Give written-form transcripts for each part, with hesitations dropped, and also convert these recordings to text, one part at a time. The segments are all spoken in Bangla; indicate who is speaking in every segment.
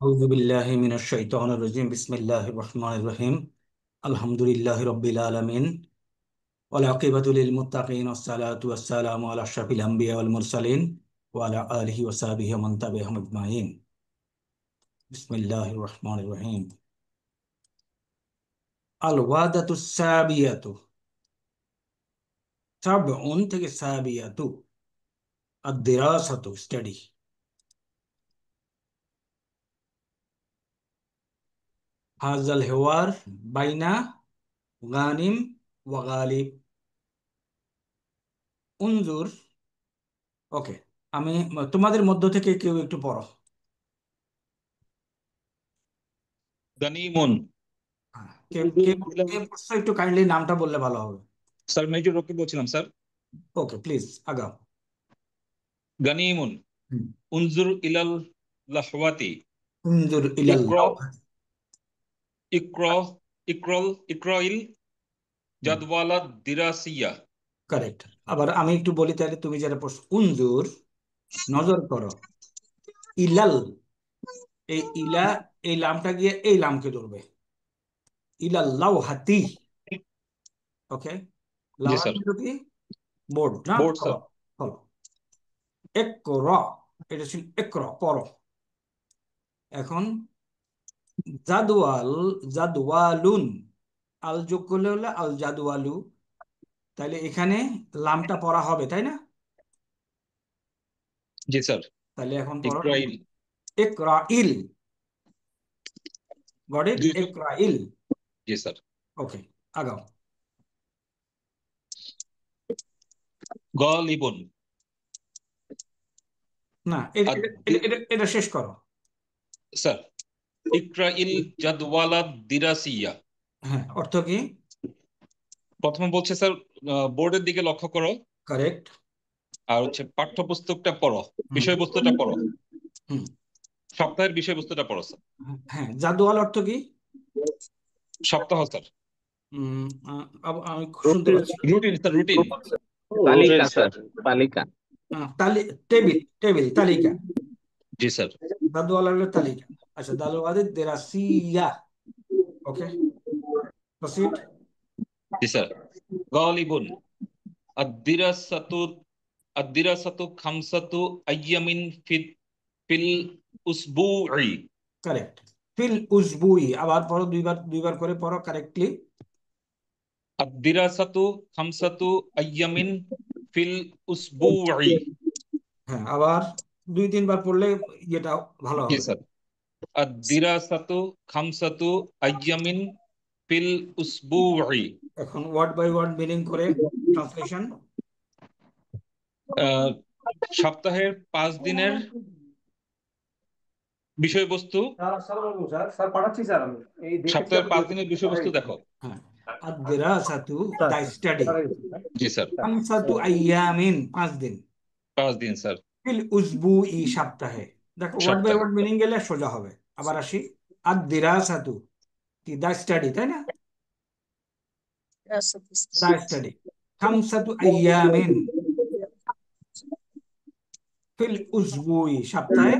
Speaker 1: أعوذ بالله من الشيطان الرجيم بسم الله الرحمن الرحيم الحمد لله رب العالمين والعاقبة للمتقين والصلاة والسلام على أشرف الأنبياء والمرسلين وعلى آله وصحبه ومن تبعهم أجمعين بسم الله الرحمن الرحيم الوعدة السابية سبع থেকে সাবিয়াত الدراسة study هذا الحوار بين غانم وغالب انظر ওকে আমি তোমাদের মধ্য থেকে কেউ একটু পড়ো
Speaker 2: গানিমুন
Speaker 1: কে কে কে পড়ছো একটু কাইন্ডলি নামটা বললে ভালো হবে
Speaker 2: স্যার মেজর রকি বলছিলাম স্যার।
Speaker 1: ওকে প্লিজ আগাও
Speaker 2: গানিমুন
Speaker 1: হুম।
Speaker 2: উনজুর ইলাল লাহওয়াতি
Speaker 1: উনজুর
Speaker 2: ইকর
Speaker 1: ইলাল্লাহ
Speaker 2: ইকর ইকরাইল জাদওয়ালাদ দিরাসিয়া।
Speaker 1: কারেক্ট আবার আমি একটু বলি তাহলে তুমি যেটা পড়ছো উনজুর নজর করো ইলাল এই ইলা এই লামটা গিয়ে এই লামকে ধরবে ইলাল্লাহ হাতি ওকে
Speaker 2: জি স্যার।
Speaker 1: লাহাতি কি বোর্ড না
Speaker 2: board
Speaker 1: follow
Speaker 2: sir.
Speaker 1: Follow acre এটা ছিল একর পড়ো এখন জাদওয়াল জাদওয়ালুন আল যোগ করলে হলে আল জাদওয়ালু তাইলে এখানে লামটা পড়া হবে তাই না
Speaker 2: জি স্যার।
Speaker 1: তাহলে এখন পড়ো
Speaker 2: ইকরাইল
Speaker 1: ইকরাইল got it
Speaker 2: G
Speaker 1: ইকরাইল
Speaker 2: G sir.
Speaker 1: ওকে আগাও
Speaker 2: গালিবুন
Speaker 1: না এটা এটা
Speaker 2: আদ-
Speaker 1: এটা- এটা- এটা শেষ করো
Speaker 2: স্যার ইকরাইল জাদওয়ালাদ দিরাসিয়া।
Speaker 1: হ্যাঁ অর্থ কি
Speaker 2: প্রথমে বলছে স্যার বোর্ডের দিকে লক্ষ্য করো
Speaker 1: কারেক্ট
Speaker 2: আর হচ্ছে পাঠ্যপুস্তকটা পড়ো,
Speaker 1: হুম
Speaker 2: বিষয়বস্তুটা পড়ো,
Speaker 1: হুম
Speaker 2: সপ্তাহের বিষয়বস্তুটা পড়ো স্যার।
Speaker 1: হ্যাঁ জাদওয়াল অর্থ কি
Speaker 2: সপ্তাহ স্যার।
Speaker 1: আমি শুনতে পাচ্ছি
Speaker 2: রুটিন স্যার, রুটিন।
Speaker 3: তালিকা স্যার, তালিকা।
Speaker 1: টেবিল টেবিল তালিকা
Speaker 2: জি স্যার।
Speaker 1: জাদওয়াল হলো তালিকা আচ্ছা দালওয়াদের দেরাসিয়া ওকে প্রসিড
Speaker 2: জি স্যার। গালিবুন আদ-দিরাসাতু আদ-দিরাসাতু খামসাতু আইয়ামিন ফিল উসবুই।
Speaker 1: কারেক্ট ফিল উসবুই আবার পড়ো দুইবার দুইবার করে পড়ো কারেক্টলি
Speaker 2: আদ-দিরাসাতু খামসাতু আইয়ামিন ফিল উসবুই।
Speaker 1: হ্যাঁ আবার দুই তিনবার পড়লে এটা ভালো
Speaker 2: জি
Speaker 1: হবে
Speaker 2: স্যার। আদ-দিরাসাতু খামসাতু আইয়ামিন ফিল উসবুই।
Speaker 1: এখন ওয়ার্ড বাই ওয়ার্ড মিনিং করে ট্রান্সলেশন
Speaker 2: সপ্তাহের 5 দিনের বিষয়বস্তু, সপ্তাহের 5 দিনের বিষয়বস্তু দেখো।
Speaker 1: হ্যাঁ আদ-দিরাসাতু দা স্টাডি
Speaker 2: জি স্যার।
Speaker 1: খামসাতু আইয়ামিন 5 দিন
Speaker 2: 5 দিন স্যার।
Speaker 1: ফিল উসবুই সপ্তাহে দেখো ওয়ার্ড বাই
Speaker 2: সপ্তাহে।
Speaker 1: ওয়ার্ড মিনিং গেলে সোজা হবে আবার আসি আদ-দিরাসাতু কি দা স্টাডি তাই না দা স্টাডি খামসাতু আইয়ামিন ফিল উসবুই সপ্তাহে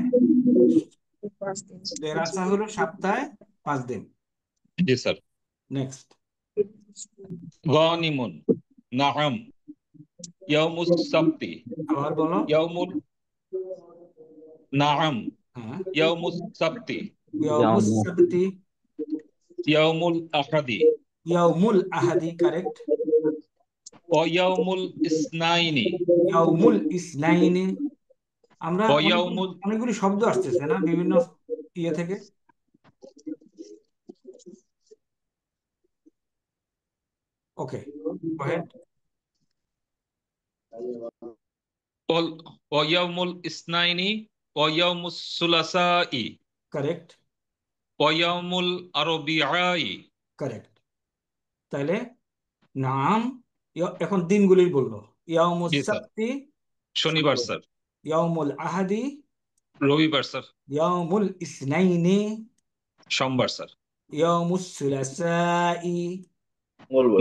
Speaker 1: দেরাসা হলো সপ্তাহে 5 দিন
Speaker 2: জি স্যার।
Speaker 1: নেক্সট
Speaker 2: গানিমুন নাআম ইয়াউমুস সাবতি
Speaker 1: আবার বলো
Speaker 2: ইয়াউমুল নাআম
Speaker 1: হ্যাঁ
Speaker 2: ইয়াউমুস সাবতি
Speaker 1: ইয়াউমুস সাবতি
Speaker 2: ইয়াউমুল আহাদি
Speaker 1: ইয়াউমুল আহাদি কারেক্ট
Speaker 2: ওয়া ইয়াউমুল ইসনাইনি
Speaker 1: ইয়াউমুল ইসনাইনি আমরা
Speaker 2: ওয়া
Speaker 1: অনেক
Speaker 2: ইয়াউমুল
Speaker 1: অনেকগুলি শব্দ আসতেছে না বিভিন্ন ইয়ে থেকে ওকে গো হেড
Speaker 2: ওয়া ইয়াউমুল ইসনাইনি ওয়া ইয়াউমুস সুলাসাই
Speaker 1: কারেক্ট
Speaker 2: ওয়া ইয়াউমুল আরবিআই।
Speaker 1: কারেক্ট তাহলে নাম এখন দিনগুলি বললো ইয়াউমুস
Speaker 2: জি স্যার।
Speaker 1: সাবতি
Speaker 2: শনিবার স্যার।
Speaker 1: ইয়াউমুল আহাদি
Speaker 2: রবিবার স্যার।
Speaker 1: ইয়াউমুল ইসনাইনি
Speaker 2: সোমবার স্যার।
Speaker 1: ইয়াউমুস সুলাসাই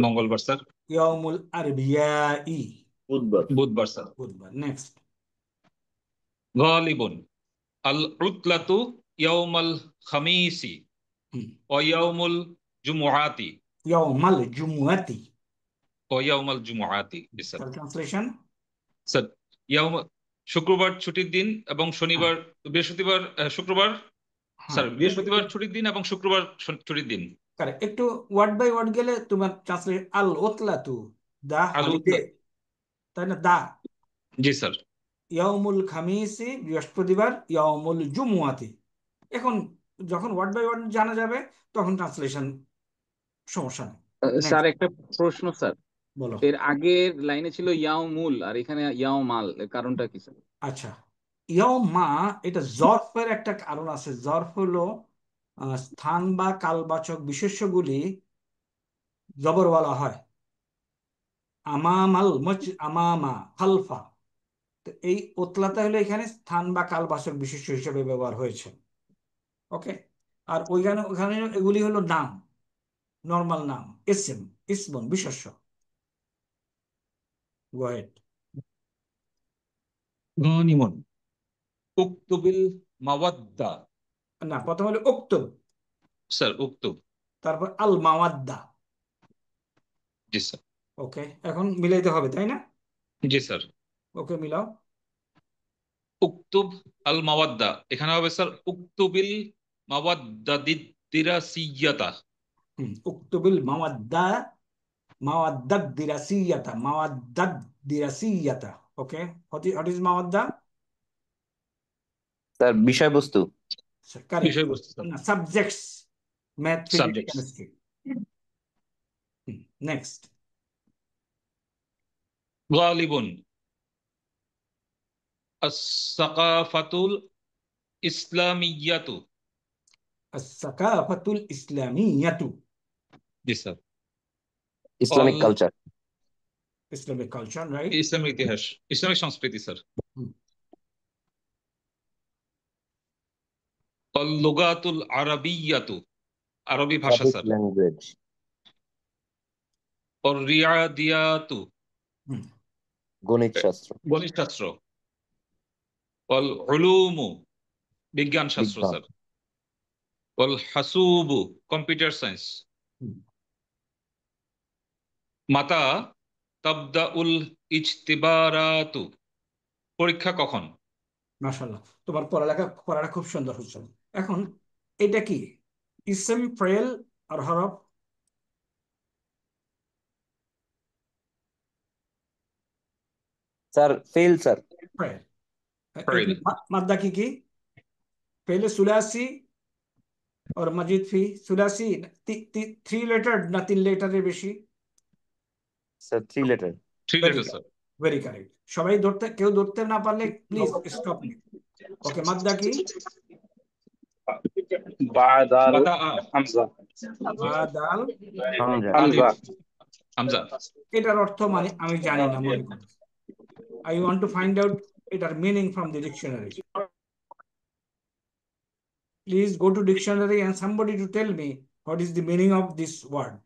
Speaker 2: মঙ্গলবার স্যার।
Speaker 1: ইয়াউমুল আরবিয়াই
Speaker 2: বুধবার স্যার।
Speaker 1: বুধবার নেক্সট
Speaker 2: গালিবুন আল উতলাতু ইয়াউমাল খামিসি
Speaker 1: হুম,
Speaker 2: ও ইয়াউমুল জুমুআতি
Speaker 1: ইয়াউমাল জুমুআতি।
Speaker 2: ও ইয়াউমাল জুমুআতি। জি স্যার।
Speaker 1: তার ট্রান্সলেশন?
Speaker 2: স্যার ইয়াউম শুক্রবার ছুটির দিন এবং
Speaker 1: হ্যাঁ,
Speaker 2: শনিবার বৃহস্পতিবার শুক্রবার,
Speaker 1: হ্যাঁ,
Speaker 2: স্যার বৃহস্পতিবার ছুটির দিন এবং শুক্রবার ছুটির দিন।
Speaker 1: কারেক্ট। একটু ওয়ার্ড বাই ওয়ার্ড গেলে তোমার ট্রান্সলেশন আল ওতলাতু, দা
Speaker 2: আল
Speaker 1: হলিডে,
Speaker 2: উতলা।
Speaker 1: তাই না? দা
Speaker 2: জি স্যার।
Speaker 1: ইয়াউমুল খামিসি বৃহস্পতিবার, ইয়াউমুল জুমুয়াতি। এখন যখন ওয়ার্ড বাই ওয়ার্ড জানা যাবে তখন ট্রান্সলেশন সমস্যা নেই।
Speaker 3: স্যার
Speaker 1: নেক্সট
Speaker 3: একটা প্রশ্ন স্যার,
Speaker 1: বলো।
Speaker 3: এর আগের লাইনে ছিল ইয়াও মূল আর এখানে ইয়াও মাল, এর কারণটা কি স্যার?
Speaker 1: আচ্ছা, ইয়াউম মা, এটা জরফের একটা কারণ আছে। জরফ হলো স্থান বা কালবাচক বিশেষ্যগুলি জবরওয়ালা হয়। আমামাল মজ, আমামা, খালফা। তো এই ওতলাতে হলো এখানে স্থান বা কালবাচক বিশেষ্য হিসেবে ব্যবহার হয়েছে। ওকে। আর ওইখানে ওখানে এগুলি হলো নাম, নর্মাল নাম, ইসম, ইসমন, বিশেষ্য। গো হেড।
Speaker 2: গনিমন উক্তুবিল মাওয়াদ্দা।
Speaker 1: না, প্রথম হলো উক্তুব,
Speaker 2: স্যার উক্তুব।
Speaker 1: তারপর আল মাওয়াদ্দা।
Speaker 2: জি স্যার।
Speaker 1: ওকে, এখন মিলাইতে হবে তাই না?
Speaker 2: জি স্যার।
Speaker 1: ওকে, মিলাও।
Speaker 2: উক্তুব আল মাওয়াদ্দা, এখানে হবে স্যার উক্তুবিল মাওয়াদ্দা দিরাসিয়াতা।
Speaker 1: উক্তুবিল মাওয়াদ্দা, মাওয়াদ্দাদ দিরাসিয়াতা, মাওয়াদ্দাদ দিরাসিয়াতা। ওকে, হোয়াট ইজ মাওয়াদ্দা?
Speaker 4: স্যার বিষয়বস্তু।
Speaker 1: কারেক্ট।
Speaker 2: বিষয়বস্তু স্যার।
Speaker 1: না, subjects, math, physics,
Speaker 2: subjects.
Speaker 1: Chemistry. Next.
Speaker 2: গালিবুন আস-সাকাফাতুল ইসলামিয়াতু।
Speaker 1: الثقافة الإسلامية.
Speaker 2: জি স্যার। অল
Speaker 4: Islamic culture.
Speaker 1: Islamic culture, right?
Speaker 2: Islamic ইতিহাস, ইসলামিক সংস্কৃতি স্যার। অল লুগাতুল আরাবিয়াতু, আরবি ভাষা
Speaker 4: আরবিক
Speaker 2: স্যার।
Speaker 4: ল্যাঙ্গুয়েজ।
Speaker 2: অর রিয়াদিয়াতু,
Speaker 1: হুম,
Speaker 4: গণিত শাস্ত্র।
Speaker 2: গণিত শাস্ত্র। অল উলুমু, বিজ্ঞান শাস্ত্র
Speaker 4: বিজ্ঞান।
Speaker 2: স্যার। All হাসুবু, computer science.
Speaker 1: হুম।
Speaker 2: মাতা তাবদাউল ইজতিবারাতু, পরীক্ষা কখন?
Speaker 1: মাশাআল্লাহ, তোমার পড়াটা খুব সুন্দর হচ্ছে। এখন এটা কি ইসম, ফেল আর হরফ?
Speaker 4: Sir fail sir.
Speaker 1: Fail.
Speaker 2: Fail.
Speaker 1: এটা মাদ্দা কি কি? पहले सुलासी और मजीद फी सुलासी। 3 लेटर না 3 লেটারের বেশি?
Speaker 4: Sir 3 letter.
Speaker 2: Three
Speaker 1: very
Speaker 2: letter sir.
Speaker 1: Correct, very correct. সবাই ধরতে, কেউ ধরতে না পারলে প্লিজ স্টপ মি। ওকে, মাদ্দা কি?
Speaker 5: বাদাল
Speaker 2: বাদা আ,
Speaker 5: হামজা।
Speaker 1: বা দাল।
Speaker 4: হামজা।
Speaker 5: হামজা।
Speaker 2: হামজা।
Speaker 1: এটার অর্থ মানে আমি জানি না, মনে করি। I want to find out এটার meaning from the dictionary. Please go to dictionary and somebody to tell me what is the meaning of this word.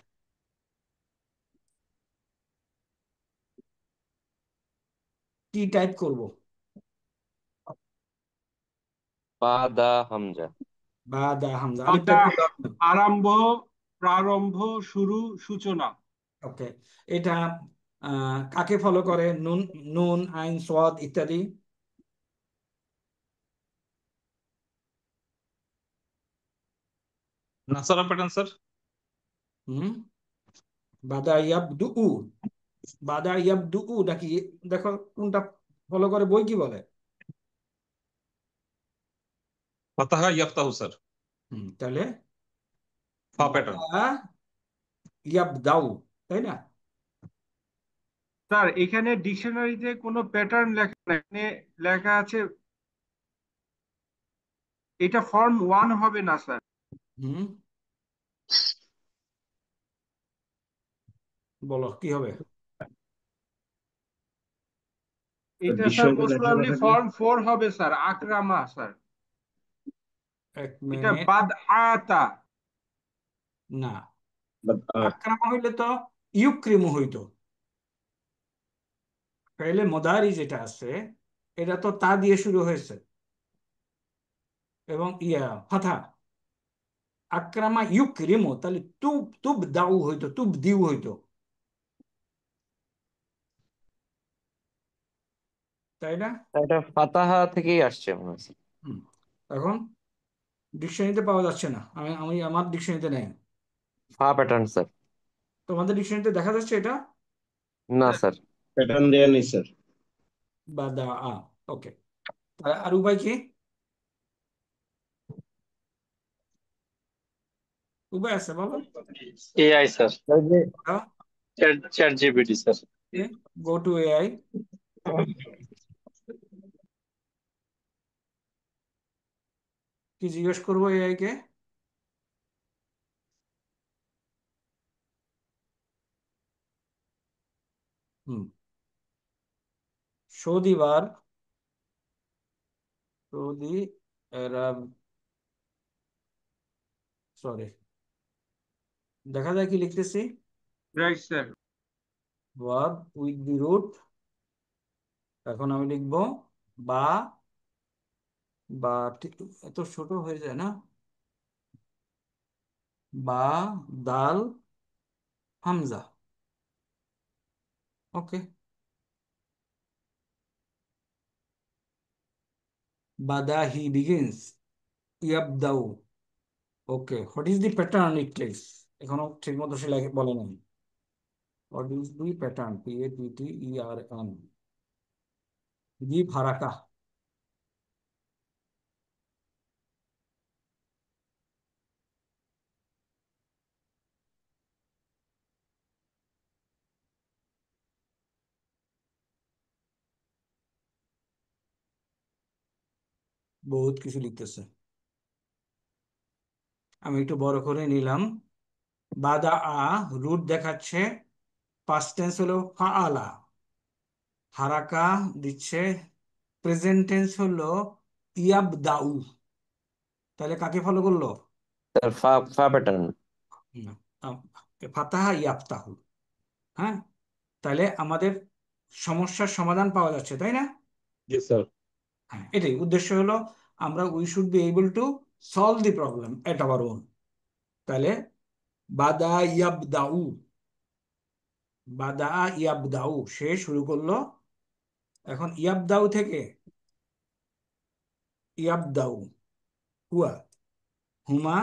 Speaker 1: কি টাইপ করব?
Speaker 4: বাদা হামজা।
Speaker 1: বা দা হামজা, আলিফটা
Speaker 5: বাদা,
Speaker 1: একটু ধরো।
Speaker 5: আরম্ভ, প্রারম্ভ, শুরু, সূচনা।
Speaker 1: ওকে, এটা কাকে ফলো করে? নুন, নুন, আইন, সোয়াদ ইত্যাদি।
Speaker 2: নাসারা প্যাটার্ন স্যার।
Speaker 1: হুম, বাদা ইয়াবদু, বাদা ইয়াবদু নাকি? দেখো কোনটা ফলো করে, বই কি বলে?
Speaker 2: ফাতাহা ইয়াফতাহু স্যার।
Speaker 1: তাহলে
Speaker 2: ফা প্যাটার্ন।
Speaker 1: বাদা ইয়াবদাউ, তাই না?
Speaker 5: স্যার এখানে ডিকশনারিতে কোনো প্যাটার্ন লেখা নাই, এখানে লেখা আছে এটা ফর্ম 1 হবে না স্যার।
Speaker 1: হুম, বলো কি হবে?
Speaker 5: এটা স্যার মোস্ট প্রবাবলি ফর্ম 4 হবে স্যার, আকরামা স্যার।
Speaker 1: এক
Speaker 5: এটা
Speaker 1: মিনিট।
Speaker 5: বাদ আতা।
Speaker 1: না, আক্রামা হইলে তো ইউক্রিমু হইতো। তাহলে মোদারি যেটা আছে, এটা তো তা দিয়ে শুরু হয়েছে। এবং ফাথা। আক্রামা ইউকরিমু, তাহলে তুব তুব দাউ হইতো, তুব দিউ হইতো, তাই না?
Speaker 4: এটা ফাতাহা থেকেই আসছে মনে হচ্ছে।
Speaker 1: হুম। এখন ডিকশনারিতে পাওয়া যাচ্ছে না, আমি আমি আমার ডিকশনারিতে নেই।
Speaker 4: ফা প্যাটার্ন স্যার।
Speaker 1: তোমাদের ডিকশনারিতে দেখা যাচ্ছে এটা?
Speaker 4: না স্যার।
Speaker 6: প্যাটার্ন দেয়া নেই স্যার।
Speaker 1: বা দা আ। ওকে, তাহলে আর উপায় কি? উপায় আছে বাবা?
Speaker 7: এআই স্যার,
Speaker 4: স্যার যে
Speaker 7: chat GPT sir.
Speaker 1: Go to AI, কি জিজ্ঞেস করবো AI K? Hmm, show the bar, show the arab, sorry, দেখা যায় কি লিখতেছি?
Speaker 5: Right sir.
Speaker 1: verb with the root। এখন আমি লিখবো বা, বা এত ছোট হয়ে যায় না, বা দাল হামজা। ওকে, বাদা হি বিগিনস, ইয়াবদাউ। Okay, what is the pattern it takes? এখনো ঠিক মতো সে বলে নাই। What is the pattern, PATTERN, give হারাকা। বহুত কিছু লিখতেছে, আমি একটু বড় করে নিলাম। বাদা আ, রুট দেখাচ্ছে, পাস্ট টেন্স হলো ফাআলা, হারাকা দিচ্ছে, প্রেজেন্ট টেন্স হলো ইয়াবদাউ। তাহলে কাকে ফলো করলো?
Speaker 4: স্যার ফা ফা প্যাটার্ন।
Speaker 1: না, ফাতাহা ইয়াফতাহু। হ্যাঁ, তাহলে আমাদের সমস্যার সমাধান পাওয়া যাচ্ছে, তাই না?
Speaker 2: জি স্যার।
Speaker 1: হ্যাঁ, এটাই উদ্দেশ্য হলো, আমরা we should be able to solve the problem at our own. তাহলে বাদা ইয়াবদাউ, বাদা ইয়াবদাউ, সে শুরু করলো। এখন ইয়াবদাউ থেকে ইয়াবদাউ, হুয়া, হুমা,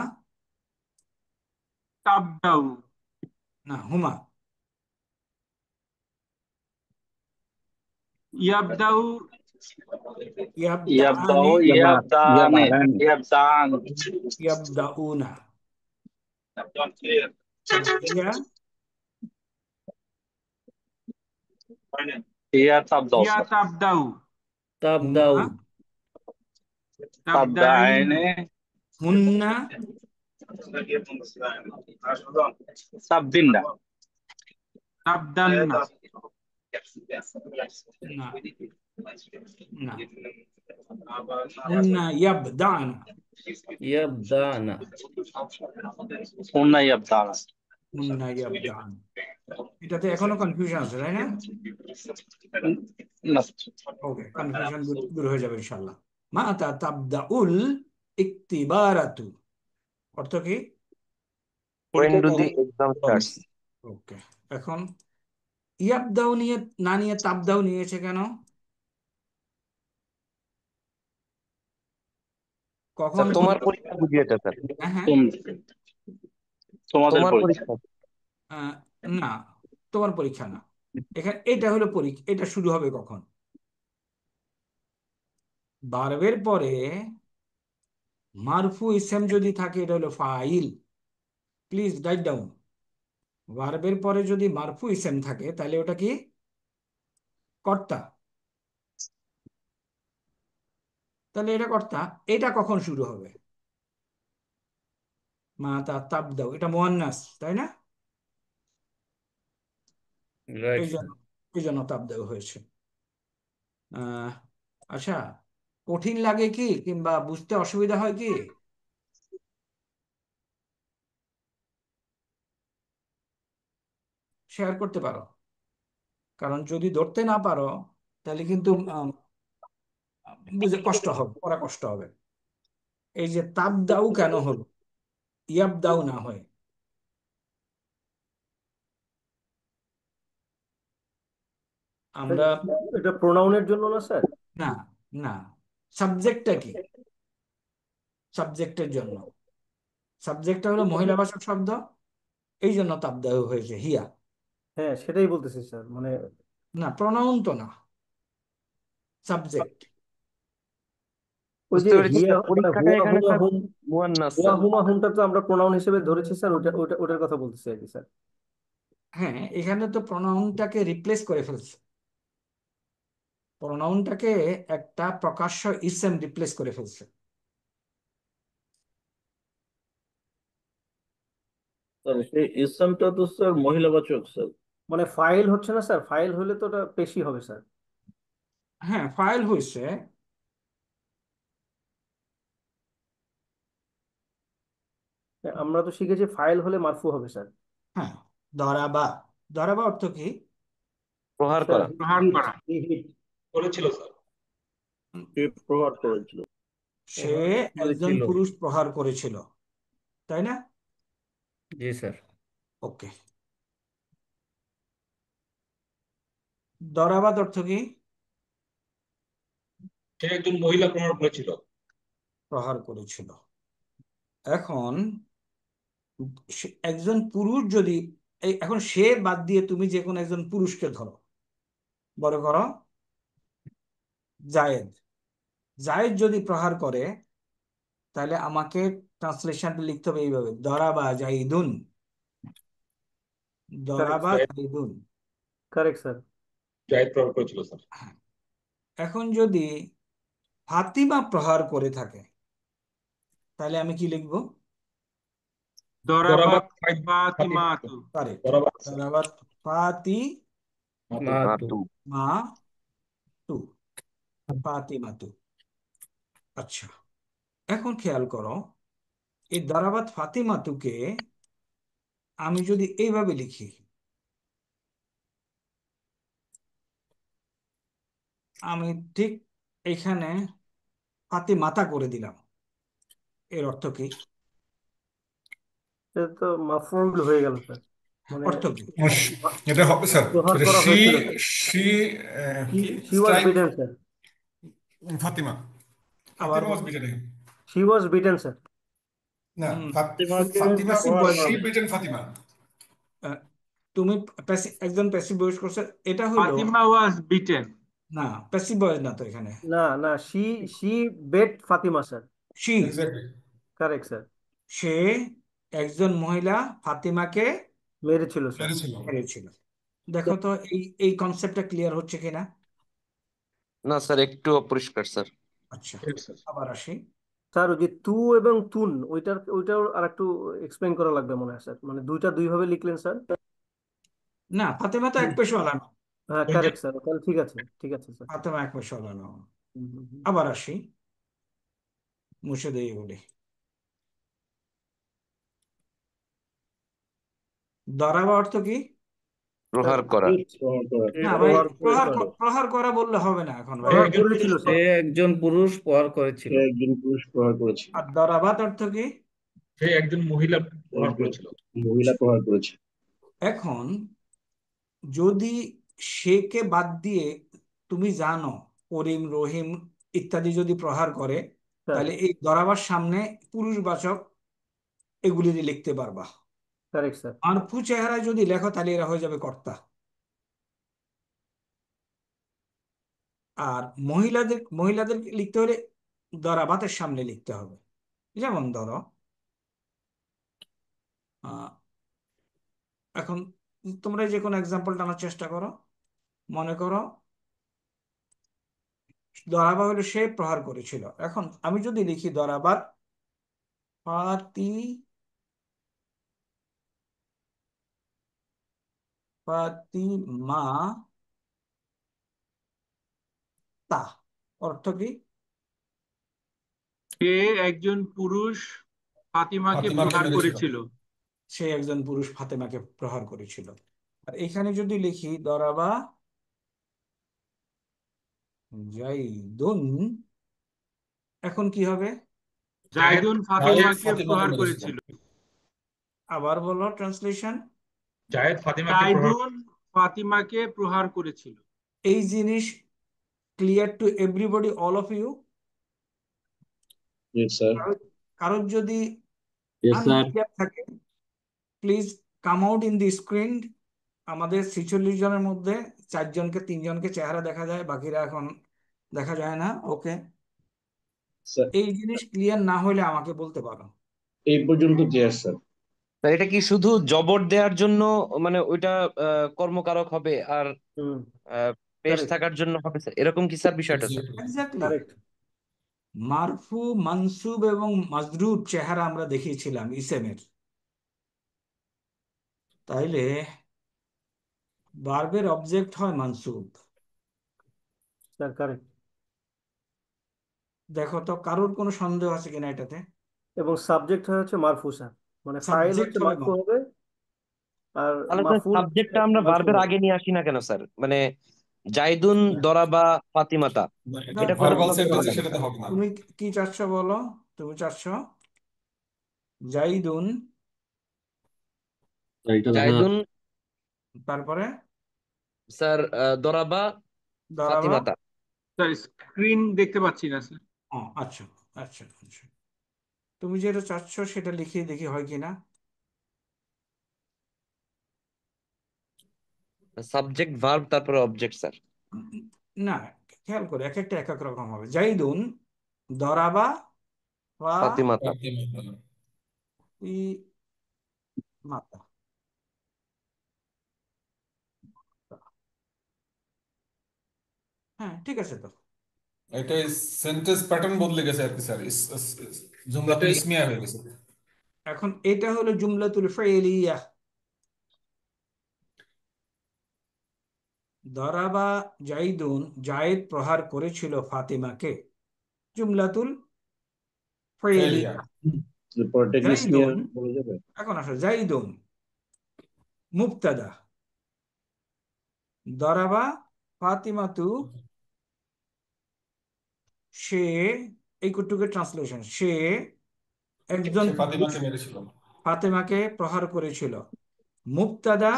Speaker 5: তাবদাউ,
Speaker 1: না হুমা,
Speaker 5: ইয়াবদাউ,
Speaker 7: ইয়াবদাউ,
Speaker 1: ইয়াবদাআনি,
Speaker 7: ইয়াবদানে, ইয়াবদান,
Speaker 1: ইয়াবদাউনা। ইয়া,
Speaker 7: ইয়া তাবদাউ
Speaker 5: ইয়া
Speaker 7: স্যার।
Speaker 5: তাবদাউ,
Speaker 3: তাবদাউ,
Speaker 1: হুমা,
Speaker 5: তাবদাইন,
Speaker 7: তাবদাইনে,
Speaker 1: হুন্না,
Speaker 7: তাবদিননা,
Speaker 5: তাবদান্না,
Speaker 1: না, না, হুন্না ইয়াবদানা,
Speaker 3: ইয়াবদানা,
Speaker 7: হুন্না ইয়াবদানা।
Speaker 1: হুন্না ইয়াবদানা। এটাতে এখনো কনফিউশন আছে, তাই না?
Speaker 7: না,
Speaker 1: ওকে, কনফিউশন দূর হয়ে যাবে ইনশাল্লাহ। মাতা তাবদাউল ইকতিবারাতু, অর্থ কি?
Speaker 4: When
Speaker 2: পরীক্ষা
Speaker 4: do the
Speaker 2: কখন?
Speaker 4: exam starts?
Speaker 1: ওকে, এখন ইয়াবদাউ নিয়ে না নিয়ে তাবদাউ নিয়েছে কেন? কখন
Speaker 4: স্যার তোমার পরীক্ষা বুঝিয়েছে স্যার।
Speaker 1: হ্যাঁ হ্যাঁ,
Speaker 7: তোমাদের
Speaker 4: তোমার
Speaker 7: পরীক্ষা।
Speaker 4: পরীক্ষা।
Speaker 1: আহ, না, তোমার পরীক্ষা না। এখানে এটা হলো পরীক্ষা, এটা শুরু হবে কখন? ভার্বের পরে মারফু ইসেম যদি থাকে, এটা হলো ফাইল। Please write down. ভার্বের পরে যদি মারফু ইসেম থাকে, তাহলে ওটা কি? কর্তা। তাহলে এটা কর্তা। এটা কখন শুরু হবে? মা তা তাবদাউ, এটা মুয়ান্নাস, তাই না?
Speaker 3: রাইট
Speaker 1: এই
Speaker 3: স্যার।
Speaker 1: জন্য, এই জন্য তাবদাউ হয়েছে। আহ আচ্ছা, কঠিন লাগে কি কিংবা বুঝতে অসুবিধা হয় কি? শেয়ার করতে পারো, কারণ যদি ধরতে না পারো তাহলে কিন্তু বুঝে কষ্ট হবে, পড়া কষ্ট হবে। এই যে তাব দাউ কেন হলো, ইয়াব দাউ না হয়? আমরা
Speaker 6: এটা প্রোনাউনের জন্য না স্যার?
Speaker 1: না, না, সাবজেক্টটা কি? সাবজেক্টের জন্য। সাবজেক্টটা হলো মহিলাবাচক শব্দ, এই জন্য তাব দাউ হয়েছে হিয়া।
Speaker 6: হ্যাঁ, সেটাই বলতেছি স্যার, মানে
Speaker 1: না, প্রনাউন তো না, সাবজেক্ট।
Speaker 6: ওই যে
Speaker 4: বুঝতে পেরেছি
Speaker 6: হিয়া
Speaker 4: স্যার,
Speaker 6: মানে
Speaker 4: পরীক্ষাটা
Speaker 6: হুয়া
Speaker 4: এখানে
Speaker 6: হুমা
Speaker 4: স্যার
Speaker 6: হুম,
Speaker 4: মুয়ান্নাস
Speaker 6: হুয়া
Speaker 4: স্যার।
Speaker 6: হুমা হুমটা তো আমরা প্রোনাউন হিসেবে ধরেছি স্যার, ওটার কথা বলতেছি আর কি স্যার।
Speaker 1: হ্যাঁ, এখানে তো প্রনাউনটাকে রিপ্লেস করে ফেলছে, প্রনাউনটাকে একটা প্রকাশ্য ইসেম রিপ্লেস করে ফেলছে।
Speaker 8: স্যার সেই ইসলামটা তো স্যার মহিলাবাচক স্যার।
Speaker 6: মানে ফাইল হচ্ছে না স্যার, ফাইল হলে তো ওটা পেশি হবে স্যার।
Speaker 1: হ্যাঁ, ফাইল হয়েছে।
Speaker 6: আমরা তো শিখেছি ফাইল হলে মারফু হবে স্যার।
Speaker 1: হ্যাঁ, দরাবা, দরাবা অর্থ কি?
Speaker 4: প্রহার
Speaker 6: স্যার
Speaker 4: করা।
Speaker 5: প্রহার
Speaker 6: হিট,
Speaker 5: করা।
Speaker 6: হিট
Speaker 2: করেছিল স্যার।
Speaker 8: সে প্রহার করেছিল।
Speaker 1: সে একজন
Speaker 9: করেছিল।
Speaker 1: পুরুষ প্রহার করেছিল, তাই না?
Speaker 9: জি স্যার।
Speaker 1: ওকে। দরাবাত অর্থ কি?
Speaker 2: সে একজন মহিলা প্রহার করেছিল।
Speaker 1: প্রহার করেছিল। এখন একজন পুরুষ যদি এখন সে বাদ দিয়ে তুমি যে কোনো একজন পুরুষকে ধরো, বড় করো জায়েদ, জায়েদ যদি প্রহার করে, তাহলে আমাকে ট্রান্সলেশনটা লিখতে হবে এইভাবে, দরাবা জাইদুন,
Speaker 6: কারেক্ট
Speaker 1: দরাবা
Speaker 6: স্যার,
Speaker 1: জাইদুন।
Speaker 6: Correct sir.
Speaker 2: জায়েদ প্রহার করেছিল স্যার।
Speaker 1: হ্যাঁ। এখন যদি ফাতিমা প্রহার করে থাকে, তাহলে আমি কি লিখবো?
Speaker 5: দরাবাত
Speaker 2: দরাবাত
Speaker 5: ফাতিমাতু।
Speaker 1: কারেক্ট,
Speaker 2: দরাবাত স্যার।
Speaker 1: দরাবাত ফাতি
Speaker 9: মা তু।
Speaker 4: মাতু।
Speaker 1: মা তু, ফাতিমা তু। আচ্ছা, এখন খেয়াল করো, এই দরাবাত ফাতিমা তুকে আমি যদি এইভাবে লিখি, আমি ঠিক এখানে ফাতিমাতা করে দিলাম, এর অর্থ কি?
Speaker 6: এটা তো মাফউল হয়ে গেল স্যার, মানে
Speaker 1: অর্থ কি?
Speaker 10: এটা হবে স্যার,
Speaker 6: প্রহার
Speaker 10: এটা
Speaker 6: করা
Speaker 10: শি,
Speaker 6: হয়েছিল স্যার।
Speaker 10: শি কি
Speaker 6: she was
Speaker 10: strike
Speaker 6: beaten sir,
Speaker 10: Fatima,
Speaker 1: আবার
Speaker 10: ফাতিমা ওয়াজ
Speaker 1: বলো।
Speaker 10: Beaten.
Speaker 6: She was beaten sir.
Speaker 10: না,
Speaker 1: হুম,
Speaker 8: ফাতিমাকে
Speaker 10: ফাতিমা,
Speaker 1: প্যাসিভ
Speaker 8: প্রহার
Speaker 1: ভয়েস
Speaker 8: করা
Speaker 10: শি
Speaker 8: হয়েছিল।
Speaker 10: Beaten Fatima.
Speaker 1: তুমি একজন প্যাসিভ ভয়েস করছো, এটা হইলো
Speaker 5: ফাতিমা ওয়াজ বিটেন।
Speaker 1: না, প্যাসিভ ভয়েস না তো এখানে।
Speaker 6: না না, she beat Fatima sir.
Speaker 1: See,
Speaker 10: exactly.
Speaker 6: Correct sir.
Speaker 1: সে একজন মহিলা ফাতিমাকে
Speaker 6: মেরেছিল স্যার।
Speaker 10: মেরেছিল।
Speaker 1: মেরেছিল। দেখো তো এই এই কনসেপ্টটা ক্লিয়ার হচ্ছে কিনা?
Speaker 4: না স্যার, একটু অপরিষ্কার স্যার।
Speaker 1: আচ্ছা,
Speaker 2: Yes, sir.
Speaker 1: আবার আসি।
Speaker 6: স্যার ওই যে তু এবং তুন, ওইটাও আর একটু এক্সপ্লেন করা লাগবে মনে হয় স্যার, মানে দুইটা দুইভাবে লিখলেন স্যার।
Speaker 1: না, ফাতেমা তো এক পেশওয়ালা না।
Speaker 6: হ্যাঁ
Speaker 2: ওই যে
Speaker 6: কারেক্ট স্যার, তাহলে ঠিক আছে, ঠিক আছে স্যার।
Speaker 1: ফাতেমা এক পেশওয়ালা না।
Speaker 6: হুম, হুম, হুম।
Speaker 1: আবার আসি, মুছে দিয়ে বলি, দরাবা অর্থ কি?
Speaker 6: স্যার
Speaker 4: প্রহার করা।
Speaker 6: হিট,
Speaker 8: প্রহার করা।
Speaker 1: না
Speaker 6: হিট
Speaker 1: ভাই,
Speaker 8: প্রহার
Speaker 1: প্রহার
Speaker 8: করেছিল।
Speaker 1: প্রহার করা বললে হবে না এখন ভাই।
Speaker 2: সে
Speaker 6: প্রহার
Speaker 2: একজন
Speaker 6: করেছিল
Speaker 2: পুরুষ
Speaker 9: সে
Speaker 6: স্যার।
Speaker 9: একজন পুরুষ প্রহার করেছিল।
Speaker 8: সে একজন পুরুষ প্রহার করেছিল।
Speaker 1: আর দরাবাত অর্থ কি?
Speaker 2: সে একজন মহিলা
Speaker 8: সে
Speaker 2: প্রহার
Speaker 8: একজন
Speaker 2: করেছিল।
Speaker 8: মহিলা প্রহার করেছে।
Speaker 1: এখন যদি সেকে বাদ দিয়ে তুমি জানো করিম রহিম ইত্যাদি যদি প্রহার করে,
Speaker 6: স্যার
Speaker 1: তাহলে এই দরাবার সামনে পুরুষবাচক এগুলি দিয়ে লিখতে পারবা।
Speaker 6: Correct sir.
Speaker 1: মারফু চেহারায় যদি লেখো, তাহলে এরা হয়ে যাবে কর্তা। আর মহিলাদের লিখতে হলে দরাবাতের সামনে লিখতে হবে। যেমন ধরো, আহ, এখন তোমরা যে কোনো এক্সাম্পল টানার চেষ্টা করো। মনে করো দরাবা হলো সে প্রহার করেছিল, এখন আমি যদি লিখি দরাবাত ফাতি ফাতিমা তা, অর্থ কি?
Speaker 5: সে একজন পুরুষ ফাতিমাকে
Speaker 10: ফাতিমাকে
Speaker 5: প্রহার
Speaker 10: মেরেছিল।
Speaker 5: করেছিল।
Speaker 1: সে একজন পুরুষ ফাতেমাকে প্রহার করেছিল। আর এখানে যদি লিখি দরাবা জাইদুন, এখন কি হবে?
Speaker 5: জাইদুন
Speaker 10: জায়েদ
Speaker 5: ফাতিমাকে
Speaker 10: ফাতিমাকে
Speaker 5: প্রহার
Speaker 10: মেরেছিল।
Speaker 5: করেছিল।
Speaker 1: আবার বলো ট্রান্সলেশন।
Speaker 2: জায়েদ ফাতিমাকে প্রহার
Speaker 5: জাইদুন ফাতিমাকে প্রহার করেছিল।
Speaker 1: এই জিনিস clear to everybody, all of you?
Speaker 7: Yes, sir.
Speaker 1: কারোর যদি
Speaker 7: Yes, sir.
Speaker 1: আনক্লিয়ার থাকে please come out in the screen. আমাদের 46 জনের মধ্যে 4 জনকে 3 জনকে চেহারা দেখা যায়, বাকিরা এখন দেখা যায় না। ওকে,
Speaker 7: Sir,
Speaker 1: এই জিনিস ক্লিয়ার না হলে আমাকে বলতে পারো।
Speaker 7: এই পর্যন্ত ক্লিয়ার স্যার।
Speaker 4: তা এটা কি শুধু জবর দেওয়ার জন্য, মানে ওইটা কর্মকারক হবে আর
Speaker 6: হুম,
Speaker 4: পেশ
Speaker 6: কারেক্ট
Speaker 4: থাকার জন্য হবে স্যার, এরকম কি স্যার বিষয়টা স্যার?
Speaker 10: Exactly.
Speaker 1: এক্স্যাক্টলি।
Speaker 6: কারেক্ট।
Speaker 1: মারফু, মানসুব এবং মাজরুর চেহারা আমরা দেখিয়েছিলাম ইসেমের। তাইলে ভার্বের অবজেক্ট হয় মানসুব।
Speaker 6: Sir correct.
Speaker 1: দেখো তো কারোর কোনো সন্দেহ আছে কিনা এটাতে?
Speaker 6: এবং সাবজেক্ট হচ্ছে মারফু স্যার, মানে ফাইল
Speaker 1: সাবজেক্ট
Speaker 6: হচ্ছে
Speaker 1: হবে
Speaker 6: মারফু হবে আর
Speaker 4: তাহলে স্যার
Speaker 6: মাফুল
Speaker 4: সাবজেক্টটা আমরা
Speaker 6: মানসুব
Speaker 4: ভার্বের
Speaker 6: হবে।
Speaker 4: আগে নিয়ে আসি না কেন স্যার? মানে জাইদুন দরাবা ফাতিমাতা, এটা করে
Speaker 10: ভার্বাল
Speaker 4: আমরা
Speaker 10: সেট
Speaker 4: বলবো
Speaker 10: আছে,
Speaker 4: কেন
Speaker 10: সেটাতে
Speaker 4: স্যার?
Speaker 10: হবে না।
Speaker 1: তুমি কি চাচ্ছ বলো? তুমি চাচ্ছ জাইদুন,
Speaker 7: এটা দেখা
Speaker 4: জাইদুন
Speaker 1: তারপরে
Speaker 4: স্যার দরাবা
Speaker 1: দাঁড়াবা।
Speaker 4: ফাতিমাতা।
Speaker 5: স্যার স্ক্রিন দেখতে পাচ্ছি না স্যার।
Speaker 1: ও আচ্ছা আচ্ছা আচ্ছা, তুমি যেটা চাচ্ছ সেটা লিখিয়ে দেখি হয় কিনা।
Speaker 4: সাবজেক্ট ভার্ব তারপরে অবজেক্ট স্যার।
Speaker 1: না, খেয়াল করে এক একটা এক এক রকম হবে। জাইদুন দরাবা
Speaker 4: ফাতিমাতা।
Speaker 1: মাতা। হ্যাঁ ঠিক আছে তো।
Speaker 10: এটা সেন্টেন্স প্যাটার্ন বদলে গেছে আর কি স্যার, জুমলাতুল ইসমিয়া হয়ে গেছে।
Speaker 1: এখন এটা হলো জুমলাতুল ফাইলিয়া। দরাবা জাইদুন, জায়েদ প্রহার করেছিল ফাতিমাকে, জুমলাতুল
Speaker 10: ফেলিয়া।
Speaker 1: ফাইলিয়া।
Speaker 7: পরটা কি স্মিয়ার
Speaker 1: জাইদুন,
Speaker 7: বলা যাবে?
Speaker 1: এখন আসো, জাইদুন মুবতাদা, দরাবা ফাতিমাতু, সে, এইটুকু ট্রান্সলেশন, সে একজন
Speaker 10: সে
Speaker 1: পুরুষ
Speaker 10: ফাতিমাকে মেরেছিল।
Speaker 1: ফাতেমাকে প্রহার করেছিল। মুবতাদা,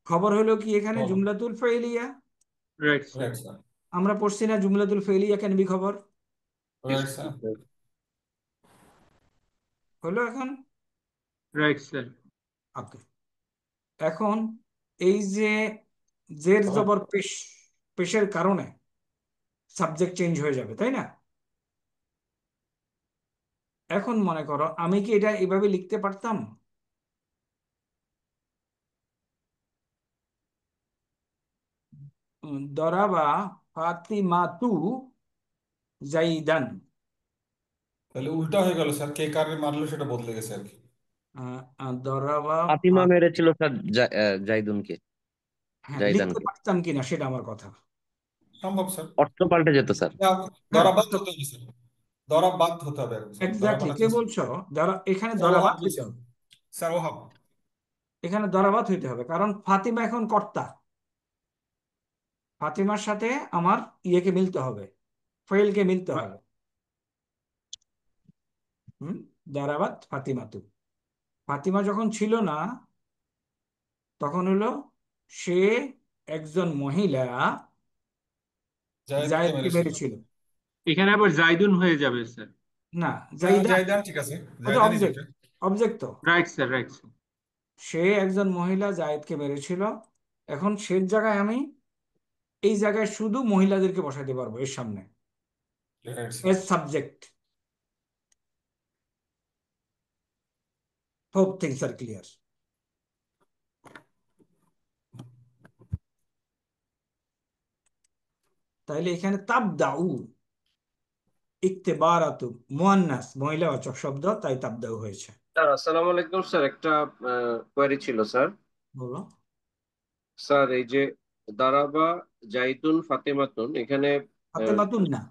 Speaker 1: খবর হলো কি এখানে
Speaker 10: খবর।
Speaker 1: জুমলাতুল ফাইলিয়া।
Speaker 5: Right sir.
Speaker 10: রাইট স্যার,
Speaker 1: আমরা পড়ছি না জুমলাতুল ফাইলিয়া ক্যান বি খবর?
Speaker 10: Right sir.
Speaker 1: হলো এখন?
Speaker 5: Right sir.
Speaker 1: ওকে, এখন এই যে জের জবর পেশ, পেশের কারণে সাবজেক্ট চেঞ্জ হয়ে যাবে, তাই না? এখন মনে করো আমি কি এটা এভাবে লিখতে পারতাম? দরাবা ফাতিমাতু জাইদান।
Speaker 10: তাহলে উল্টা হয়ে গেল স্যার, কে কারে মারলো সেটা বদলে গেছে আর কি।
Speaker 1: দরাবা
Speaker 4: ফাতিমা মেরেছিল স্যার জাইদুনকে,
Speaker 1: হ্যাঁ, লিখতে
Speaker 4: জাইদানকে।
Speaker 1: পারতাম কিনা সেটা আমার কথা।
Speaker 10: সম্ভব স্যার।
Speaker 4: অর্থ পাল্টে যেত স্যার।
Speaker 1: হ্যাঁ,
Speaker 10: দরাবাত হতে হবে স্যার, দরাবাত হতে হবে স্যার।
Speaker 1: এক্স্যাক্টলি।
Speaker 10: দরাবাত
Speaker 1: কে বলছো? এখানে
Speaker 10: স্যার
Speaker 1: দরাবাত
Speaker 10: ওহাব
Speaker 1: হইতে
Speaker 10: বলছে।
Speaker 1: হবে।
Speaker 10: স্যার ওহাব।
Speaker 1: এখানে দরাবাত হইতে হবে কারণ ফাতিমা এখন কর্তা। ফাতিমার সাথে আমার ইয়েকে মিলতে হবে, ফেলকে মিলতে হবে। হুম, দরাবাত ফাতিমাতু। ফাতিমা যখন ছিল না তখন হলো সে একজন মহিলা
Speaker 10: জায়েদকে
Speaker 1: জায়েদকে
Speaker 10: মেরেছিল।
Speaker 1: মেরেছিল।
Speaker 5: এখানে আবার জাইদুন হয়ে যাবে স্যার।
Speaker 1: না,
Speaker 10: না,
Speaker 1: জাইদা
Speaker 10: জায়দান ঠিক আছে,
Speaker 1: ওটা
Speaker 10: জায়দানই
Speaker 1: অবজেক্ট,
Speaker 10: যেটা।
Speaker 1: অবজেক্ট তো।
Speaker 5: Right sir, right sir.
Speaker 1: সে একজন মহিলা জায়েদকে মেরেছিল। এখন সে জায়গায় আমি এই জায়গায় শুধু মহিলাদেরকে বসাতে পারবো এর সামনে
Speaker 10: right sir.
Speaker 1: As subject. Hope things are clear. তাইলে এখানে তাবদাউ, ইক্তেবারাতু মুয়ান্নাস মহিলাবাচক শব্দ, তাই তাবদাউ হয়েছে।
Speaker 11: স্যার আসসালামু আলাইকুম স্যার, একটা কোয়েরি ছিল স্যার।
Speaker 1: বলো।
Speaker 11: স্যার এই যে দারাবা জাইতুন ফাতেমাতুন, এখানে
Speaker 1: ফাতেমাতুন না,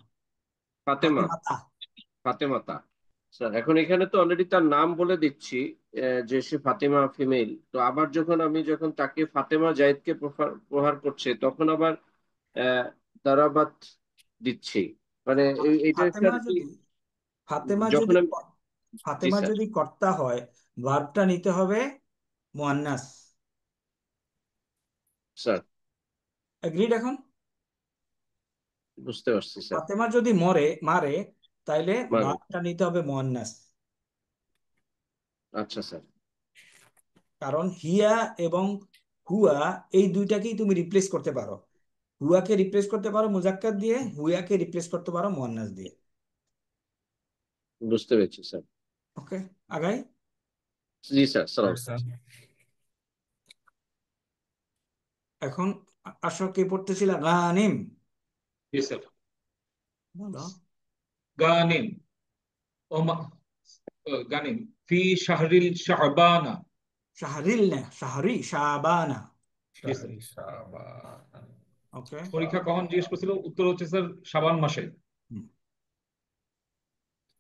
Speaker 11: ফাতেমা,
Speaker 1: ফাতেমাতা।
Speaker 11: ফাতেমাতা। স্যার এখন এখানে তো অলরেডি তার নাম বলে দিচ্ছি যে সে ফাতেমা ফিমেল, তো আবার যখন তাকে ফাতেমা জাইদকে প্রহার করছে তখন আবার দারাবাত দিচ্ছি, মানে এইটা
Speaker 1: ফাতেমা
Speaker 11: স্যার কি
Speaker 1: যদি, ফাতেমা
Speaker 11: যখন
Speaker 1: যদি
Speaker 11: আমি
Speaker 1: ফাতেমা
Speaker 11: স্যার।
Speaker 1: যদি কর্তা হয়, ভার্বটা নিতে হবে মুয়ান্নাস।
Speaker 11: Sir
Speaker 1: agreed? এখন
Speaker 11: বুঝতে পারছি স্যার।
Speaker 1: ফাতেমা যদি মারে, তাইলে
Speaker 11: মানে
Speaker 1: ভার্বটা নিতে হবে মুয়ান্নাস।
Speaker 11: আচ্ছা স্যার।
Speaker 1: কারণ হিয়া এবং হুয়া এই দুইটাকেই তুমি রিপ্লেস করতে পারো। হুয়াকে রিপ্লেস করতে পারো মুজাক্কার দিয়ে, হুয়াকে রিপ্লেস করতে পারো মুয়ান্নাস দিয়ে।
Speaker 11: বুঝতে পেরেছি স্যার।
Speaker 1: ওকে, আগাই।
Speaker 11: জি স্যার। সালাম।
Speaker 10: Right sir.
Speaker 1: এখন আসো, কে পড়তেছিল? গানিম।
Speaker 2: জি স্যার।
Speaker 1: বলো।
Speaker 2: গানিম গানিম ফি শাহরিল শাবানা।
Speaker 1: শাহরিল না, শাহরি, শাবানা।
Speaker 2: জি স্যার।
Speaker 10: শাহরি শাবান।
Speaker 1: ওকে।
Speaker 2: পরীক্ষা কখন জিজ্ঞেস করছিল? উত্তর হচ্ছে স্যার শাবান মাসে।
Speaker 1: হুম।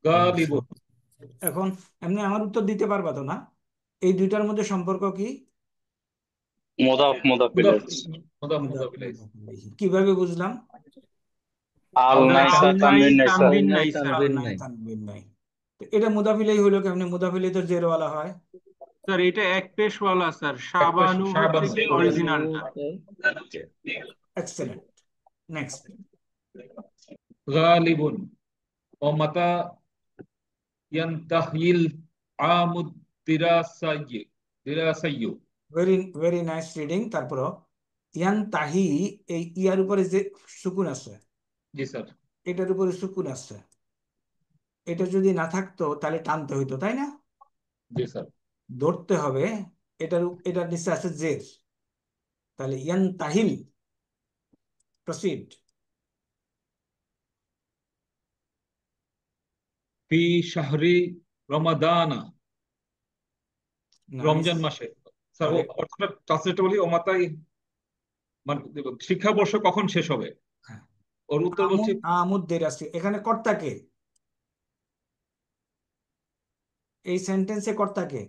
Speaker 2: গালিবুন।
Speaker 1: এখন এমনি আমার উত্তর দিতে পারবা তো না? এই দুইটার মধ্যে সম্পর্ক কি?
Speaker 12: মুদাফ মুদাফ
Speaker 2: মুদাফ
Speaker 12: ইলাইহি।
Speaker 2: মুদাফ
Speaker 1: মুদাফ
Speaker 2: মুদাফ ইলাইহি।
Speaker 1: ইলাইহি। কিভাবে বুঝলাম?
Speaker 12: আল
Speaker 2: আল
Speaker 12: নাই
Speaker 2: নাই
Speaker 12: স্যার, তানবিন নাই স্যার।
Speaker 5: তানবিন নাই স্যার।
Speaker 9: তানবিন
Speaker 1: নাই,
Speaker 9: নাই।
Speaker 1: তানবিন নাই। তো এটা মুদাফ ইলাইহি হলো কেমনে? মুদাফ ইলাইহি তো জেরওয়ালা হয়।
Speaker 5: স্যার এটা এক পেশওয়ালা স্যার, শাবানু হচ্ছে কি অরিজিনালটা।
Speaker 1: এক্সেলেন্ট। নেক্সট।
Speaker 2: গালিবুন ও মাতা ইয়ান্তাহিল আমুদ দিরাসাইয়্যু।
Speaker 1: Very very nice reading. তারপর ইয়ান তাহি, এই ইয়ার উপরে যে সুকুন আছে,
Speaker 2: জি স্যার।
Speaker 1: এটার উপরে সুকুন আছে। এটা যদি না থাকতো তাহলে টানতে হইতো, তাই না?
Speaker 2: জি স্যার।
Speaker 1: ধরতে হবে। এটার নিচে আছে জের, তাহলে ইয়ান তাহিল। প্রসিড।
Speaker 2: ফি শাহরি রমাদানা। রমজান মাসে। স্যার ও অর্থটা ট্রান্সলেট বলি, ও মাতাই মানে শিক্ষাবর্ষ কখন শেষ হবে? ওর উত্তর বলছি
Speaker 1: আমুদ্দের আছে এখানে। কর্তাকে, এই সেন্টেন্সে কর্তাকে?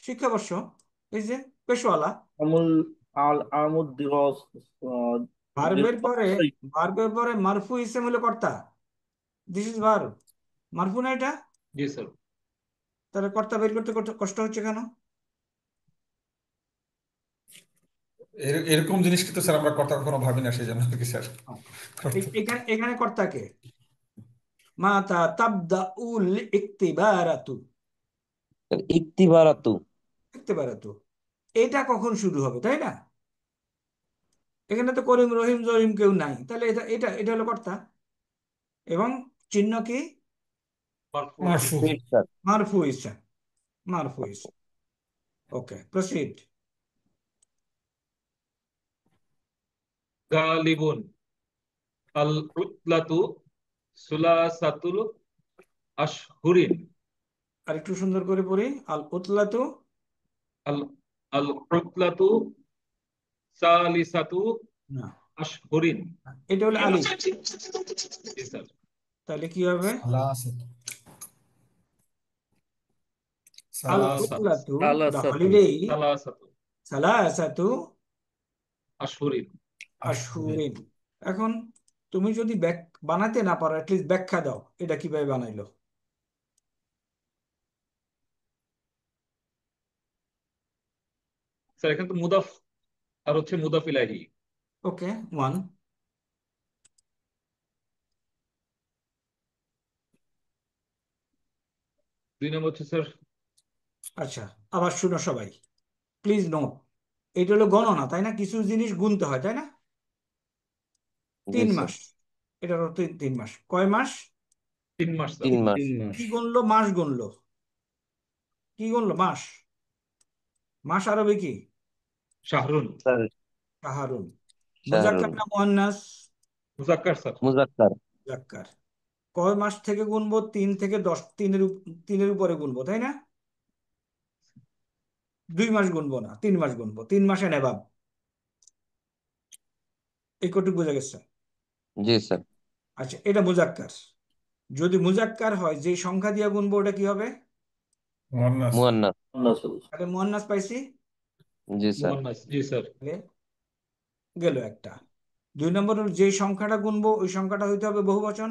Speaker 1: শিক্ষাবর্ষ, এই যে পেশওয়ালা।
Speaker 8: আমুল আল আমুদ দিরস
Speaker 1: ভার্বের পরে মারফু ইসেম হলো কর্তা। This is verb. মারফু না এটা?
Speaker 2: জি স্যার।
Speaker 1: তাহলে কর্তা বের করতে কষ্ট হচ্ছে কেন?
Speaker 10: এরকম জিনিস কিন্তু স্যার আমরা কথা কখনো ভাবি না, সেই জন্য আর কি স্যার।
Speaker 1: এখানে কর্তাকে মাতা তাবদাউল ইকতিবারাতু।
Speaker 4: ইকতিবারাতু।
Speaker 1: ইকতিবারাতু এটা কখন শুরু হবে, তাই না? এখানে তো করিম রহিম জহিম কেউ নাই, তাহলে এটা এটা এটা হলো কর্তা। এবং চিহ্ন কি?
Speaker 10: মারফু।
Speaker 1: মারফু ইসেম। মারফু ইসেম। ওকে, প্রসিড।
Speaker 2: গালিবুন আল উতলাতু সুলাসাতুল আশহুরিন।
Speaker 1: আর একটু সুন্দর করে পড়ি। আল উতলাতু
Speaker 2: আল আল উতলাতু সালিসাতু
Speaker 1: না,
Speaker 2: আশহুরিন।
Speaker 1: এটা হলো আলিফ।
Speaker 2: জি স্যার।
Speaker 1: তাহলে কি হবে?
Speaker 10: সালাসাতু।
Speaker 1: আল
Speaker 10: সালাসাতু।
Speaker 1: উতলাতু, দ্য
Speaker 9: সালাসাতু।
Speaker 1: হলিডে,
Speaker 2: সালাসাতু
Speaker 1: সালাসাতু
Speaker 2: আশহুরিন।
Speaker 1: আশহুরিন। এখন তুমি যদি বানাতে না পারো, অ্যাটলিস্ট ব্যাখ্যা দাও এটা কিভাবে বানাইলো।
Speaker 2: স্যার এখানে তো মুদাফ আর হচ্ছে মুদাফ ইলাইহি।
Speaker 1: ওকে, ওয়ান।
Speaker 2: দুই নম্বর হচ্ছে স্যার।
Speaker 1: আচ্ছা, আবার শুনো সবাই, প্লিজ নোট। এটা হলো গণনা, তাই না? কিছু জিনিস গুনতে হয়, তাই না? 3 মাস। এটার অর্থ 3 মাস। কয় মাস?
Speaker 2: 3 মাস স্যার।
Speaker 4: 3 মাস।
Speaker 9: 3 মাস।
Speaker 1: কি গুনলো? মাস গুনলো। কি গুনলো? মাস। মাস আরবি কি?
Speaker 2: শাহরুন।
Speaker 1: শাহরুন।
Speaker 4: শাহরুন।
Speaker 1: মুজাক্কার না মুয়ান্নাস?
Speaker 2: মুজাক্কার স্যার।
Speaker 4: মুজাক্কার।
Speaker 1: মুজাক্কার। কয় মাস থেকে গুনবো? 3 থেকে 10। তিনের উপরে গুনবো, তাই না? 2 মাস গুনবো না, 3 মাস গুনবো। 3 মাসে নেবাব। এই কটুক বোঝা গেছে?
Speaker 4: জি স্যার।
Speaker 1: আচ্ছা, এটা মুজাক্কার। যদি মুজাক্কার হয়, যে সংখ্যা দিয়ে গুনবো ওটা কি হবে?
Speaker 10: মুয়ান্নাস।
Speaker 4: মুয়ান্নাস।
Speaker 1: তাহলে মুয়ান্নাস পাইছি।
Speaker 4: জি স্যার।
Speaker 2: মুয়ান্নাস। জি স্যার।
Speaker 1: গেল একটা। 2 নম্বর হলো যে সংখ্যাটা গুনবো ওই সংখ্যাটা হইতে হবে বহুবচন।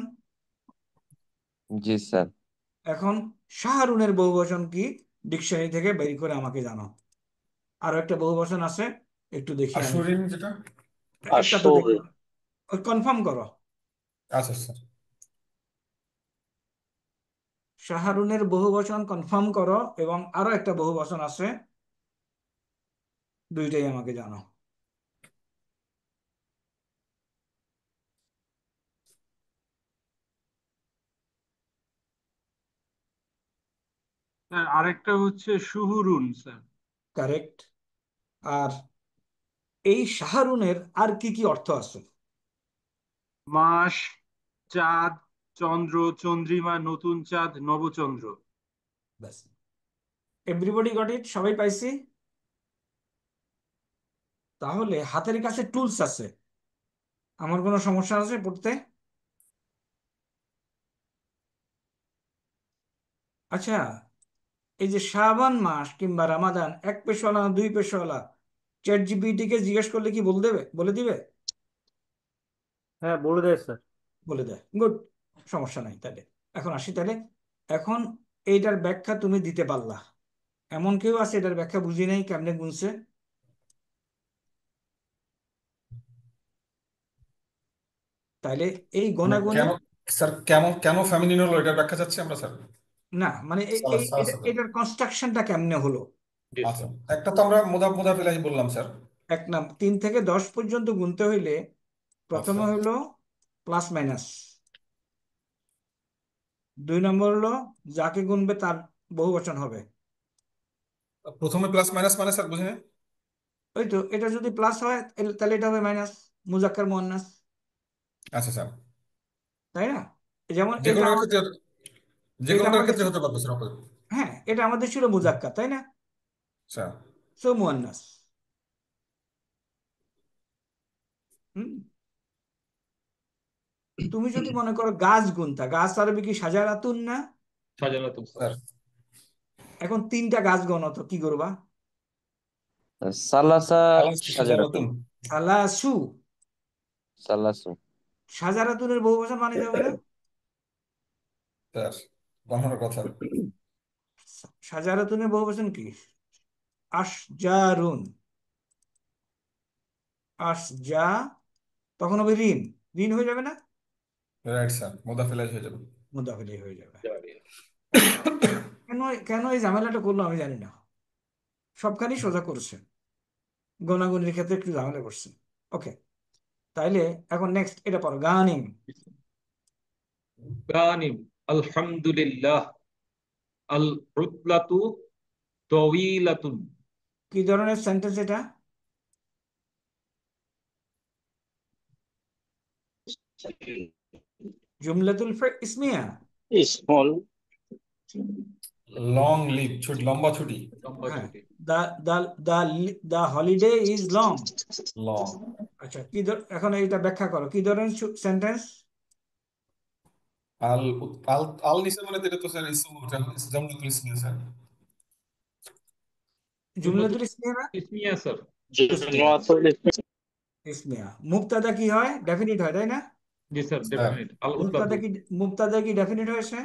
Speaker 4: জি স্যার।
Speaker 1: এখন শাহরুনের বহুবচন কি ডিকশনারি থেকে বের করে আমাকে জানাও। আরো একটা বহুবচন আছে, একটু দেখি আমি,
Speaker 10: আশুরিন যেটা।
Speaker 1: একটা তো দেখি, কনফার্ম করো।
Speaker 10: আচ্ছা স্যার।
Speaker 1: শাহরুনের বহুবচন কনফার্ম করো, এবং আরো একটা বহুবচন আছে, দুইটাই আমাকে জানাও।
Speaker 5: স্যার আরেকটা হচ্ছে শুহুরুন স্যার।
Speaker 1: কারেক্ট। আর এই শাহরুনের আর কি কি অর্থ আছে?
Speaker 5: মাস, চাঁদ, চন্দ্র, চন্দ্রিমা, নতুন চাঁদ, নবচন্দ্র।
Speaker 1: ব্যাস, এভরিবডি গট ইট, সবাই পাইছি। তাহলে হাতের কাছে টুলস আছে, আমার কোনো সমস্যা আছে পড়তে? আচ্ছা, এই যে শাবান মাস কিংবা রামাদান 1 পেশওয়ালা না 2 পেশওয়ালা, চ্যাট জিপিটি কে জিজ্ঞেস করলে কি বলে দিবে?
Speaker 6: হ্যাঁ, বলে দেয় স্যার।
Speaker 1: বলে দেয়, গুড, সমস্যা নাই। তাহলে এখন আসি, তাহলে এখন এইটার ব্যাখ্যা তুমি দিতে পারলা। এমন কেউ আছে এটার ব্যাখ্যা বুঝি নাই কেমনে গুনছে? তাইলে এই
Speaker 10: মানে
Speaker 1: গোনাগুনি,
Speaker 10: কেন স্যার, কেমন কেন ফ্যামিলিন হলো এটার ব্যাখ্যা চাচ্ছি আমরা স্যার।
Speaker 1: না মানে এটার কনস্ট্রাকশনটা কেমনে হলো?
Speaker 10: আচ্ছা, একটা তো আমরা মুদাফ ইলাহি বললাম স্যার।
Speaker 1: 3 থেকে 10 পর্যন্ত গুনতে হইলে প্রথমে
Speaker 10: আচ্ছা।
Speaker 1: হলো প্লাস মাইনাস, 2 নম্বর হলো যাকে গুনবে তার বহুবচন হবে।
Speaker 10: প্রথমে প্লাস মাইনাস মানে স্যার বুঝিনি।
Speaker 1: ওই তো, এটা যদি প্লাস হয় তাহলে এটা হবে মাইনাস, মুজাক্কার মুয়ান্নাস,
Speaker 10: আচ্ছা স্যার।
Speaker 1: তাই না? যেমন
Speaker 10: যে
Speaker 1: এটা
Speaker 10: কোনোটার ক্ষেত্রে, যে
Speaker 1: এটা
Speaker 10: কোনোটার
Speaker 1: আমাদের
Speaker 10: ক্ষেত্রে হতে পারবে স্যার আপনাদের।
Speaker 1: হ্যাঁ, এটা আমাদের ছিল মুজাক্কার, তাই না?
Speaker 10: Sir
Speaker 1: so মুয়ান্নাস। হুম, তুমি যদি মনে করো গাছ গুনতা, গাছ আরবি কি সাজারাতুন না?
Speaker 2: সাজালাতুন স্যার।
Speaker 1: এখন 3টা গাছ গণো তো কি করবা?
Speaker 4: সালাসা
Speaker 10: সাজালাতুন।
Speaker 4: সাজারাতুন।
Speaker 1: সালাসু।
Speaker 4: সালাসু।
Speaker 1: সাজারাতুনের বহুবচন মানে যাবে না?
Speaker 10: স্যার বানানোর কথা।
Speaker 1: সাজারাতুনের বহুবচন কি? আশজারুন। আশজা, তখন হবে ঋণ, ঋণ হয়ে যাবে না?
Speaker 10: রাইট স্যার, মুদাফ ইলাহি হয়ে যাবে।
Speaker 1: মুদাফিলি হয়ে যাবে। কেন কেন এই ঝামেলাটা করলো আমি জানি না, সবখানি সোজা করছে, গোনাগুনির ক্ষেত্রে একটু ঝামেলা করছে। ওকে, তাইলে এখন নেক্সট এটা পড়ো, গানিম।
Speaker 2: গানিম, আলহামদুলিল্লাহ, আল উতলাতু তাওয়িলাতুন।
Speaker 1: কি ধরনের সেন্টেন্স এটা? জুমলাতুল ইসমিয়া।
Speaker 12: স্মল
Speaker 10: লং লিভ, লম্বা ছুটি।
Speaker 2: লম্বা
Speaker 1: হ্যাঁ,
Speaker 2: ছুটি।
Speaker 1: দা দা দা দা হলিডে ইজ লং।
Speaker 10: লং।
Speaker 1: আচ্ছা, এখন এইটা ব্যাখ্যা করো, কি ধরনের সেন্টেন্স?
Speaker 10: আল আল আল নিচে মানে এটা তো স্যার জামলাতুল ইসমিয়া স্যার।
Speaker 1: জুমলাতুল ইসমিয়া না?
Speaker 2: ইসমিয়া স্যার।
Speaker 1: ইসমিয়া মুবতাদা কি হয়? ডেফিনিট হয়, তাই না?
Speaker 2: জি স্যার, ডেফিনিট। আল উতলাতু।
Speaker 1: মুবতাদা কি ডেফিনিট হয়েছে?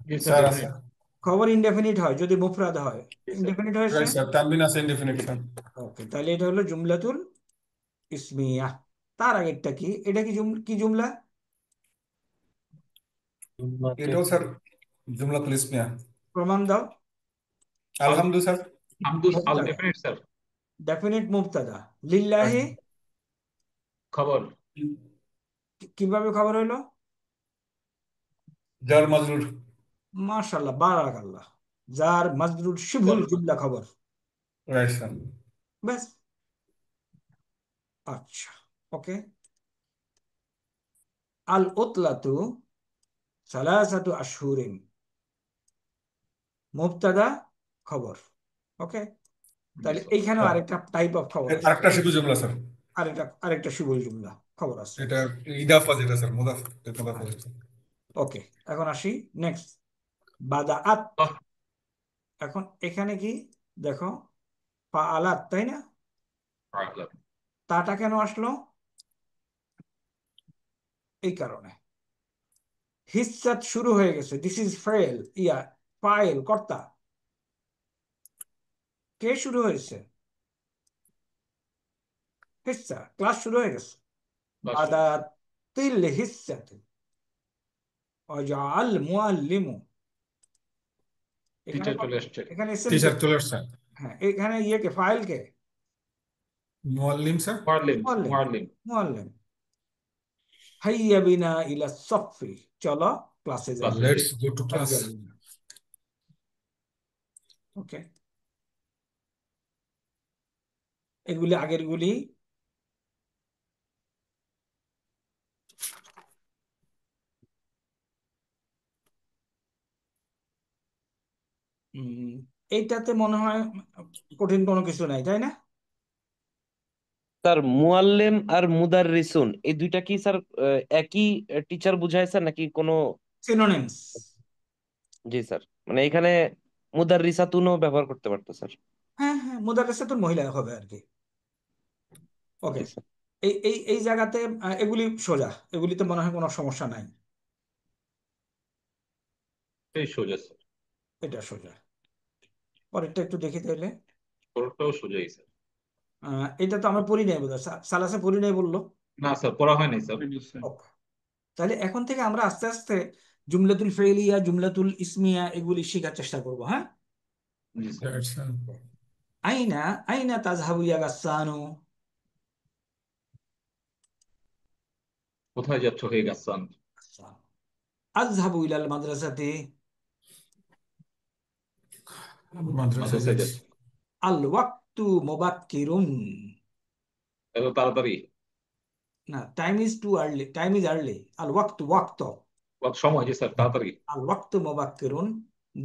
Speaker 2: জি স্যার,
Speaker 10: স্যার আছে।
Speaker 2: ডেফিনিট।
Speaker 1: খবর ইনডেফিনিট হয় যদি মুফরাদ হয়,
Speaker 2: জি স্যার।
Speaker 1: ইনডেফিনিট হয়েছে।
Speaker 10: রাইট স্যার, তানবিন আছে ইনডেফিনিট স্যার।
Speaker 1: ওকে, তাহলে এটা হলো জুমলাতুল ইসমিয়া। তার আগেরটা কি? এটা কি কি জুমলা?
Speaker 10: এটাও স্যার জুমলাতুল ইসমিয়া।
Speaker 1: প্রমাণ দাও।
Speaker 10: আলহামদু স্যার।
Speaker 2: আল
Speaker 1: মুবতাদা,
Speaker 2: ডেফিনিট স্যার।
Speaker 1: ডেফিনিট মুবতাদা। লিল্লাহি
Speaker 2: খবর।
Speaker 1: কিভাবে খবর হলো?
Speaker 10: জার মাজরুর।
Speaker 1: মাশাআল্লাহ, বারাকাল্লাহ। যার মাজরুর শিবহুল জুমলা খবর।
Speaker 10: Right sir.
Speaker 1: ব্যাস। আচ্ছা, ওকে। আল উতলাতু সালাসাতু আশহুরিন, মুবতাদা খবর। ওকে, তাহলে এইখানেও আরেকটা টাইপ অফ খবর আছে,
Speaker 10: আরেকটা শিবু জুমলা স্যার।
Speaker 1: আরেকটা শিবহুল জুমলা খবর আছে।
Speaker 10: এটা ইদাফা যেটা স্যার, মুদাফ।
Speaker 1: ওকে, এখন আসি নেক্সট, বাদাআত। এখন এখানে কি দেখো, ফাআলাত, তাই না? তাটা কেন আসলো? এই কারণে হিসাত শুরু হয়ে গেছে, দিস ইজ ফেল, ফাইল কর্তা, কে শুরু হয়েছে? হিসা, ক্লাস শুরু হয়ে গেছে। বাদা তিল হিসাতে ওয়াজআল মুআল্লিমু, এখানে
Speaker 2: টিচার চলে আসছে।
Speaker 1: এখানে
Speaker 10: টিচার চলে আসছে।
Speaker 1: হ্যাঁ, এখানে কে ফাইল কে?
Speaker 10: মুআল্লিম স্যার।
Speaker 2: মুআল্লিম
Speaker 1: মুআল্লিম,
Speaker 2: মুআল্লিম।
Speaker 1: মুআল্লিম। হাইয়া বিনা ইলা সফি, চলো ক্লাসে যাই।
Speaker 10: Let's go to class.
Speaker 1: Okay, এগুলি আগের গুলি। এইটাতে মনে হয় কঠিন কোনো কিছু নাই, তাই না?
Speaker 4: স্যার মুআল্লিম আর মুদাররিসুন এই দুইটা কি স্যার একই টিচার বুঝায় স্যার নাকি কোনো?
Speaker 1: সিনোনিমস।
Speaker 4: জি স্যার, মানে এখানে মুদাররিসাতুনও ব্যবহার করতে পারতো স্যার।
Speaker 1: হ্যাঁ হ্যাঁ, মুদাররিসাতুন মহিলা হবে আর কি। ওকে,
Speaker 4: জি স্যার।
Speaker 1: এই এই এই জায়গাতে এগুলি সোজা, এগুলিতে মনে হয় কোনো সমস্যা নাই।
Speaker 2: এই সোজা স্যার।
Speaker 1: এটা সোজা। পরেরটা একটু দেখি তাহলে।
Speaker 2: পরেরটাও সোজাই স্যার।
Speaker 1: এটা তো আমরা পড়ি নাই বোধহয়, সালাসে পড়ি নাই বললো।
Speaker 2: না স্যার, পড়া হয়নি স্যার।
Speaker 1: Okay. তাহলে এখন থেকে আমরা আস্তে আস্তে জুমলাতুল ফেইলিয়া, জুমলাতুল ইসমিয়া এগুলি শেখার চেষ্টা করবো। হ্যাঁ,
Speaker 2: জি স্যার।
Speaker 1: আইনা আইনা তাজহাবু ইয়া গাসসানু,
Speaker 2: কোথায় যাচ্ছ হে গাসসান?
Speaker 1: আযহাবু ইলাল মাদ্রাসাতি,
Speaker 10: মাদ্রাসায়
Speaker 2: মাদ্রাসায়
Speaker 10: যাচ্ছি।
Speaker 2: যাচ্ছি।
Speaker 1: আল ওয়াক্তু মুবাক্কিরুন,
Speaker 2: এত তাড়াতাড়ি?
Speaker 1: না, time is too early, time is early. আল ওয়াক্তু, ওয়াক্ত,
Speaker 2: সময়, জি স্যার, তাড়াতাড়ি।
Speaker 1: আল ওয়াক্তু মুবাক্কিরুন,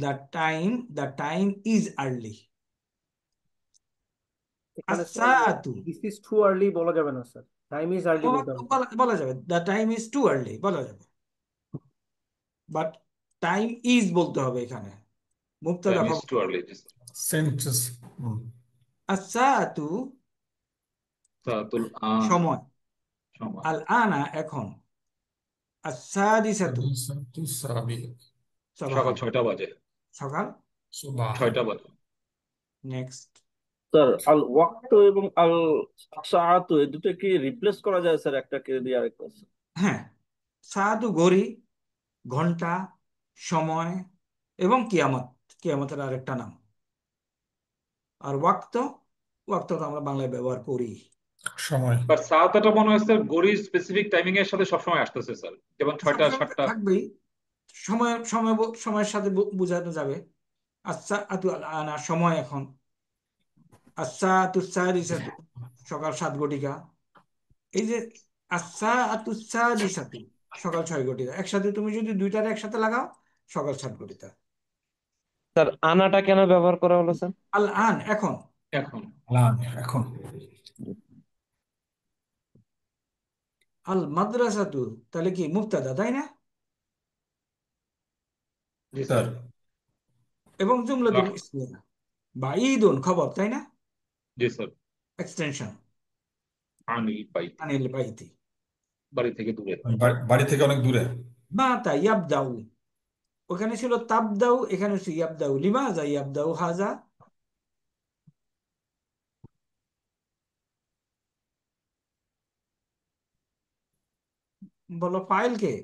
Speaker 1: দ্য টাইম ইজ আর্লি।
Speaker 6: এখানে
Speaker 1: আস-সাআতু,
Speaker 6: দিস ইজ টু আর্লি বলা যাবে না স্যার, টাইম ইজ আর্লি বলতে হবে।
Speaker 1: বলা যাবে, the time is too early বলা যাবে, বাট টাইম ইজ বলতে হবে এখানে, মুবতাদা
Speaker 2: টাইম ইজ
Speaker 1: খবর।
Speaker 2: টু আর্লি, জি স্যার।
Speaker 10: সেন্টেন্স।
Speaker 1: আস-সাআতু
Speaker 2: সাআতুল আন,
Speaker 1: সময়,
Speaker 2: সময়।
Speaker 1: আল আনা এখন, আস-সাদিসাতু
Speaker 2: সকাল 6টা বাজে।
Speaker 1: সকাল
Speaker 10: সুবাহ
Speaker 2: 6টা বাজে।
Speaker 1: নেক্সট।
Speaker 8: স্যার আল ওয়াক্ত এবং আল সাআতু এই দুটো কি রিপ্লেস করা যায় স্যার একটাকে দিয়ে আরেকটা?
Speaker 1: হ্যাঁ, সাআতু ঘড়ি, ঘন্টা, সময়, এবং কিয়ামত, কিয়ামতের আরেকটা নাম। আর ওয়াক্ত, ওয়াক্ত তো আমরা বাংলায় ব্যবহার করি।
Speaker 10: সময়।
Speaker 2: বাট সাআতটা মনে হয় স্যার ঘড়ির স্পেসিফিক টাইমিং এর সাথে সবসময় আসতেছে স্যার, যেমন 6টা
Speaker 1: সবসময়
Speaker 2: 7টা।
Speaker 1: থাকবেই, সময় সময় সময়ের সাথে বোঝানো যাবে। আচ্ছা আতু আনা সময় এখন, আচ্ছা আতু সাদিসাতু সকাল 7 ঘটিকা। এই যে আচ্ছা আতু সাদিসাতু সকাল 6 ঘটিকা, একসাথে তুমি যদি দুইটার একসাথে লাগাও সকাল 7 ঘটিকা।
Speaker 4: স্যার আনাটা কেন ব্যবহার করা হলো স্যার?
Speaker 1: আল আন এখন,
Speaker 2: এখন।
Speaker 10: এখন।
Speaker 1: আল মাদ্রাসাতু তাহলে কি মুবতাদা, তাই না?
Speaker 2: জি স্যার।
Speaker 1: এবং জুমলাতুল ইসমিয়া বা ঈদুন খবর, তাই না?
Speaker 2: জি স্যার।
Speaker 1: এক্সটেনশন
Speaker 2: আনিল বাইতি,
Speaker 1: আনিল বাইতি,
Speaker 2: বাড়ি থেকে দূরে।
Speaker 10: বাড়ি থেকে অনেক দূরে।
Speaker 1: মাতা ইয়াবদাউ, ওখানে ছিল তাবদাউ, এখানে হচ্ছে ইয়াবদাউ। লিমাযা ইয়াবদাউ হাযা, বলো ফাইল কে?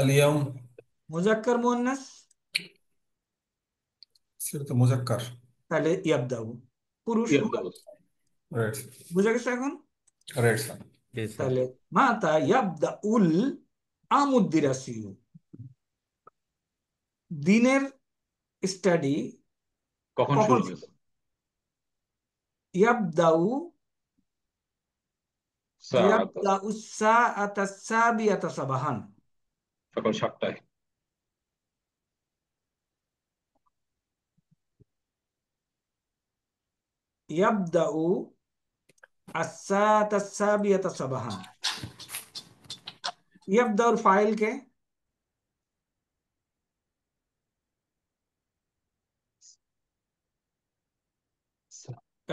Speaker 10: আলিয়াম।
Speaker 1: মুজাক্কার মুয়ান্নাস,
Speaker 10: সেটা তো মুজাক্কার।
Speaker 1: তাহলে ইয়াবদাউ পুরুষ।
Speaker 10: রাইট।
Speaker 1: বুঝা গেছে এখন?
Speaker 10: Right sir.
Speaker 9: জি স্যার।
Speaker 1: তাহলে মাতা ইয়াবদাউল আমুদ্দিরাসিউ, দিনের স্টাডি
Speaker 2: কখন শুরু হবে?
Speaker 1: ইয়াবদাউ
Speaker 2: সাআত,
Speaker 1: ইয়াবদাউ সাআতা সাবিয়াতা সাবাহান,
Speaker 2: সকাল 7টায়।
Speaker 1: ইয়াবদাউ আস-সাআতা সাবিয়াতা সাবাহান। ইয়াবদাউর ফাইল কে?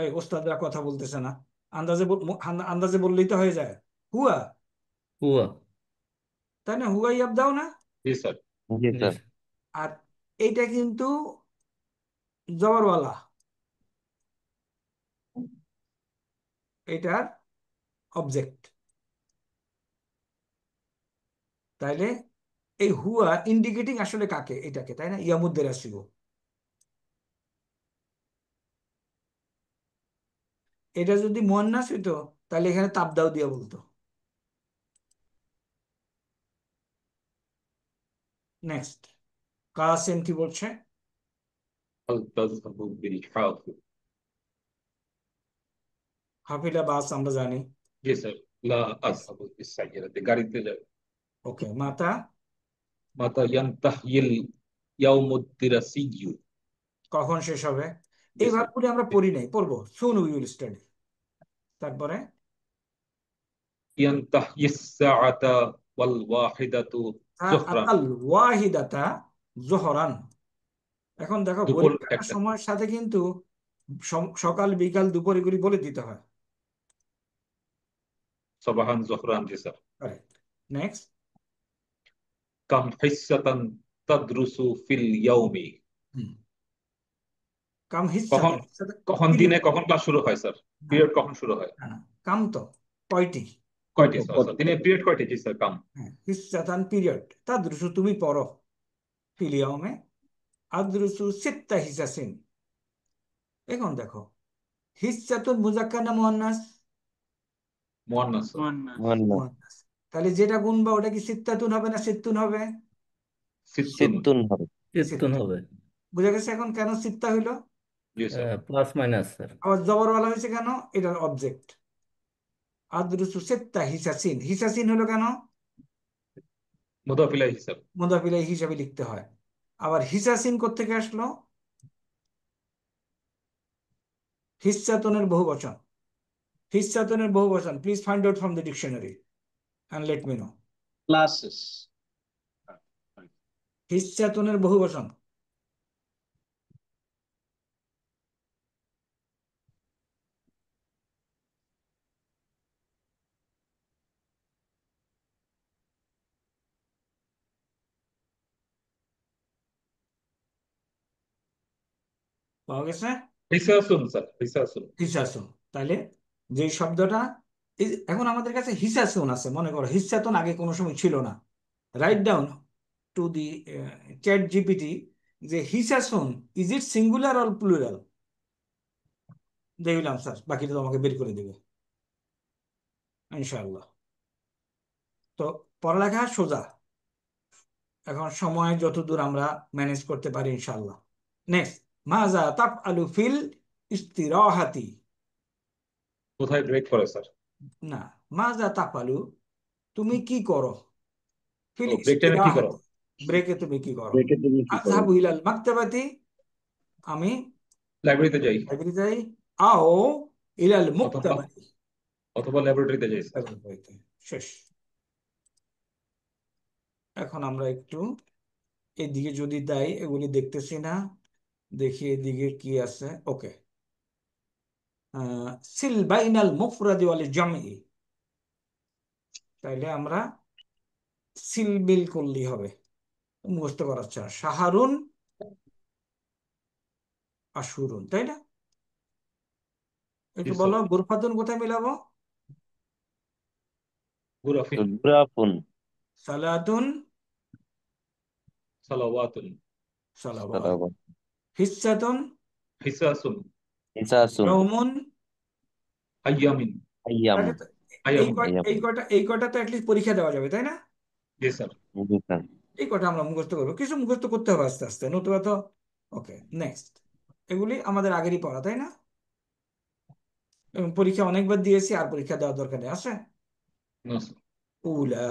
Speaker 1: এই ওস্তাদরা কথা বলতেছে না। আন্দাজে বললেই তো হয়ে যায়। হুয়া,
Speaker 9: হুয়া।
Speaker 1: তাই না? হুয়া ইয়াব দাও না।
Speaker 2: জি স্যার।
Speaker 4: জি
Speaker 9: জি
Speaker 4: স্যার।
Speaker 9: স্যার।
Speaker 1: আর এইটা কিন্তু জবরওয়ালা, এটার অবজেক্ট। তাইলে এই হুয়া ইন্ডিকেটিং আসলে কাকে? এটাকে, তাই না? ইয়ামুদ্দের আসিব। এটা যদি মুয়ান্নাস হইতো তাহলে এখানে তাবদাও দিয়া বলতো। নেক্সট, কাসেম কি বলছে?
Speaker 2: হাল তাযহাবু বিল হাফি।
Speaker 1: হাফিলা বাস আমরা জানি।
Speaker 2: জি স্যার। লা আযহাবু বিস সাইয়ারাতি, গাড়িতে যাবে।
Speaker 1: ওকে, মাতা
Speaker 2: মাতা ইয়ানতাহিল ইয়াউমুদ দিরাসিয়্যু।
Speaker 1: কখন শেষ হবে?
Speaker 2: জি
Speaker 1: এই
Speaker 2: স্যার।
Speaker 1: ভাবগুলি আমরা পড়ি নাই, পড়বো, সুন উই উইল স্টাডি। তারপরে
Speaker 2: ইয়ানতাহিস সাআতা ওয়াল ওয়াহিদাতু যুহরান।
Speaker 1: আতাল ওয়াহিদাতা জোহরান। এখন দেখো
Speaker 2: দুপুর
Speaker 1: ঘড়ির
Speaker 2: একটা।
Speaker 1: সময়ের সাথে কিন্তু সকাল বিকাল দুপুর এগুলি বলে দিতে হয়।
Speaker 2: সাবাহান যুহরান। জি স্যার।
Speaker 1: কারেক্ট। নেক্সট,
Speaker 2: কাম হিসসাতান তাদরুসু ফিল ইয়াউমি।
Speaker 1: কাম
Speaker 2: কখন
Speaker 1: হিস্সাতান,
Speaker 2: কখন দিনে
Speaker 1: পিরিয়ড।
Speaker 2: কখন ক্লাস শুরু হয় স্যার?
Speaker 1: না
Speaker 2: পিরিয়ড কখন শুরু হয়?
Speaker 1: না, কাম তো কয়টি?
Speaker 2: কয়টি স্যার? স্যার দিনে পিরিয়ড কয়টি? জি স্যার। কাম
Speaker 1: হ্যাঁ, হিস্সাতান পিরিয়ড, তাদরুসু তুমি পড়ো, ফিল ইয়াউমে আদরুসু সিত্তা হিসাসিন। এখন দেখো, হিস্সাতুন মুজাক্কার না মুয়ান্নাস?
Speaker 2: মুয়ান্নাস স্যার।
Speaker 4: মুয়ান্নাস।
Speaker 1: মুয়ান্নাস। তাহলে যেটা গুনবা ওটা কি সিত্তাতুন হবে না সিত্তুন হবে?
Speaker 2: সিত্তুন।
Speaker 4: সিত্তুন হবে।
Speaker 9: চিত্তুন
Speaker 1: সিত্তুন।
Speaker 9: হবে।
Speaker 1: বুঝা গেছে এখন কেন সিত্তা হইলো?
Speaker 2: জি স্যার।
Speaker 9: Plus minus sir.
Speaker 1: আবার জবরওয়ালা হয়েছে কেন? এটার অবজেক্ট। আদরুসু সিত্তা হিসাসিন, হিসাসিন হলো কেন?
Speaker 2: মুদাফ ইলাইহি স্যার।
Speaker 1: মুদাফ ইলাইহি হিসাবে লিখতে হয়। আবার হিসাসিন কোত্থেকে আসলো? হিস্সাতুনের বহুবচন। হিস্সাতুনের বহুবচন, please find out from the dictionary and let me know.
Speaker 7: Classes.
Speaker 1: হিস্সাতুনের বহুবচন। পাওয়া গেছে?
Speaker 2: হিসাসুন স্যার। হিসাসুন।
Speaker 1: হিসাসুন। তাহলে যে শব্দটা এখন আমাদের কাছে হিসাসুন আছে, মনে করো হিসাতুন আগে কোনো সময় ছিল না। Write down to the ChatGPT যে হিসাসুন is it singular or plural? দেখলাম স্যার, বাকিটা তোমাকে বের করে দেবে ইনশাআল্লাহ। তো পড়ালেখা সোজা, এখন সময় যতদূর আমরা ম্যানেজ করতে পারি ইনশাআল্লাহ। নেক্সট, মাজা তাফআলু ফিল ইস্তিরাহাতি।
Speaker 2: কোথায় ব্রেক করে স্যার?
Speaker 1: না, মাজা তাফআলু, তুমি কি করো? ফিল
Speaker 2: ও, ব্রেক টাইমে কি করো?
Speaker 1: ইস্তিরাহাতি, ব্রেকে তুমি কি করো?
Speaker 7: ব্রেকে তুমি কি করো?
Speaker 1: আযহাবু ইলাল মাকতাবাতি, আমি
Speaker 2: লাইব্রেরিতে যাই।
Speaker 1: লাইব্রেরি যাই। আও ইলাল
Speaker 2: অথবা
Speaker 1: মুকতাবাতি,
Speaker 2: অথবা ল্যাবরেটরিতে যাই স্যার।
Speaker 1: লাইব্রেরিতে। শেষ। এখন আমরা একটু এদিকে যদি দেয়, এগুলি দেখতেছি না, দেখি এদিকে কি আছে। ওকে, সিল বাইনাল মুফরাদি ওয়াল জামঈ। তাইলে আমরা সিল বিল করলেই হবে, মুখস্থ করা হচ্ছে না। শাহরুন আশুরুন, তাই না? একটু
Speaker 2: জি
Speaker 1: বলো
Speaker 2: স্যার।
Speaker 1: গুরফাতুন কোথায় মিলাবো?
Speaker 2: গুরাফিন।
Speaker 4: গুরাফুন।
Speaker 1: সালাতুন
Speaker 2: সালাওয়াতুন।
Speaker 1: সালাওয়াত।
Speaker 4: সালাওয়াত।
Speaker 1: হিস্সাতুন
Speaker 2: হিসাসুন।
Speaker 4: হিসাসুন।
Speaker 1: ইয়াউমুন।
Speaker 2: আইয়ামিন।
Speaker 4: আইয়াম।
Speaker 1: তাহলে তো
Speaker 2: আইয়ামুন।
Speaker 4: আইয়াম।
Speaker 1: এই কয়টা তো অ্যাটলিস্ট পরীক্ষা দেওয়া যাবে, তাই না?
Speaker 2: জি স্যার।
Speaker 4: জি স্যার।
Speaker 1: এই কয়টা আমরা মুখস্থ করবো, কিছু মুখস্থ করতে হবে আস্তে আস্তে, নতুবা তো। ওকে, নেক্সট, এগুলি আমাদের আগেরই পড়া, তাই না? এবং পরীক্ষা অনেকবার দিয়েছি, আর পরীক্ষা দেওয়ার দরকার নেই। আছে
Speaker 2: না স্যার।
Speaker 1: উলা,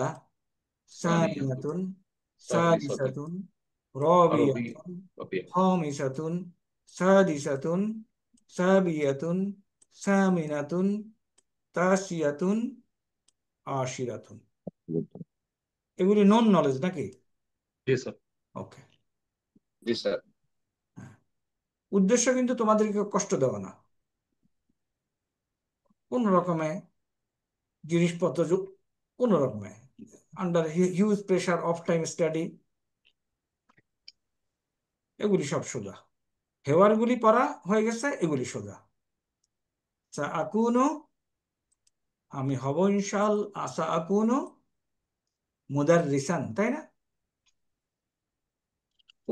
Speaker 2: সানিয়াতুন।
Speaker 1: সানিয়াতুন,
Speaker 2: সালিসাতুন।
Speaker 1: সালিসাতুন,
Speaker 2: আরবি।
Speaker 1: রাবিয়াতুন,
Speaker 2: রাবিয়া।
Speaker 1: খামিসাতুন, সাদিসাতুন, সাবিয়াতুন, সামিনাতুন, তাসিয়াতুন, আশিরাতুন। এগুলি নন নলেজ নাকি?
Speaker 2: জি স্যার।
Speaker 1: ওকে।
Speaker 11: জি স্যার।
Speaker 1: উদ্দেশ্য কিন্তু তোমাদেরকে কষ্ট দেওয়া না। কোন রকমে জিনিসপত্র কোন রকমে under huge pressure of time study, এগুলি সব সোজা। হেওয়ারগুলি পড়া হয়ে গেছে, এগুলি সোজা। আচ্ছা, আকুনো, আমি হব আসা আকুনো মুদাররিসান, তাই না?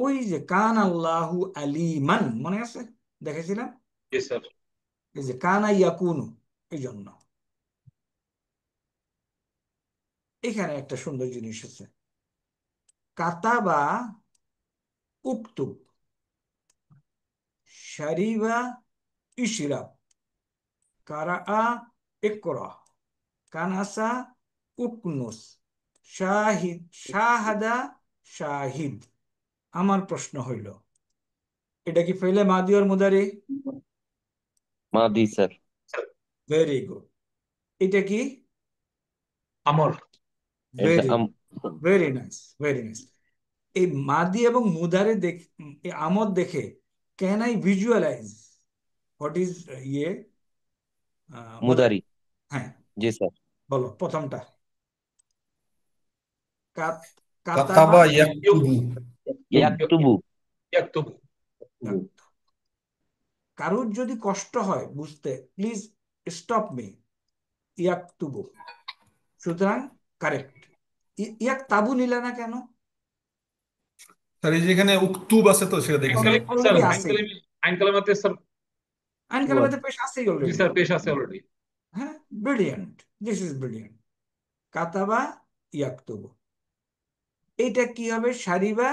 Speaker 1: ওই যে কান আল্লাহু আলিমান, মনে আছে? দেখেছিলাম
Speaker 2: জি স্যার।
Speaker 1: এই যে কানা ইয়াকুনু, এই জন্য এখানে একটা সুন্দর জিনিস আছে, কাতাবা উক্তুব, শারিবা ইশরাব, কারাআ ইকরা, কানাসা উকনুস, শাহিদ শাহাদা শাহিদ। আমার প্রশ্ন হইল, এটা কি ফেলে মাদি আর মুদারি?
Speaker 4: মাদি স্যার।
Speaker 1: Very good. এটা কি?
Speaker 2: আমর।
Speaker 4: এটা
Speaker 1: very very nice, very nice. এই মাদি এবং মুদারে এই আমদ দেখে can I visualize what is ইয়ে
Speaker 4: মুদারি।
Speaker 1: হ্যাঁ,
Speaker 4: জি স্যার।
Speaker 1: বলো প্রথমটা। কাতাবা
Speaker 10: কাতাবা ইয়াকতুবু।
Speaker 4: ইয়াকতুবু।
Speaker 2: ইয়াকতুবু।
Speaker 1: কারোর যদি কষ্ট হয় বুঝতে, প্লিজ স্টপ মি। ইয়াকতুবু, সুতরাং কারেক্ট। ইয়াকতাবু নিলে না কেন?
Speaker 10: স্যার এই যেখানে উক্তুব আছে তো সেটা দেখেছি।
Speaker 2: স্যার
Speaker 1: অলরেডি আছে,
Speaker 2: আইন কালামাতে স্যার।
Speaker 1: আইন কালামাতে পেশ আছে
Speaker 2: জি
Speaker 1: অলরেডি।
Speaker 2: স্যার, পেশ আছে অলরেডি।
Speaker 1: হ্যাঁ, ব্রিলিয়ান্ট, দিস ইজ ব্রিলিয়ান্ট। কাতাবা ইয়াকতুবু, এইটা কি হবে? শারিবা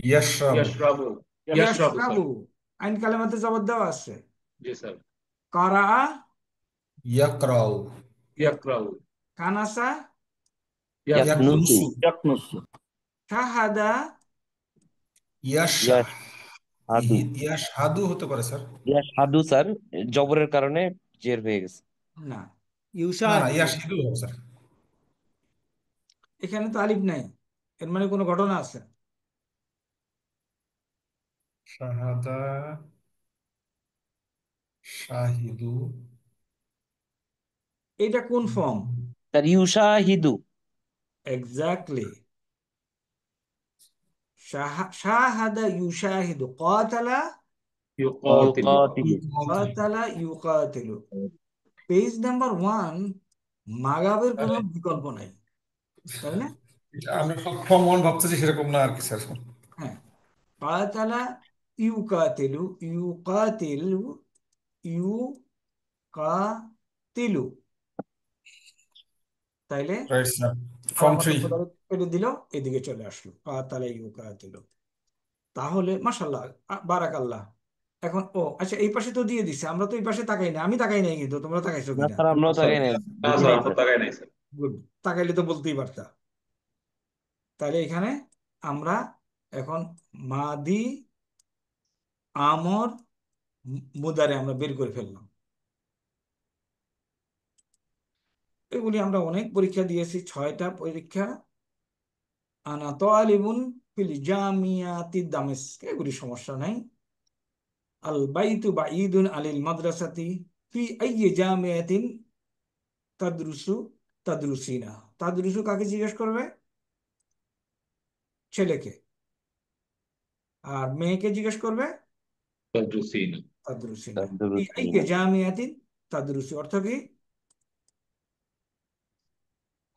Speaker 10: ইয়াশরাবু।
Speaker 2: ইয়াশরাবু। ইয়াশরাবু স্যার।
Speaker 1: ইয়াশরাবু, আইন কালামাতে জবাব দেওয়া আছে।
Speaker 2: জি স্যার।
Speaker 1: কারাআ
Speaker 10: ইয়াকরাউ।
Speaker 2: ইয়াকরাউ।
Speaker 1: কানাসা
Speaker 4: ইয়াকনুসু।
Speaker 8: ইয়াকনুসু।
Speaker 1: শাহাদা
Speaker 4: ইয়াশহাদু।
Speaker 10: ইয়াশহাদু হতে পারে স্যার।
Speaker 4: ইয়াশহাদু স্যার, জবরের কারণে জের হয়ে গেছে।
Speaker 1: না,
Speaker 10: না না, ইয়াশহিদু হবে স্যার।
Speaker 1: এখানে তো আলিফ নাই, এর মানে কোনো ঘটনা আছে।
Speaker 10: শাহাদা, শাহিদু।
Speaker 1: এটা কোন ফর্ম?
Speaker 4: স্যার ইউশাহিদু।
Speaker 1: এক্স্যাক্টলি। শাহাদা ইউশাহিদু, কাতালা
Speaker 2: ইউকাতিলু।
Speaker 1: কাতালা ইউকাতিলু। পেজ নাম্বার 1, মাগাবের কোনো বিকল্প নাই, তাই না?
Speaker 10: আমরা সব ফর্ম ওয়ান ভাবতেছি, সেরকম না আর কি স্যার।
Speaker 1: হ্যাঁ, কাতালা ইউকাতিলু, ইউকাতিলু, ইউকাতিলু, তাইলে
Speaker 10: রাইট স্যার, ফর্ম 3।
Speaker 1: কেটে দিল, এদিকে চলে আসলো কাতালা ইউকাতিলু। তাহলে মাশাআল্লাহ, বারাকাল্লাহ। এখন আচ্ছা, এই পাশে তো দিয়ে দিছে, আমরা তো এই পাশে তাকাই না। আমি তাকাই নাই, কিন্তু তোমরা তাকাইছো
Speaker 4: না
Speaker 1: কিনা?
Speaker 4: স্যার, আমরাও তাকাই নাই।
Speaker 2: না স্যার, আমরা তাকাই নাই স্যার।
Speaker 1: গুড, তাকাইলে তো বলতেই পারতা। তাহলে এখানে আমরা এখন মাদি, আমর, মুদারে আমরা বের করে ফেললাম। এগুলি আমরা অনেক পরীক্ষা দিয়েছি, 6টা পরীক্ষা। আনা তালিবুন ফিল জামিয়াতি দামেস্ক, এগুলি সমস্যা নাই। আল বাইতু বাঈদুন আলিল মাদ্রাসাতি ফি আইয়ি জামিয়াতিন তাদরুসু তাদরুসিনা। তাদরুসু কাকে জিজ্ঞেস করবে? ছেলেকে। আর মেয়েকে জিজ্ঞেস করবে
Speaker 2: তাদরুসিনা।
Speaker 1: তাদরুসিনা। ফি আইয়ি জামিয়াতিন তাদরুসু অর্থ কি?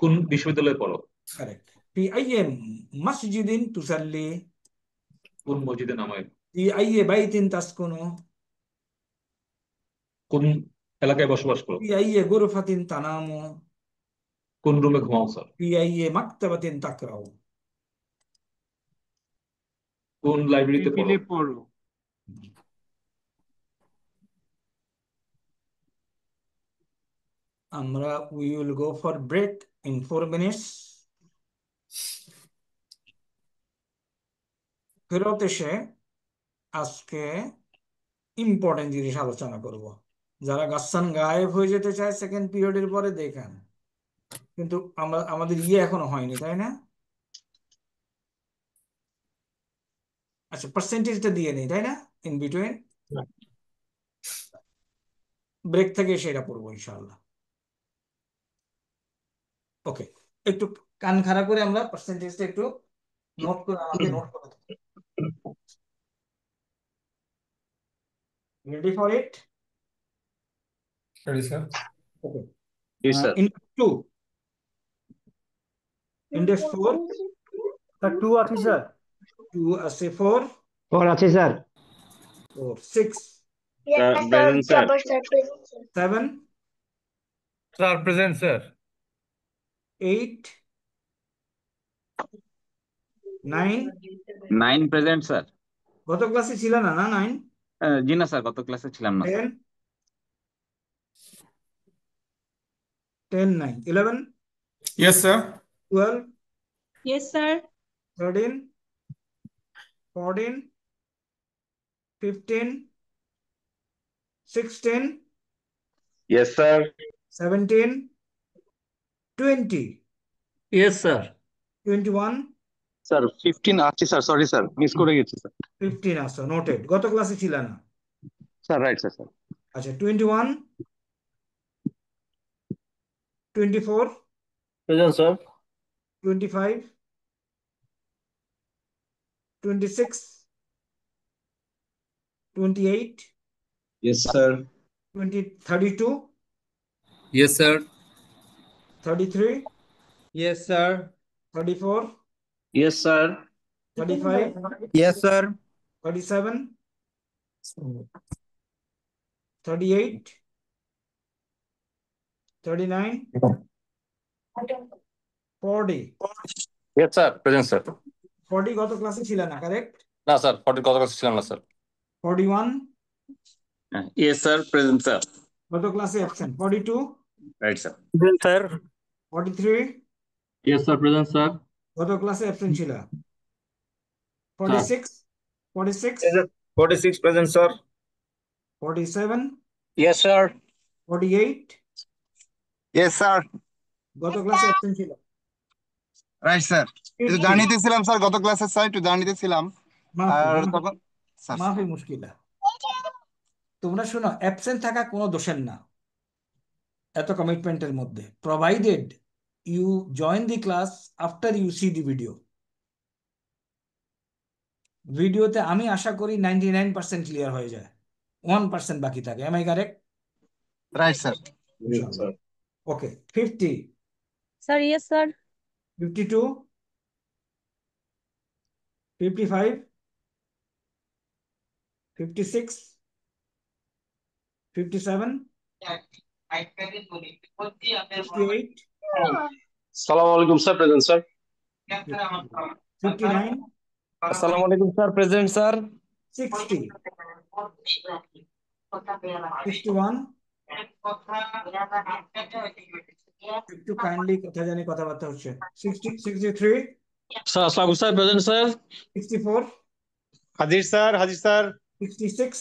Speaker 2: কোন বিশ্ববিদ্যালয়ে পড়ো?
Speaker 1: কারেক্ট। ফি আইয়ি মসজিদিন তুসাল্লি,
Speaker 2: কোন মসজিদে নামায়?
Speaker 1: ফি আইয়ি বাইতিন তাসকুনু,
Speaker 2: কোন এলাকায় বসবাস করো?
Speaker 1: ফি আইয়ি গুরফাতিন তানামু,
Speaker 2: কোন রুমে ঘুমাও স্যার?
Speaker 1: ফি আইয়ি মাকতাবাতিন তাকরাউ,
Speaker 2: কোন লাইব্রেরিতে পড়ো?
Speaker 5: টেবিলে পড়ো।
Speaker 1: আমরা we will go for break in 4 minutes। ফেরত এসে আজকে ইম্পর্টেন্ট জিনিস আলোচনা করব। যারা গাসসান গায়েব হয়ে যেতে চায় সেকেন্ড পিরিয়ডের পরে দেখেন, কিন্তু আমাদের এখনো হয়নি, তাই না? আচ্ছা, পার্সেন্টেজটা দিয়ে নেই, তাই না? ইন বিটুইন ব্রেক থেকে সেটা পড়বো ইনশাআল্লাহ। ওকে, একটু কান খাড়া করে আমরা পার্সেন্টেজটা একটু নোট করে আমাকে নোট করে ready for it?
Speaker 10: Ready, sir?
Speaker 1: Okay,
Speaker 11: G sir.
Speaker 1: Index 2, index 4,
Speaker 6: sir 2 আছে স্যার।
Speaker 1: 2 আছে, 4,
Speaker 13: 4 আছে sir.
Speaker 1: 4, 6,
Speaker 12: present sir.
Speaker 1: 7,
Speaker 9: sir present sir.
Speaker 1: 8, 9,
Speaker 3: 9 present sir.
Speaker 1: গত ক্লাসে ছিল না 9?
Speaker 3: জি না স্যার, গত ক্লাসে ছিলাম না sir.
Speaker 1: 10, 10, 9, 11,
Speaker 10: Yes, sir.
Speaker 1: 12,
Speaker 14: Yes, sir.
Speaker 1: 13, 14, 15, 16,
Speaker 12: Yes, sir.
Speaker 1: 17, 20,
Speaker 9: yes sir.
Speaker 1: 21,
Speaker 12: sir 15 আছে স্যার, সরি স্যার, মিস করে গেছি স্যার।
Speaker 1: 15 আসো, নোটেড। গত ক্লাসে ছিল না।
Speaker 12: Sir right sir. স্যার
Speaker 1: আচ্ছা, 21, 24,
Speaker 8: present sir.
Speaker 1: 25, 26, 28,
Speaker 7: Yes, sir.
Speaker 1: 32,
Speaker 9: yes sir.
Speaker 1: 33,
Speaker 13: Yes, sir.
Speaker 1: 34,
Speaker 11: yes sir.
Speaker 1: 35,
Speaker 13: Yes, sir.
Speaker 1: 37, 38, 39, 40,
Speaker 12: yes sir, present sir.
Speaker 1: 40 গত ক্লাসে ছিল না, কারেক্ট?
Speaker 12: না স্যার, 40 কত কথা ছিলাম না sir.
Speaker 1: 41
Speaker 3: yes sir, present sir.
Speaker 1: গত ক্লাসে absent. 42,
Speaker 12: right sir.
Speaker 13: Present, sir.
Speaker 1: 43
Speaker 9: yes sir present sir.
Speaker 1: গত ক্লাসে অ্যাবসেন্ট ছিল। 46, 46,
Speaker 8: 46 present sir.
Speaker 1: 47,
Speaker 12: yes sir.
Speaker 1: 48
Speaker 12: yes sir.
Speaker 1: গত ক্লাসে অ্যাবসেন্ট ছিল।
Speaker 12: Right sir. একটু
Speaker 1: 50
Speaker 12: জানিয়ে দিয়েছিলাম স্যার, গত ক্লাসের স্যার একটু জানিয়ে দিয়েছিলাম।
Speaker 1: মাফি
Speaker 12: আর
Speaker 1: মাফি
Speaker 12: তখন স্যার
Speaker 1: মাফি মুশকিলা। তোমরা শোনো, অ্যাবসেন্ট থাকা কোনো দোষের না এত কমিটমেন্টের মধ্যে, provided you join the class after you see the video. ভিডিওতে আমি আশা করি 99% ক্লিয়ার হয়ে যায়, 1% বাকি থাকে। Am I correct?
Speaker 12: Right sir.
Speaker 7: Yes, sir.
Speaker 1: Okay, 50,
Speaker 14: Sir, yes, sir.
Speaker 1: 52, 55, 56, 57, 58,
Speaker 12: সালাম আলাইকুম স্যার, প্রেজেন্ট স্যার।
Speaker 1: 59,
Speaker 4: আসসালামু আলাইকুম স্যার, প্রেজেন্ট স্যার।
Speaker 1: 60, 61, একটু কাইন্ডলি কথা জানি কথাবার্তা হচ্ছে। 60, 63,
Speaker 12: স্যার আসসালামু স্যার, প্রেজেন্ট স্যার।
Speaker 1: 64,
Speaker 12: হাজির স্যার, হাজির স্যার।
Speaker 1: 66,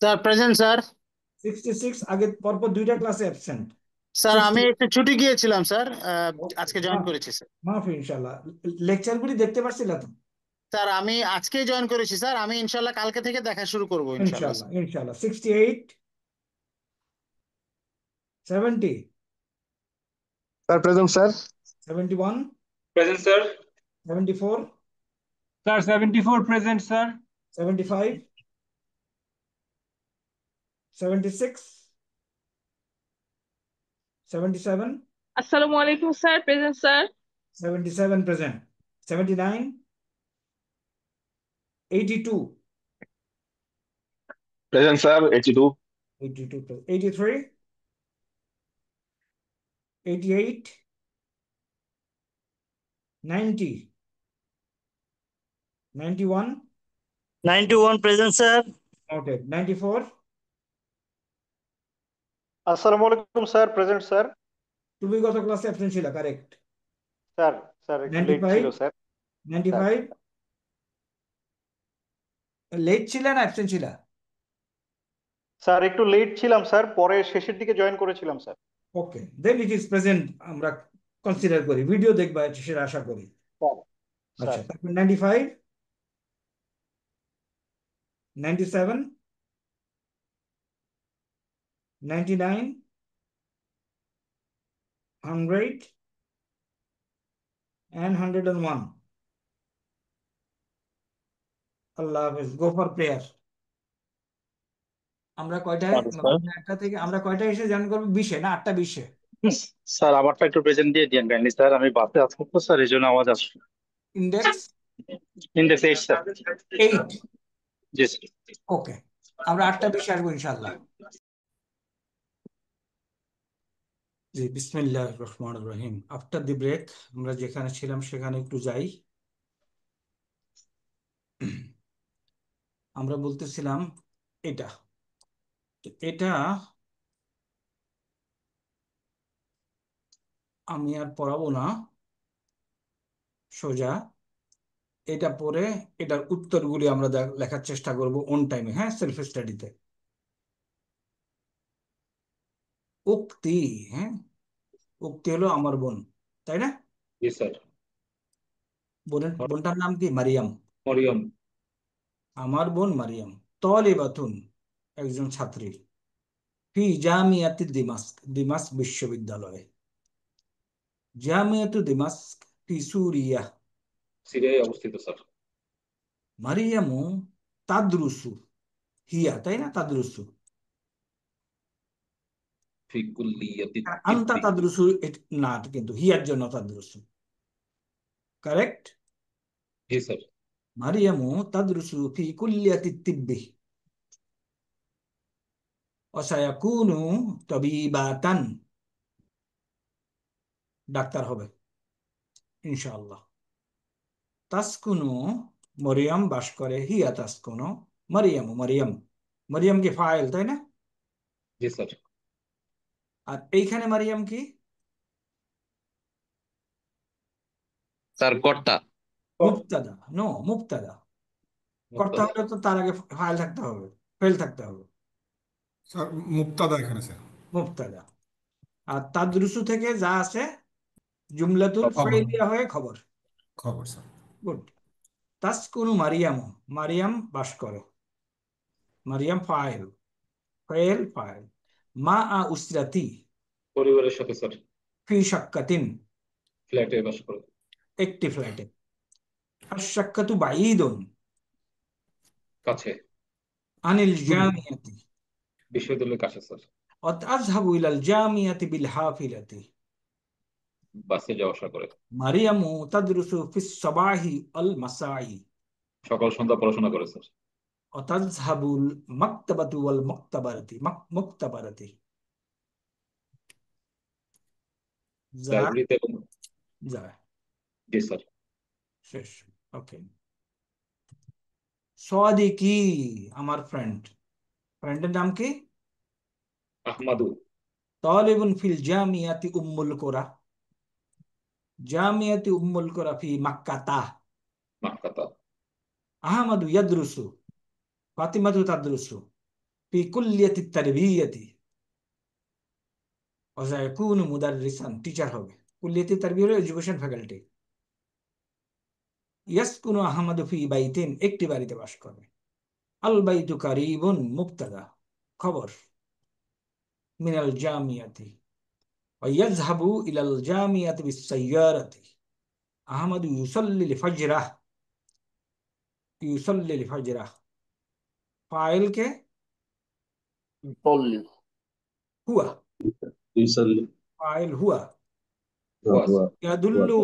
Speaker 13: Sir, present, sir.
Speaker 1: 66 আগে পরপর দুইটা ক্লাসে অ্যাবসেন্ট।
Speaker 13: স্যার আমি একটু ছুটি গিয়েছিলাম স্যার, আজকে জয়েন করেছি স্যার।
Speaker 1: মাফি ইনশাল্লাহ। লেকচারগুলি দেখতে পারছিল তো?
Speaker 13: স্যার আমি আজকেই জয়েন করেছি স্যার, আমি ইনশাল্লাহ কালকে থেকে দেখা শুরু করবো ইনশাল্লাহ।
Speaker 1: ইনশাল্লাহ ইনশাল্লাহ। 68, 70,
Speaker 12: sir present sir.
Speaker 1: 71,
Speaker 12: present sir.
Speaker 1: 74,
Speaker 5: Sir, 74 present, sir.
Speaker 1: 75, 76, 77,
Speaker 14: Assalamu alaikum, sir. Present, sir.
Speaker 1: 77 present, 79, 82,
Speaker 12: present sir. 82।
Speaker 1: 82, 83, 88, 90, 91,
Speaker 13: 91 present, sir.
Speaker 1: noted, 94,
Speaker 15: আসসালামু আলাইকুম স্যার, প্রেজেন্ট স্যার।
Speaker 1: তুমি গত ক্লাসে অ্যাবসেন্ট ছিল, কারেক্ট?
Speaker 15: স্যার স্যার একটু লেট ছিল
Speaker 1: 95,
Speaker 15: স্যার।
Speaker 1: 95, লেট ছিল না অ্যাবসেন্ট ছিল?
Speaker 15: স্যার একটু লেট ছিলাম স্যার, পরে শেষের দিকে জয়েন করেছিলাম sir.
Speaker 1: Okay, then it is present আমরা কনসিডার করি। ভিডিও দেখবা সেটা আশা করি। আচ্ছা, তারপর 95, 97, 99, 100 and 101. আল্লাহ হাফেজ। Go for prayer. আমরা কয়টায়
Speaker 12: স্যার
Speaker 1: একটা থেকে আমরা কয়টায় এসে জয়েন করবো? 20-এ না 8টা 20-এ?
Speaker 12: স্যার আমারটা একটু প্রেজেন্ট দিয়ে দিন কাইন্ডলি স্যার, আমি বাসে আছি তো স্যার, এই জন্য আওয়াজ আসছে।
Speaker 1: Index
Speaker 12: index 8 sir.
Speaker 1: 8।
Speaker 12: জি স্যার।
Speaker 1: ওকে, আমরা 8টা 20-এ আসবো ইনশাল্লাহ। জি, বিসমিল্লাহির রহমানির রহিম। আফটার দি ব্রেক আমরা যেখানে ছিলাম সেখানে একটু যাই। আমরা বলতেছিলাম এটা এটা আমি আর পড়াবো না, সোজা এটা পড়ে এটার উত্তরগুলি আমরা লেখার চেষ্টা করব অন টাইমে, হ্যাঁ, সেলফ স্টাডিতে। উক্তি, হ্যাঁ, উক্তি হলো আমার বোন, তাই না?
Speaker 2: জি স্যার।
Speaker 1: বোনটার নাম কি? মারিয়াম।
Speaker 2: মরিয়ম।
Speaker 1: আমার বোন মারিয়াম তলিবাতুন, একজন ছাত্রী, ফি জামিয়াতি দিমাস্ক, দিমাস্ক বিশ্ববিদ্যালয়ে। জামিয়াতু দিমাস্ক ফি সুরিয়া,
Speaker 2: সিরিয়ায় অবস্থিত স্যার।
Speaker 1: মারিয়ামু তাদরুসু, হিয়া, তাই না? তাদরুসু,
Speaker 2: ফি কুল্লিয়াতি
Speaker 1: আন্তা
Speaker 2: তিব্বি।
Speaker 1: তাদরুসু না, কিন্তু হিয়ার জন্য তাদরুসু, কারেক্ট?
Speaker 2: জি স্যার।
Speaker 1: মারিয়ামু তাদরুসু ফি কুল্লিয়াতি তিব্বি ওয়াসায়াকুনু তাবিবাতান, ডাক্তার হবে ইনশাআল্লাহ। তাসকুনু, মরিয়াম বাস করে, হিয়া তাসকুনু, মারিয়ামু, মারিয়াম, মারিয়াম কি ফাইল, তাই না?
Speaker 2: জি স্যার।
Speaker 1: আর এইখানে মারিয়াম কি?
Speaker 4: স্যার কর্তা।
Speaker 1: মুবতাদা। নো, মুবতাদা। কর্তা হলে তো তার আগে ফাইল থাকতে হবে, ফেল থাকতে হবে।
Speaker 10: স্যার মুক্তাদা এখানে স্যার।
Speaker 1: মুবতাদা। আর তাদরুসু থেকে যা আছে জুমলাতুল
Speaker 10: খবর।
Speaker 1: ফাইলিয়া হয়ে খবর।
Speaker 10: খবর স্যার।
Speaker 1: গুড। তাসকুনু মারিয়ামু, মারিয়াম বাস করে, মারিয়াম ফাইল, ফাইল ফাইল। মা আ উসরাতি,
Speaker 2: পরিবারের সাথে স্যার।
Speaker 1: ফি শাক্কাতিন,
Speaker 2: ফ্ল্যাটে বাস করে।
Speaker 1: একটি ফ্ল্যাটে। আশ-শাক্কাতু বাঈদুন,
Speaker 2: কাছে।
Speaker 1: আনিল জামিয়াতি,
Speaker 2: বিশ্ববিদ্যালয়ের কাছে স্যার।
Speaker 1: আযহাবু ইলাল জামিয়াতি বিল হাফিলাতি।
Speaker 2: বাসে যাওয়া আসা করে।
Speaker 1: মারিয়ামু তাদরুসু ফিস সাবাহি আল মাসাই,
Speaker 2: সকাল সন্ধ্যা পড়াশোনা করে স্যার।
Speaker 1: ওয়াতাযহাবুল মাকতাবাতু ওয়াল মুক্তাবারাতি, মুক্তাবারাতি,
Speaker 2: লাইব্রেরিতে
Speaker 1: যায়।
Speaker 2: জি স্যার।
Speaker 1: শেষ। ওকে। সাদিকি, আমার ফ্রেন্ড, ফ্রেন্ডের নাম কি?
Speaker 2: আহমাদু।
Speaker 1: তালিবুন ফিল জামিয়াতি উম্মুল কোরা, জামিয়াতি উম্মুল কোরা ফি মাক্কাতা।
Speaker 2: মাক্কাতা।
Speaker 1: আহমাদু ইয়াদরুসু, ফাতিমাতু তাদরুসু ফি কুল্লিয়াতি তারবিয়াতি ওয়া সায়াকুনু মুদাররিসান, টিচার হবে। কুল্লিয়াতি তারবিয়া হলো এডুকেশন ফ্যাকাল্টি। ইয়াসকুনু আহমাদু ফি বাইতিন, একটি বাড়িতে বাস করে। আল বাইতু কারিবুন, মুবতাদা, খবর, মিনাল জামিয়াতি, ওয়া ইয়াযহাবু ইলাল জামিয়াতি বিস-সাইয়ারাতি। আহমাদু ইউসাল্লিল ফাজরাহ, ইউসাল্লিল ফাজরাহ, ফাইল কে?
Speaker 8: বললি
Speaker 1: হুয়া,
Speaker 7: ইউসাল্লি।
Speaker 1: ফাইল হুয়া।
Speaker 7: হুয়া।
Speaker 1: ইয়াদুল্লু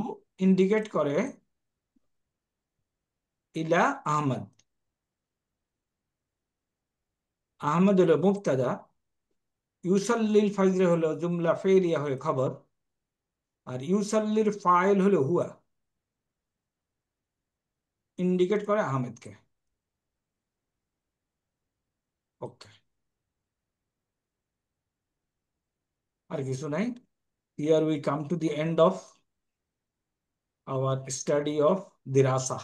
Speaker 1: ইন্ডিকেট করে ইলা আহমদ, আহমদ হলো মুবতাদা, ইউসাল্লিল ফাজর হলো জুমলা ফেলিয়া হয়ে খবর, আর ইউসাল্লির ফাইল হলো হুয়া, ইন্ডিকেট করে আহমেদকে। ওকে, আর কিছু নাই। Here we come to the end of our study of দিরাসা।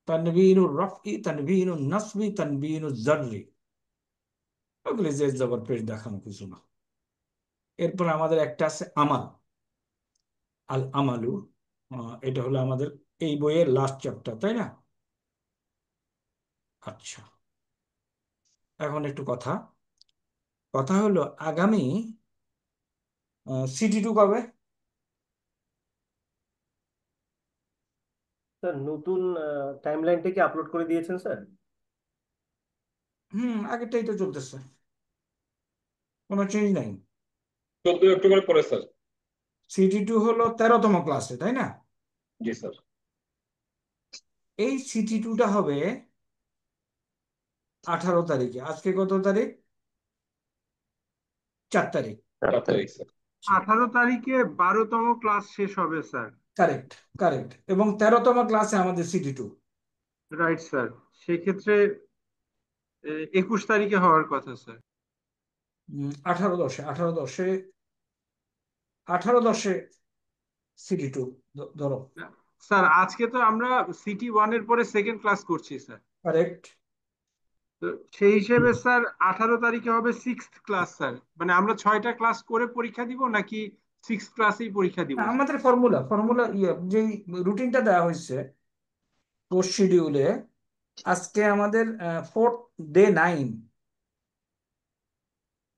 Speaker 1: তানবীনুর রাফই, তানবীনুন নাসবি, তানবীনুজ জাররি, ওগুলি যে জবর পেশ দেখানো কিছু না। এরপর আমাদের একটা আছে আমাল, আল আমালু, এটা হলো আমাদের এই বইয়ের লাস্ট চ্যাপ্টার, তাই না? আচ্ছা, এখন একটু কথা কথা হলো আগামী সিটি2 কবে?
Speaker 6: স্যার নতুন টাইমলাইনটা কি আপলোড করে দিয়েছেন স্যার?
Speaker 1: আগেরটাই তো চলতেছে, কোনো চেঞ্জ নাই।
Speaker 2: 14 অক্টোবর পরে স্যার।
Speaker 1: সিটি2 হলো 13তম ক্লাসে, তাই না?
Speaker 2: জি স্যার।
Speaker 1: এই সিটি2টা হবে 18 তারিখে। আজকে কত তারিখ? 4 তারিখ।
Speaker 2: 4 তারিখ স্যার।
Speaker 5: 18 তারিখে 12তম ক্লাস শেষ হবে স্যার।
Speaker 1: Correct, correct. এবং 13তম ক্লাসে আমাদের সিটি2।
Speaker 5: Right sir. সেক্ষেত্রে 21 তারিখে হওয়ার কথা স্যার।
Speaker 1: 18-10 18-10 18-10 সিটি2 ধরো।
Speaker 5: স্যার আজকে তো আমরা সিটি 1 এর পরে সেকেন্ড ক্লাস করছি স্যার।
Speaker 1: কারেক্ট।
Speaker 5: তো সেই হিসেবে স্যার 18 তারিখে হবে 6th ক্লাস স্যার। মানে আমরা 6টা ক্লাস করে পরীক্ষা দিব নাকি 6th ক্লাসেই পরীক্ষা দিব?
Speaker 1: আমাদের ফর্মুলা যে রুটিনটা দেওয়া হয়েছে কোর্স শিডিউলে, আজকে আমাদের 4th ডে 9,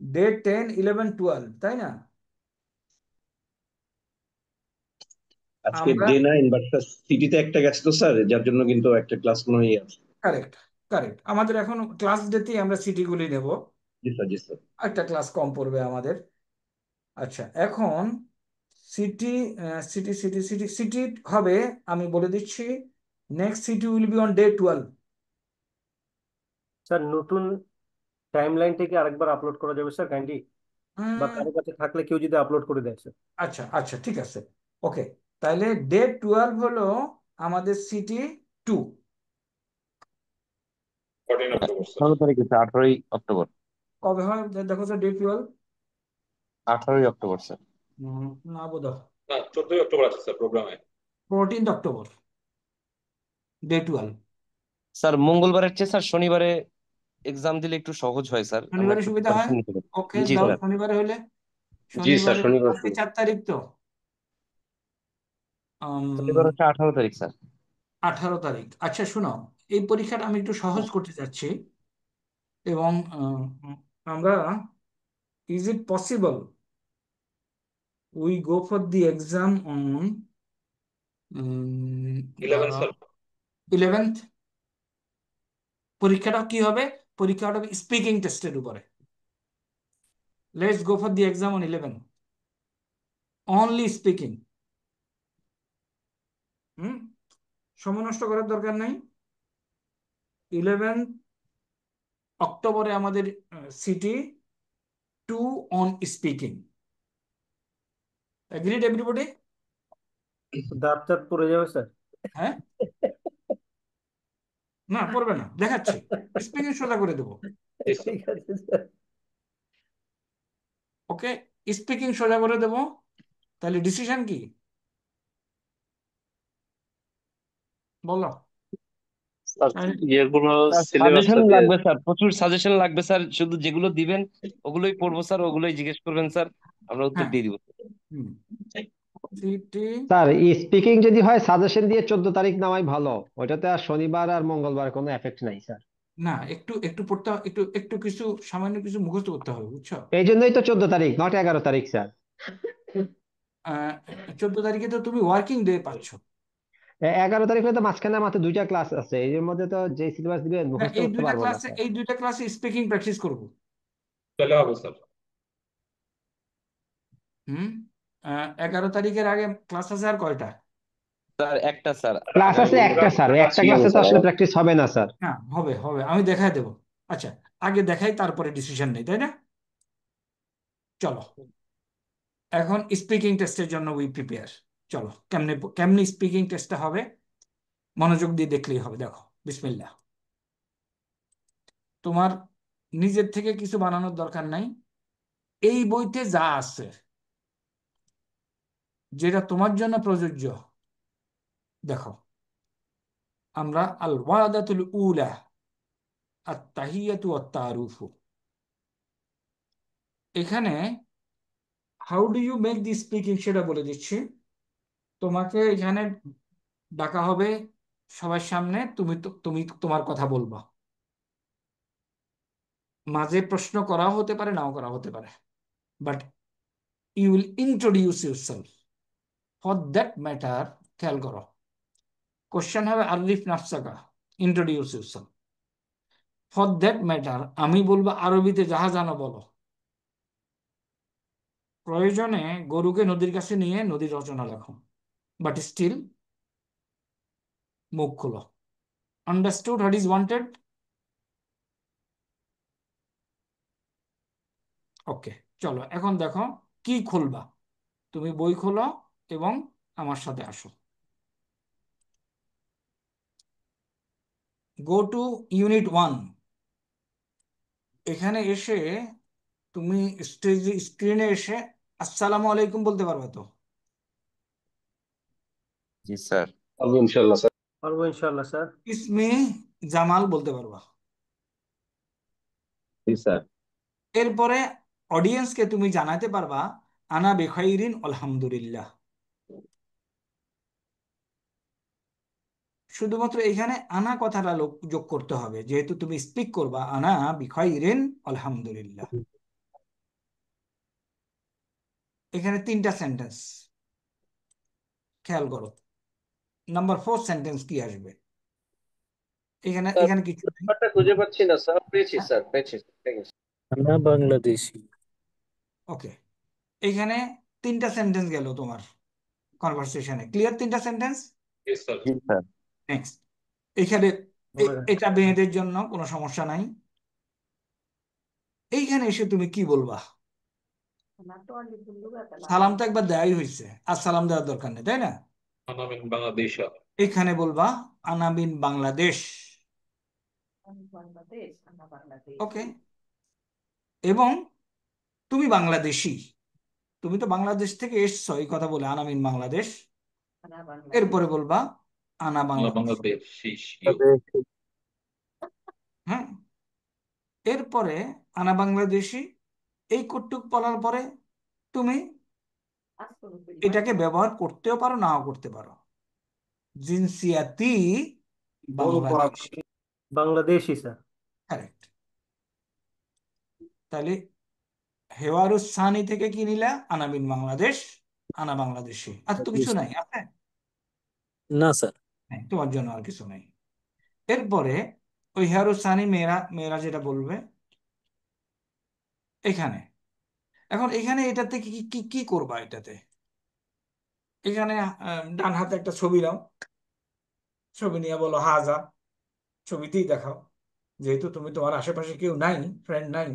Speaker 1: ডে 10, 11, 12, তাই না?
Speaker 7: আজকে
Speaker 1: আমরা
Speaker 7: ডে 9, বাট সিটিতে একটা গেছে তো স্যার, যার জন্য কিন্তু একটা ক্লাস মনে হয় আছে।
Speaker 1: Correct, correct. আমাদের এখন ক্লাস ডেতেই আমরা সিটিগুলি নেব,
Speaker 7: জি স্যার, জি স্যার।
Speaker 1: একটা ক্লাস কম পড়বে আমাদের। আচ্ছা, এখন city city city city city হবে, আমি বলে দিচ্ছি, next city will be on day 12।
Speaker 6: Sir নতুন টাইমলাইনটা কি আরেকবার আপলোড করা যাবে স্যার কাইন্ডলি? বা কারো কাছে থাকলে কেউ যদি আপলোড করে দেয় স্যার।
Speaker 1: আচ্ছা, আচ্ছা, ঠিক আছে, ওকে। তাহলে ডে 12 হলো আমাদের সিটি2।
Speaker 2: 14 অক্টোবর স্যার।
Speaker 4: 18 তারিখে স্যার, 18ই অক্টোবর।
Speaker 1: কবে হয় দেখো স্যার, ডে 12?
Speaker 4: 18ই অক্টোবর স্যার।
Speaker 1: না বোধ হয়,
Speaker 2: না, 14 অক্টোবর আছে স্যার প্রোগ্রামে।
Speaker 1: 14 অক্টোবর, ডে 12।
Speaker 4: স্যার মঙ্গলবারের চেয়ে স্যার শনিবারে এক্সাম দিলে একটু সহজ হয় স্যার, আমরা
Speaker 1: শনিবারে
Speaker 4: একটু
Speaker 1: সুবিধা হয়।
Speaker 4: প্রিপারেশন নিতে পারি।
Speaker 1: ওকে,
Speaker 4: জি
Speaker 1: দাও
Speaker 4: স্যার।
Speaker 1: শনিবারে হলে।
Speaker 11: জি স্যার,
Speaker 1: শনিবারে
Speaker 11: শনিবার
Speaker 1: আজকে 4 তারিখ তো,
Speaker 4: শনিবার হচ্ছে 18 তারিখ স্যার।
Speaker 1: 18 তারিখ। আচ্ছা শোনো, এই পরীক্ষাটা আমি একটু সহজ করতে যাচ্ছি, এবং আমরা, is it possible we go for the exam on
Speaker 2: 11 sir.
Speaker 1: 11th? পরীক্ষাটা কি হবে? পরীক্ষাটা হবে স্পিকিং টেস্টের উপরে। Let's go for the exam on 11, only speaking. সময় নষ্ট করার দরকার নাই। 11 অক্টোবরে আমাদের সিটি2 অন স্পিকিং। Agreed everybody?
Speaker 6: দাঁত টাত পড়ে যাবে স্যার।
Speaker 1: হ্যাঁ, না পড়বে না, দেখাচ্ছি, স্পিকিং সোজা করে দেবো।
Speaker 6: ঠিক আছে স্যার।
Speaker 1: ওকে, স্পিকিং সোজা করে দেবো। তাহলে ডিসিশন কি বলো?
Speaker 12: ইয়েগুলো সিলেবাস
Speaker 4: সাজেশন লাগবে স্যার, প্রচুর সাজেশন লাগবে স্যার। শুধু যেগুলো দিবেন ওগুলোই পড়বো স্যার, ওগুলোই জিজ্ঞেস করবেন স্যার, আমরা উত্তর দিয়ে দিব।
Speaker 16: স্যার স্পিকিং যদি হয় সাজেশন দিয়ে 14 তারিখ নামাই ভালো, ওইটাতে আর শনিবার আর মঙ্গলবার কোনো এফেক্ট নাই স্যার।
Speaker 1: না, একটু একটু পড়তে, একটু একটু কিছু সামান্য কিছু মুখস্থ করতে হবে, বুঝছো?
Speaker 16: এই জন্যই তো 14 তারিখ, নট 11 তারিখ স্যার।
Speaker 1: 14 তারিখে তো তুমি ওয়ার্কিং ডে পাচ্ছ।
Speaker 16: 11 তারিখ হলে তো মাঝখানে মাত্র 2টা ক্লাস আছে, এর মধ্যে তো যে সিলেবাস দিবে মুখস্থ
Speaker 1: এই
Speaker 16: করতে
Speaker 1: দুইটা
Speaker 16: পারবো না
Speaker 1: ক্লাসে,
Speaker 16: স্যার।
Speaker 1: এই দুইটা ক্লাসে স্পিকিং প্র্যাকটিস করবো।
Speaker 2: তাহলে হবে স্যার।
Speaker 1: 11 তারিখের আগে ক্লাস আছে আর কয়টা?
Speaker 4: স্যার একটা স্যার।
Speaker 16: ক্লাস আছে একটা স্যার, ওই একটা ক্লাসে তো আসলে প্র্যাকটিস হবে না স্যার।
Speaker 1: হ্যাঁ, হবে হবে, আমি দেখাই দেবো। আচ্ছা, আগে দেখাই তারপরে ডিসিশন নেই, তাই না? চলো, এখন স্পিকিং টেস্টের জন্য উই প্রিপেয়ার। চলো, কেমনে কেমনে স্পিকিং টেস্টটা হবে মনোযোগ দিয়ে দেখলেই হবে। দেখো, বিসমিল্লাহ। তোমার নিজের থেকে কিছু বানানোর দরকার নাই। এই বইতে যা আছে, যেটা তোমার জন্য প্রযোজ্য, দেখো। আমরা আল ওয়াদাতুল উলা আত-তাহিয়াতু ওয়াত-তারুফু, এখানে how do you make the speaking সেটা বলে দিচ্ছি তোমাকে। এখানে
Speaker 17: ডাকা হবে সবার সামনে, তুমি তোমার কথা বলবা, মাঝে প্রশ্ন করা হতে পারে নাও করা হতে পারে, but you will introduce yourself. For that matter খেয়াল করো, কোশ্চেন হবে আরিফ নাফসাকা, introduce yourself. For that matter আমি বলবো আরবিতে যাহা জানো বলো, প্রয়োজনে গরুকে নদীর কাছে নিয়ে নদীর রচনা লেখো, বাট স্টিল মুখ খোলো। Understood what is wanted? Okay, চলো এখন দেখো কি খুলবা। তুমি বই খোলো এবং আমার সাথে আসো। Go to unit 1। এখানে এসে তুমি স্ক্রিনে এসে আসসালামু আলাইকুম বলতে পারবে তো?
Speaker 4: জি স্যার।
Speaker 7: ইনশাল্লাহ স্যার।
Speaker 6: পারবো ইনশাল্লাহ স্যার।
Speaker 17: ইসমে জামাল বলতে পারবা?
Speaker 7: জি স্যার।
Speaker 17: এরপরে অডিয়েন্সকে তুমি জানাতে পারবা আনা বেখাইরিন আলহামদুলিল্লাহ। শুধুমাত্র এখানে আনা কথাটা যোগ করতে হবে, যেহেতু তুমি স্পিক করবা আনা বিখাইরিন আলহামদুলিল্লাহ। এখানে 3টা সেন্টেন্স, খেয়াল করো। নাম্বার 4 সেন্টেন্স কি আসবে? এখানে
Speaker 11: স্যার,
Speaker 17: এখানে কিছু নেই।
Speaker 11: ব্যাপারটা খুঁজে পাচ্ছি না স্যার। পেয়েছি স্যার, পেয়েছি, পেয়েছি।
Speaker 9: আমরা বাংলাদেশি।
Speaker 17: ওকে, এখানে 3টা সেন্টেন্স গেল তোমার কনভারসেশনে। ক্লিয়ার? 3টা সেন্টেন্স।
Speaker 4: জি স্যার।
Speaker 17: নেক্সট, এখানে এটা মেয়েদের জন্য কোনো সমস্যা নাই। এইখানে এসে তুমি কি বলবা? সালাম তো একবার দেওয়াই হয়েছে, আর সালাম দেওয়ার দরকার নেই, তাই না?
Speaker 9: বাংলাদেশ।
Speaker 17: এখানে বলবা আনা বিন বাংলাদেশ। ওকে, এবং তুমি বাংলাদেশি, তুমি তো বাংলাদেশ থেকে এসছো, এই কথা বলে আনা বিন বাংলাদেশ। এরপরে বলবা আনা বাংলাদেশ। হ্যাঁ, এরপরে আনা বাংলাদেশি, এই কটুক বলার পরে তুমি এটাকে ব্যবহার করতেও পারো নাও করতে পারো। জিনসিয়াতি বাংলাদেশ।
Speaker 6: বাংলাদেশি স্যার।
Speaker 17: কারেক্ট। তাহলে হেওয়ারুস সানি থেকে কি নিলা? আনা বিন বাংলাদেশ, আনা বাংলাদেশি। আর তো কিছু নাই আছে?
Speaker 9: না স্যার।
Speaker 17: তোমার জন্য আর কিছু নাই। এরপরে ওই হেওয়ারুস সানি মেয়েরা মেয়েরা যেটা বলবে এখানে। এখন এখানে এটাতে কি কি কি করবা? এটাতে এখানে ডান হাতে একটা ছবি নাও, ছবি নিয়ে বলো হাজা, ছবিতেই দেখাও। যেহেতু তুমি তোমার আশেপাশে কেউ নাই, ফ্রেন্ড নাই,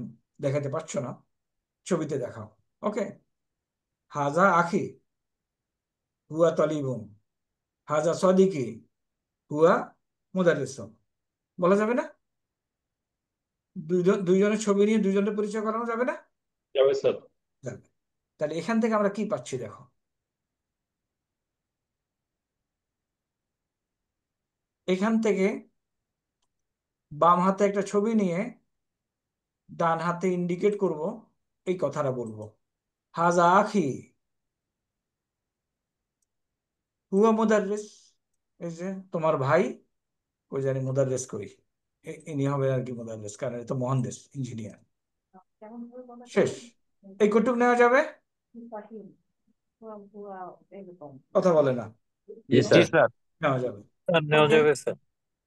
Speaker 17: দেখাতে পারছো না, ছবিতে দেখাও। ওকে, হাজা আখি হুয়া তলিবুন, হাজা সদিকি হুয়া মুদারিসুন। বলা যাবে না? দুইজনের ছবি নিয়ে দুইজনের পরিচয় করানো যাবে না?
Speaker 9: যাবে স্যার।
Speaker 17: যাবে। তাহলে এখান থেকে আমরা কি পাচ্ছি দেখো। এখান থেকে বাম হাতে একটা ছবি নিয়ে ডান হাতে ইন্ডিকেট করব, এই কথাটা বলবো হাজা আখি হুয়া মুদাররিস। এই যে তোমার ভাই, ওই জানি মুদাররিস করি, ইনি হবে আর কি মুদাররিস, কারণ এটা মহানদেশ ইঞ্জিনিয়ার। শেষ। এই কটুক নেওয়া যাবে? কথা বলে না?
Speaker 4: জি স্যার।
Speaker 17: নেওয়া যাবে।
Speaker 9: স্যার নেওয়া যাবে স্যার।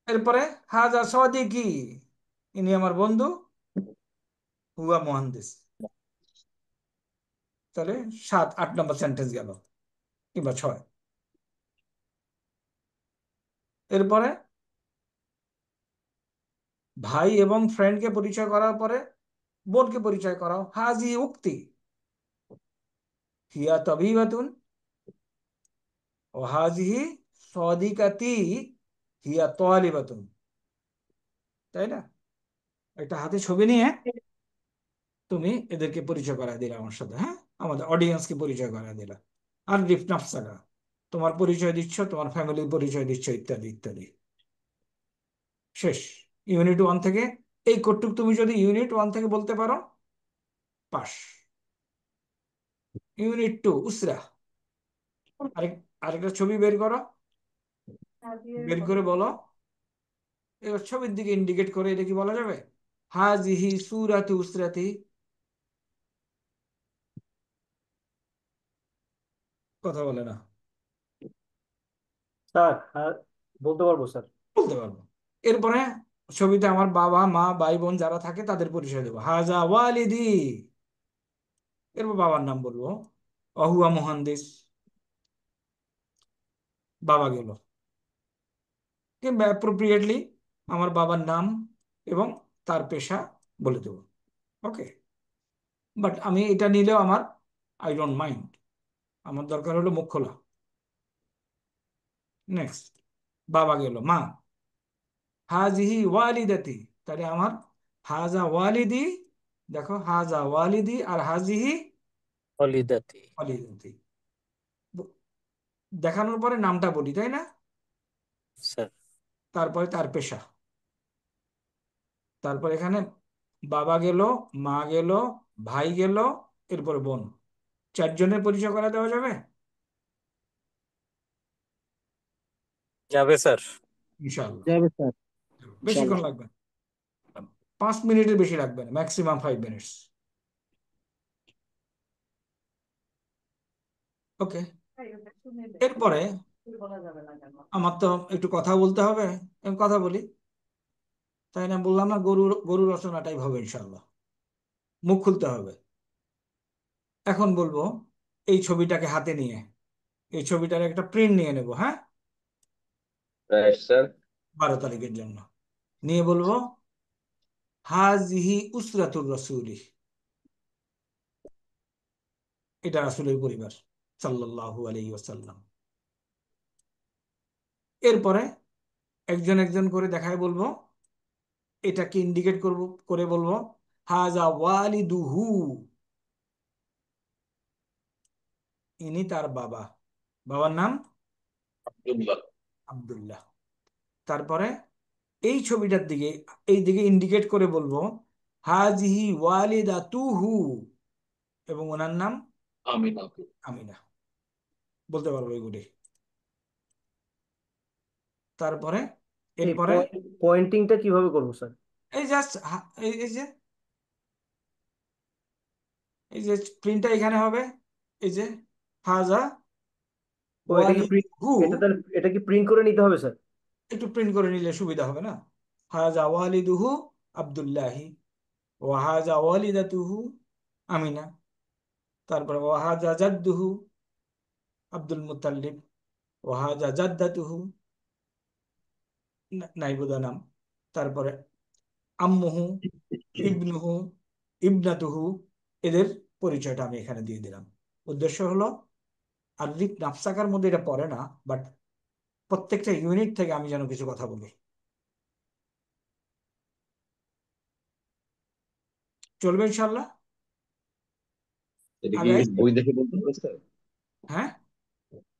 Speaker 17: এরপরে হাজা সদিকি, ইনি আমার বন্ধু, হুয়া মহানদেশ। তাহলে 7-8 নম্বর সেন্টেন্স গেল, কিংবা 6। এরপরে ভাই এবং ফ্রেন্ডকে পরিচয় করার পরে বোনকে পরিচয় করাও। হাজি উক্তি হিয়া তবিবাতুন ও হাজিহি সদিকাতি হিয়া তালিবাতুন। তাই না? একটা হাতে ছবি নিয়ে তুমি এদেরকে পরিচয় করায় দিলে আমার সাথে, হ্যাঁ, আমাদের অডিয়েন্সকে পরিচয় করায় দিলা। আর রিফ নাফসাকা, তোমার পরিচয় দিচ্ছ, তোমার ফ্যামিলির পরিচয় দিচ্ছ, ইত্যাদি ইত্যাদি। শেষ। ইউনিট 1 থেকে এই কটুক তুমি যদি ইউনিট 1 থেকে বলতে পারো, পাস। ইউনিট 2 উসরা, আরেকটা ছবি বের করো। বের করে বলো। এবার ছবির দিকে ইন্ডিকেট করে এটা কি বলা যাবে? হাজিহি সুরাতু উসরাতি। কথা বলে না।
Speaker 6: স্যার বলতে পারবো স্যার।
Speaker 17: বলতে পারবো। এরপরে ছবিতে আমার বাবা মা ভাই বোন যারা থাকে তাদের পরিচয় দেবো। হাজা ওয়ালিদি, এরপর বাবার নাম বলবো। অহুয়া মুহান্দিস, বাবা গেল। কিংবা অ্যাপ্রোপ্রিয়েটলি আমার বাবার নাম এবং তার পেশা বলে দেবো। ওকে, বাট আমি এটা নিলেও আমার আই ডোন্ট মাইন্ড, আমার দরকার হলো মুখ খোলা। নেক্সট, বাবা গেল। মা, হাজিহি ওয়ালিদাতি, তাহলে আমার হাজা ওয়ালিদি, দেখো হাজা ওয়ালিদি আর হাজিহি
Speaker 9: ওয়ালিদাতি।
Speaker 17: ওয়ালিদাতি দেখানোর পরে নামটা বলি, তাই না?
Speaker 9: স্যার
Speaker 17: তারপরে তার পেশা, তারপর এখানে বাবা গেল, মা গেল, ভাই গেল, এরপরে বোন। চারজনের পরিচয় করা দেওয়া যাবে
Speaker 9: যাবে স্যার।
Speaker 17: ইনশাআল্লাহ।
Speaker 13: যাবে স্যার
Speaker 17: বেশিক্ষণ লাগবে না, 5 মিনিটের বেশি লাগবে না, ম্যাক্সিমাম 5 মিনিটস। ওকে, এরপরে আমার তো একটু কথা বলতে হবে, আমি কথা বলি, তাই না? বললাম না, গরু গরু রচনা টাইপ হবে ইনশাআল্লাহ, মুখ খুলতে হবে। এখন বলবো এই ছবিটাকে হাতে নিয়ে, এই ছবিটার একটা প্রিন্ট নিয়ে নেব, হ্যাঁ,
Speaker 11: স্যার
Speaker 17: 12 তারিখের জন্য নিয়ে বলবো হাজিহি উসরাতুর রসুলি, এটা রাসূলের পরিবার সাল্লাল্লাহু আলাইহি ওয়াসাল্লাম। এরপরে একজন একজন করে দেখায় বলবো, এটাকে ইন্ডিকেট করব করে বলবো হাজা ওয়ালিদুহু, ইনি তার বাবা, বাবার নাম
Speaker 9: আব্দুল্লাহ।
Speaker 17: আব্দুল্লাহ। তারপরে এই ছবিটার দিকে, এই দিকে ইন্ডিকেট করে বলবো হাজিহি ওয়ালিদাতুহু, এবং ওনার নাম
Speaker 9: আমিনা।
Speaker 17: আমিনা, বলতে পারবো এগুলি। তারপরে
Speaker 6: এই
Speaker 17: এরপরে
Speaker 6: পয়েন্টিংটা কিভাবে করবো স্যার?
Speaker 17: এই জাস্ট এই যে প্রিন্টটা এখানে হবে, এই যে হাজা
Speaker 6: ও এটা কি
Speaker 17: ওয়ালিদুহু,
Speaker 6: এটা কি প্রিন্ট করে নিতে হবে স্যার?
Speaker 17: একটু প্রিন্ট করে নিলে সুবিধা হবে না? হাজা ওয়ালিদুহু আব্দুল্লাহি, ওয়াহাজা ওয়ালিদাতুহু আমিনা, তারপরে ওয়াহাজা জাদ্দুহু আব্দুল মুতাল্লিব, ওয়াহাজা জাদ্দাতুহু নাইবুদা নাম, তারপরে আম্মুহু ইবনুহু ইবনাতুহু, এদের পরিচয়টা আমি এখানে দিয়ে দিলাম। উদ্দেশ্য হলো আররিফ নাফসাকার মধ্যে এটা পড়ে না, বাট প্রত্যেকটা ইউনিট থেকে আমি যেন কিছু কথা বলি। চলবে ইনশাল্লাহ?
Speaker 7: এটা কি বই দেখে বলতে হবে স্যার?
Speaker 17: হ্যাঁ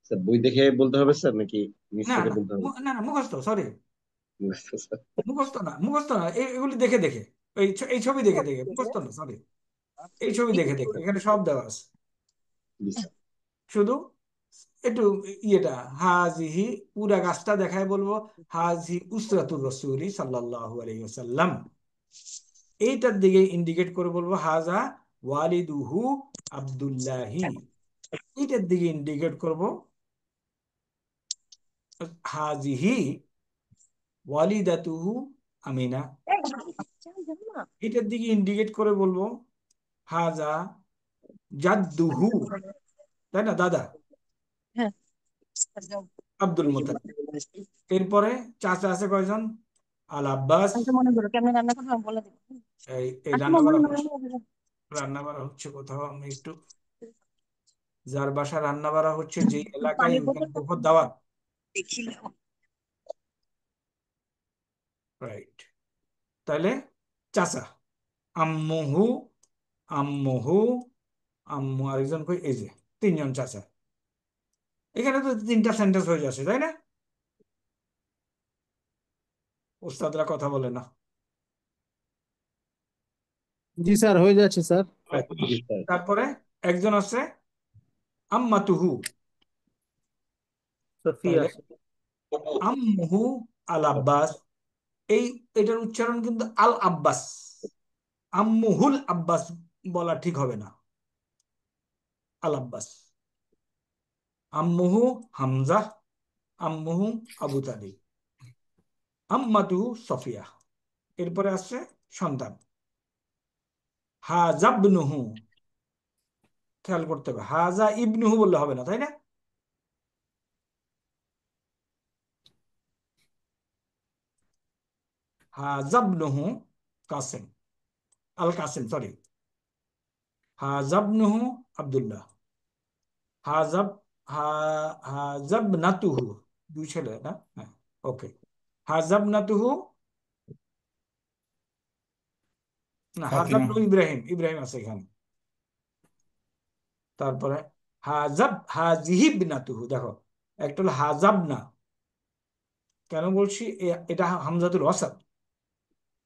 Speaker 7: স্যার বই দেখে বলতে হবে স্যার নাকি নিজ
Speaker 17: না
Speaker 7: থেকে
Speaker 17: না
Speaker 7: বলতে হবে?
Speaker 17: না না, মুখস্থ, সরি,
Speaker 7: স্যার
Speaker 17: মুখস্থ না, এগুলি দেখে দেখে, এই ছবি দেখে দেখে, মুখস্থ না, সরি, এই ছবি দেখে দেখে, এখানে সব দেওয়া আছে, শুধু একটু ইয়েটা হাজিহি পুরা গাছটা দেখায় বলবো হাজি উসরাতুর রসুলি সাল্লাল্লাহু আলাইহি ওয়াসাল্লাম। এইটার দিকে ইন্ডিকেট করে বলবো হাজা ওয়ালিদুহু আব্দুল্লাহি, এইটার দিকে ইন্ডিকেট করব হাজিহি ওয়ালিদাতুহু আমিনা, এটার দিকে ইন্ডিকেট করে বলবো হাজা জাদ্দুহু, তাই না, দাদা আব্দুল মুতালিব। এরপরে চাচা আছে কয়জন? আল আব্বাস। এই রান্না বাড়া হচ্ছে কোথাও, আমি একটু, যার বাসা রান্না বাড়া হচ্ছে যে এলাকায়, ওইখানে দুপুর দাওয়াত, রাইট? তাহলে চাচা, আম্মুহু আম্মুহু আম্মু, আরেকজন কই, এই যে 3জন চাচা। এখানে তো 3টা সেন্টেন্স হয়ে যাচ্ছে, তাই না? ওস্তাদরা কথা বলে না।
Speaker 13: জি স্যার, হয়ে যাচ্ছে স্যার।
Speaker 17: তারপরে একজন আছে আম্মাতুহু,
Speaker 6: সফিয়া
Speaker 17: তাহলে আম্মুহু আল আব্বাস, এই এটার উচ্চারণ কিন্তু আল আব্বাস, আম্মুহুল আব্বাস বলা ঠিক হবে না, আল আব্বাস। আম্মুহু হামজা, আম্মুহু আবু তালিব, আম্মাতুহু সফিয়া। এরপরে আসছে সন্তান, হাজাবনুহু, খেয়াল করতে হবে, হাজা ইবনুহু বললে হবে না, তাই না? হাজাবনুহু কাসিম, আল কাসিম, সরি, হাজাবনুহু আব্দুল্লাহ, হাজাব হাজাবনাতুহু, দুই ছেলে না? হ্যাঁ, ওকে। হাজাবনাতুহু, না,
Speaker 10: ফাতিমা।
Speaker 17: হাজাবনু ইব্রাহিম, ইব্রাহিম আছে এখানে। তারপরে হাজিহিবনাতুহু, দেখো একটা হলো হাজাবনা, কেন বলছি এটা হামজাতুল ওয়াসাল,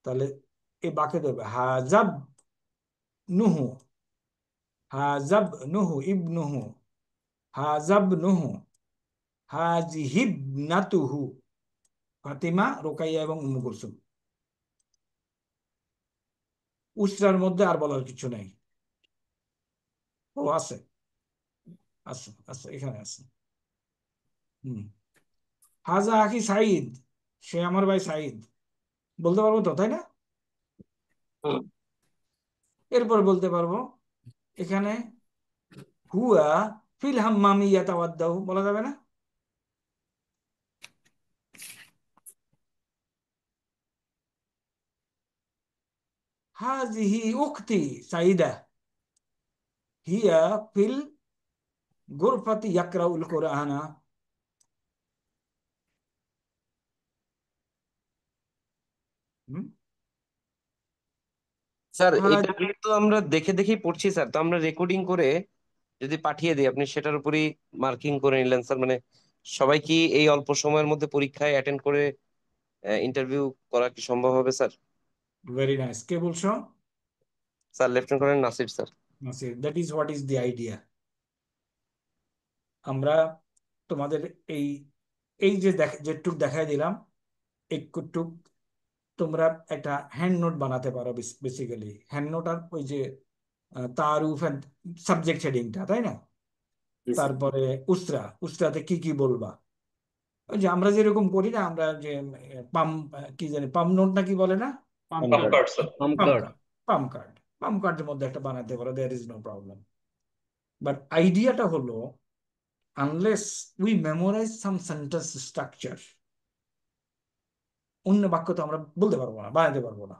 Speaker 17: তাহলে এই বাকে দেবে হাজাব নুহু, হাজাব নুহু ইবনুহু, হাজাব নুহু, হাজিহিবনাতুহু, ফাতিমা, রোকাইয়া এবং উম্মু কুলসুম। উসরার মধ্যে আর বলার কিছু নেই। ও আছে, আছে, আছে, এখানে আছে। হুম, হাজা আখি সাঈদ, সে আমার ভাই সাঈদ, বলতে পারবো তো, তাই না? এরপর বলতে পারবো এখানে হুয়া ফিল হাম্মামি ইয়াতাওয়াদ্দাহু, বলা যাবে না? হাজিহি উখতি সাঈদা, হিয়া ফিল গুরফাতি ইয়াকরাউল কুরআনা। হুম,
Speaker 4: স্যার
Speaker 17: হাজ
Speaker 4: এটা যেহেতু আমরা দেখে দেখেই পড়ছি স্যার, তো আমরা রেকর্ডিং করে যদি পাঠিয়ে দিই, আপনি সেটার উপরই মার্কিং করে নিলেন স্যার, মানে সবাই কি এই অল্প সময়ের মধ্যে পরীক্ষায় অ্যাটেন্ড করে ইন্টারভিউ করা কি সম্ভব হবে স্যার?
Speaker 17: Very nice. কে বলছো?
Speaker 4: Sir lieutenant colonel Nasir sir.
Speaker 17: Nasir, that is what is the idea. আমরা তোমাদের এই এই যে যেটুক দেখাই দিলাম, একটুক তোমরা একটা হ্যান্ড নোট বানাতে পারো। বেসিক্যালি হ্যান্ড নোট আর ওই যে তারুফ এন্ড সাবজেক্ট হেডিংটা, তাই না? তারপরে উসরা, উসরাতে কি কি বলবা, ওই যে আমরা যেরকম করি না, আমরা যে পাম, কি জানি পাম নোট না কি বলে না,
Speaker 9: pump card sir.
Speaker 17: Palm card, palm কার্ডের মধ্যে একটা বানাতে পারো, there is no problem. But আইডিয়াটা হলো, unless we memorize some sentence structure, অন্য বাক্য তো আমরা বলতে পারবো না, বানাতে পারবো না।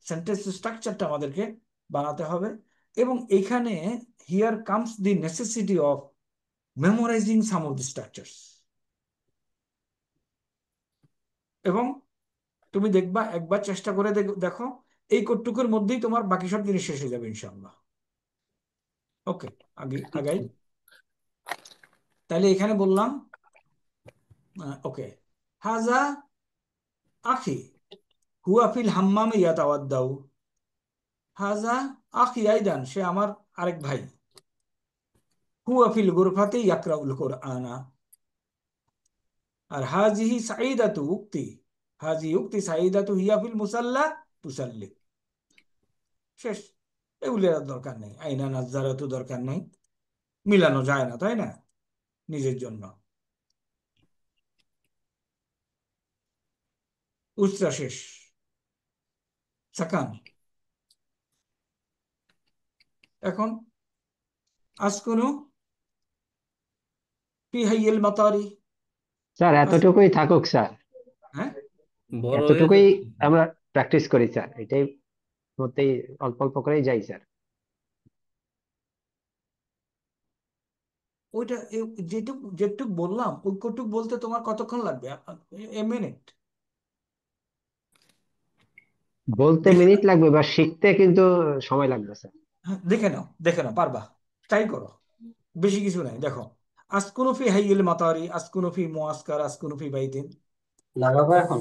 Speaker 17: সেন্টেন্স স্ট্রাকচারটা আমাদেরকে বানাতে হবে। এবং এখানে here comes the necessity of memorising some of the structures. এবং তুমি দেখবা, একবার চেষ্টা করে দেখো, এই কোটটুকুর মধ্যেই তোমার বাকি সব জিনিস শেষ হয়ে যাবে ইনশাআল্লাহ। ওকে, আগাই। তাহলে এখানে বললাম, ওকে, হাজা আখি হুয়া ফিল হাম্মামে ইয়াতাওয়াদ্দাউ, হাজা আখি আইদান, সে আমার আরেক ভাই, হুয়া ফিল গুরফাতে ইয়াকরাউল কুরআনা, আর হাজিহি সাঈদাতু উক্তি, হাজি উক্তি সাঈদাতু হিয়া ফিল মুসাল্লা তুসাল্লি। শেষ। এগুলি আর দরকার নেই, আইনা নাজ্জারাতু দরকার নেই, মিলানো যায় না, তাই না, নিজের জন্য। উসরা শেষ, সাকান। এখন আসকুনু ফি হাইয়িল মাতারি,
Speaker 16: স্যার এতটুকুই থাকুক স্যার,
Speaker 17: হ্যাঁ,
Speaker 9: বড় হয়ে
Speaker 16: এতটুকুই
Speaker 9: যাচ্ছে।
Speaker 16: আমরা প্র্যাকটিস করি স্যার, এটাই মধ্যেই অল্প অল্প করেই যাই স্যার।
Speaker 17: ওইটা যেটুক যেটুক বললাম ওই কটুক বলতে তোমার কতক্ষণ লাগবে? A minute.
Speaker 16: বলতে
Speaker 17: দেখে
Speaker 16: মিনিট
Speaker 17: নাও,
Speaker 16: লাগবে বা শিখতে কিন্তু সময় লাগবে স্যার।
Speaker 17: হ্যাঁ, দেখে নাও, দেখে নাও, পারবা, ট্রাই করো, বেশি কিছু নাই। দেখো, আসকুনু ফি হাইয়িল মাতারি, আসকুনু ফি মুআসকার, আসকুনু ফি বাইতিন,
Speaker 9: লাগাবো এখন?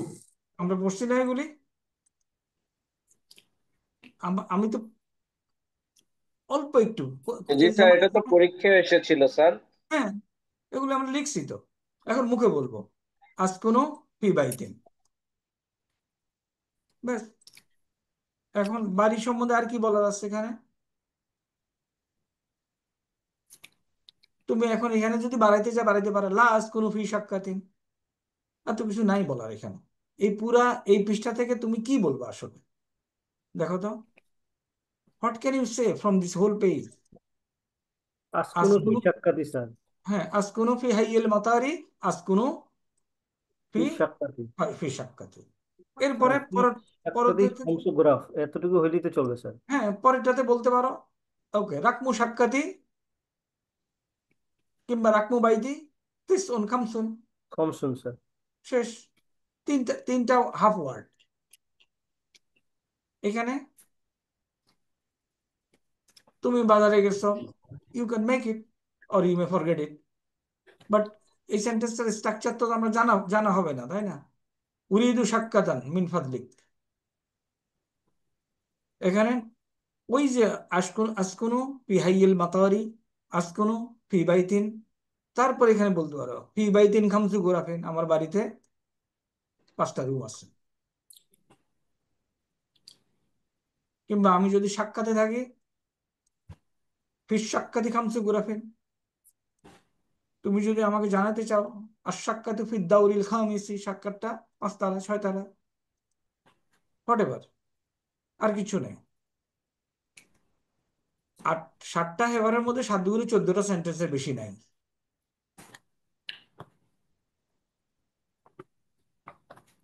Speaker 17: আমরা পড়ছি না এগুলি? আমি তো অল্প একটু
Speaker 11: জি স্যার,
Speaker 17: যেমন,
Speaker 11: এটা তো পরীক্ষায় এসেছিল স্যার।
Speaker 17: হ্যাঁ, এগুলো আমরা লিখছি তো, এখন মুখে বলবো। আসকুনু ফি বাইতিন। ব্যাস। এখন বাড়ি সম্বন্ধে আর কি বলার আছে এখানে? তুমি এখন এখানে যদি বাড়াইতে চাও বাড়াইতে পারো, লা আসকুনু ফি শাক্কাতিন। আর তো কিছু নাই বলার এখানে। এই পৃষ্ঠা থেকে তুমি কি বলবো আসলে? দেখো তো, what can you say from this whole page?
Speaker 6: আসকুনু ফি
Speaker 17: আসকুনু,
Speaker 6: শাক্কাতি স্যার।
Speaker 17: হ্যাঁ, আসকুনু ফি হাইয়িল মাতারি, আসকুনু ফি
Speaker 6: ফি শাক্কাতি।
Speaker 17: ফি শাক্কাতি।
Speaker 6: আর
Speaker 17: এরপরে
Speaker 6: ফি শাক্কাতি
Speaker 17: পরবর্তীতে,
Speaker 6: শামসুগ্রাফ, এতটুকু হইলেই তো চলবে স্যার।
Speaker 17: হ্যাঁ, পরেরটাতে বলতে পারো ওকে রাকমু শাক্কাতি কিংবা রাকমু বাইদি তিসউন খামসুন।
Speaker 6: খমসুন স্যার।
Speaker 17: শেষ। তিনটা হাফ ওয়ার্ড। এখানে তুমি বাজারে গেছো, you can make it or you may forget it, but এই সেন্টেন্সটার স্ট্রাকচার তো আমরা জানা হবে না, তাই না? উরিদু শাক্কাতান মিন ফাদলিক। এখানে ওই যে আসকুনু ফি হাইয়িল মাতারি, আসকুনু ফি বাইতিন, তারপর এখানে বলতে পারো ফি বাইতিন খামসু গোরাফিন, আমার বাড়িতে 5টা রুম আছে। কিংবা আমি যদি সাক্ষাতে থাকি, ফি সাক্ষাতি খামসু গোরাফিন। তুমি যদি আমাকে জানাতে চাও, আর সাক্ষাৎ ফি দাউরিল খামিসি, সাক্ষাৎটা 5 তালা 6 তালা, হোয়াট এভার, আর কিছু নেই। আর 7টা হেভারের মধ্যে 7 দুগুণে 14টা সেন্টেন্সের বেশি নাই।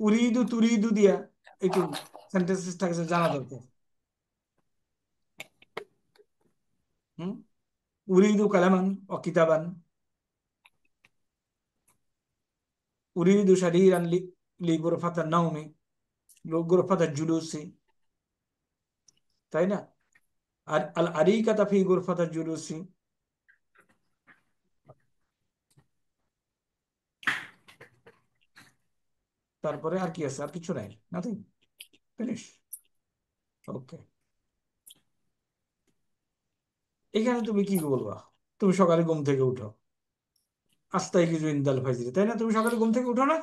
Speaker 17: উরিদু তুরিদু দিয়া একটু সেন্টেন্সটাকে জানা দরকার। হুম, উরিদু কালামান ও কিতাবান, উরিদু শারীরান লি গুরফাতান নাওমি, গুরফাতাল জুলুসি, তাই না? আর আল আরিকাতা ফি গুরফাতাল জুলুসি। তারপরে আর কি আছে? আর কিছু নাই, নাথিং, ফিনিশ। ওকে, এখানে তুমি কি বলবা? তুমি সকালে ঘুম থেকে উঠো, আস্তাই কিছু ইন্দাল ফাজরি, তাই না? তুমি সকালে ঘুম থেকে উঠো না?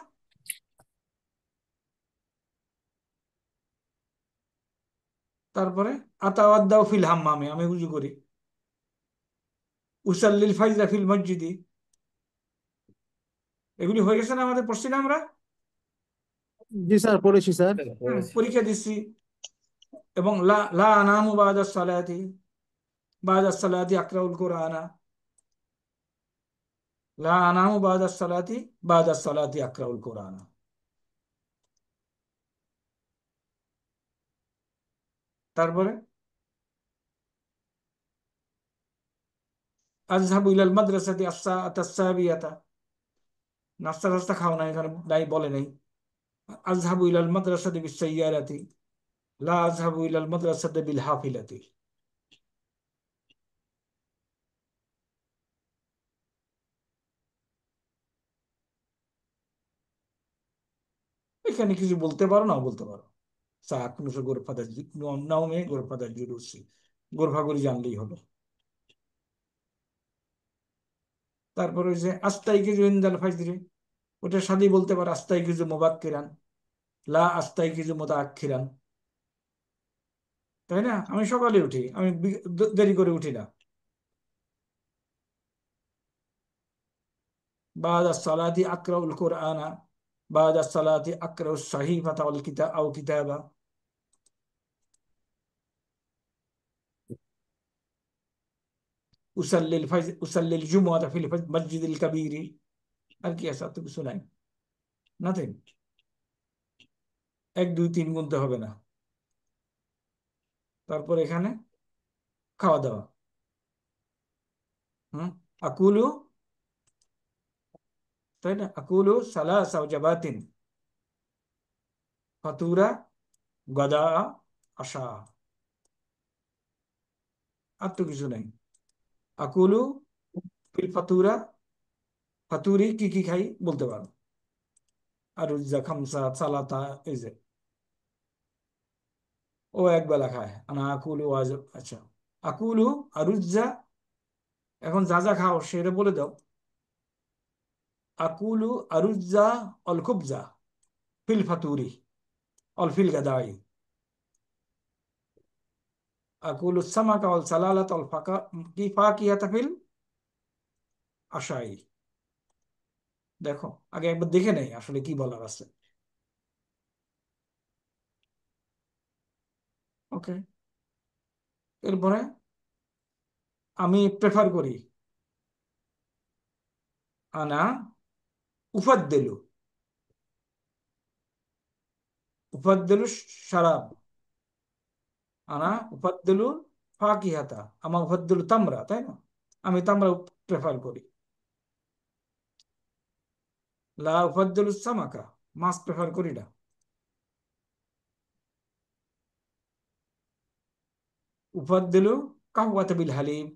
Speaker 17: তারপরে আতাওয়াদ্দাউ ফিল হাম্মামে, আমি উজু করি। উসাল্লিল ফাজরা ফিল মসজিদি, এগুলি হয়ে গেছে না আমাদের? পড়ছি না আমরা?
Speaker 13: জি স্যার, পড়েছি স্যার।
Speaker 17: পরীক্ষা দিচ্ছি। এবং লা লা আনামু বাদাস সালাতি আকরাউল কুরআনা, লা আনামু বাদাস সালাতি আকরাউল কুরআনা। তারপরে আযহাবু ইলাল মাদ্রাসাতি আস-সাআতাস সাবিয়াতা, নাস্তা টাস্তা খাও না, এখানে নাই, বলে নাই। আযহাবু ইলাল মাদ্রাসাতি বিস-সাইয়ারাতি, লা আযহাবু ইলাল মাদ্রাসাতি বিল হাফিলাতি। এখানে কিছু বলতে পারো না বলতে পারো। সাকুনুসু গোরফাদার নাওমে গোরফাদার জুলুসি, গোরফাগুলি জানলেই হলো। তারপরে ওই যে আস্তাই কিছু ইনদাল ফাজরি, ওটার সাথেই বলতে পারো আস্তাই কিছু মুবাক্কিরান, লা আস্তাই কিছু মুতাআক্খিরান, তাই না? আমি সকালে উঠি, আমি দেরি করে উঠি না। বাদা সালাতি আকরাউল কুরআনা, বাদা সালাতি আকরাউস সাহিফাতা ওয়াল কিতাবা। উসাল্লিল জুমআতা ফিল মসজিদিল কাবীরি। আর কি আছে? আর তো কিছু নাই, নাথিং। 1 2 3 গুনতে হবে না। তারপর এখানে খাওয়া দাওয়া। আকুলু, তাই না? আকুলু সালাসা ওয়াজাবাতিন, ফাতুরা, গাদা, আশা। আর তো কিছু নাই। আকুলু ফিল ফাতুরা, ফাতুরি কি কি খাই বলতে পারো। আর রুজ্জা খামসা সালাতা, এই যে ও একবেলা খায়। আনা আকুলু ওয়াজ, আচ্ছা, আকুলু আর রুজ্জা, এখন যা যা খাও সেটা বলে দাও। আকুলু আরুজ্জা অল খুবজা ফিল ফাতুরি অল ফিল গাদাই আকুলু সামাকা অল সালালাত অল ফাকা কি ফাকিয়াতা ফিল আশাই। দেখো আগে একবার দেখে নেই আসলে কি বলার আছে। ওকে, এরপরে আমি প্রেফার করি আনা উফাদ্দেলু উফাদ্দেলু শারাব আনা উফাদ্দেলু ফাকিহাতা আমার উফাদ্দেলু তামরা, তাই না? আমি তামরা প্রেফার করি। লা উফাদ্দেলু সামাকা মাছ প্রেফার করি না। উফাদ্দেলু কাহওয়াতা বিল হালিব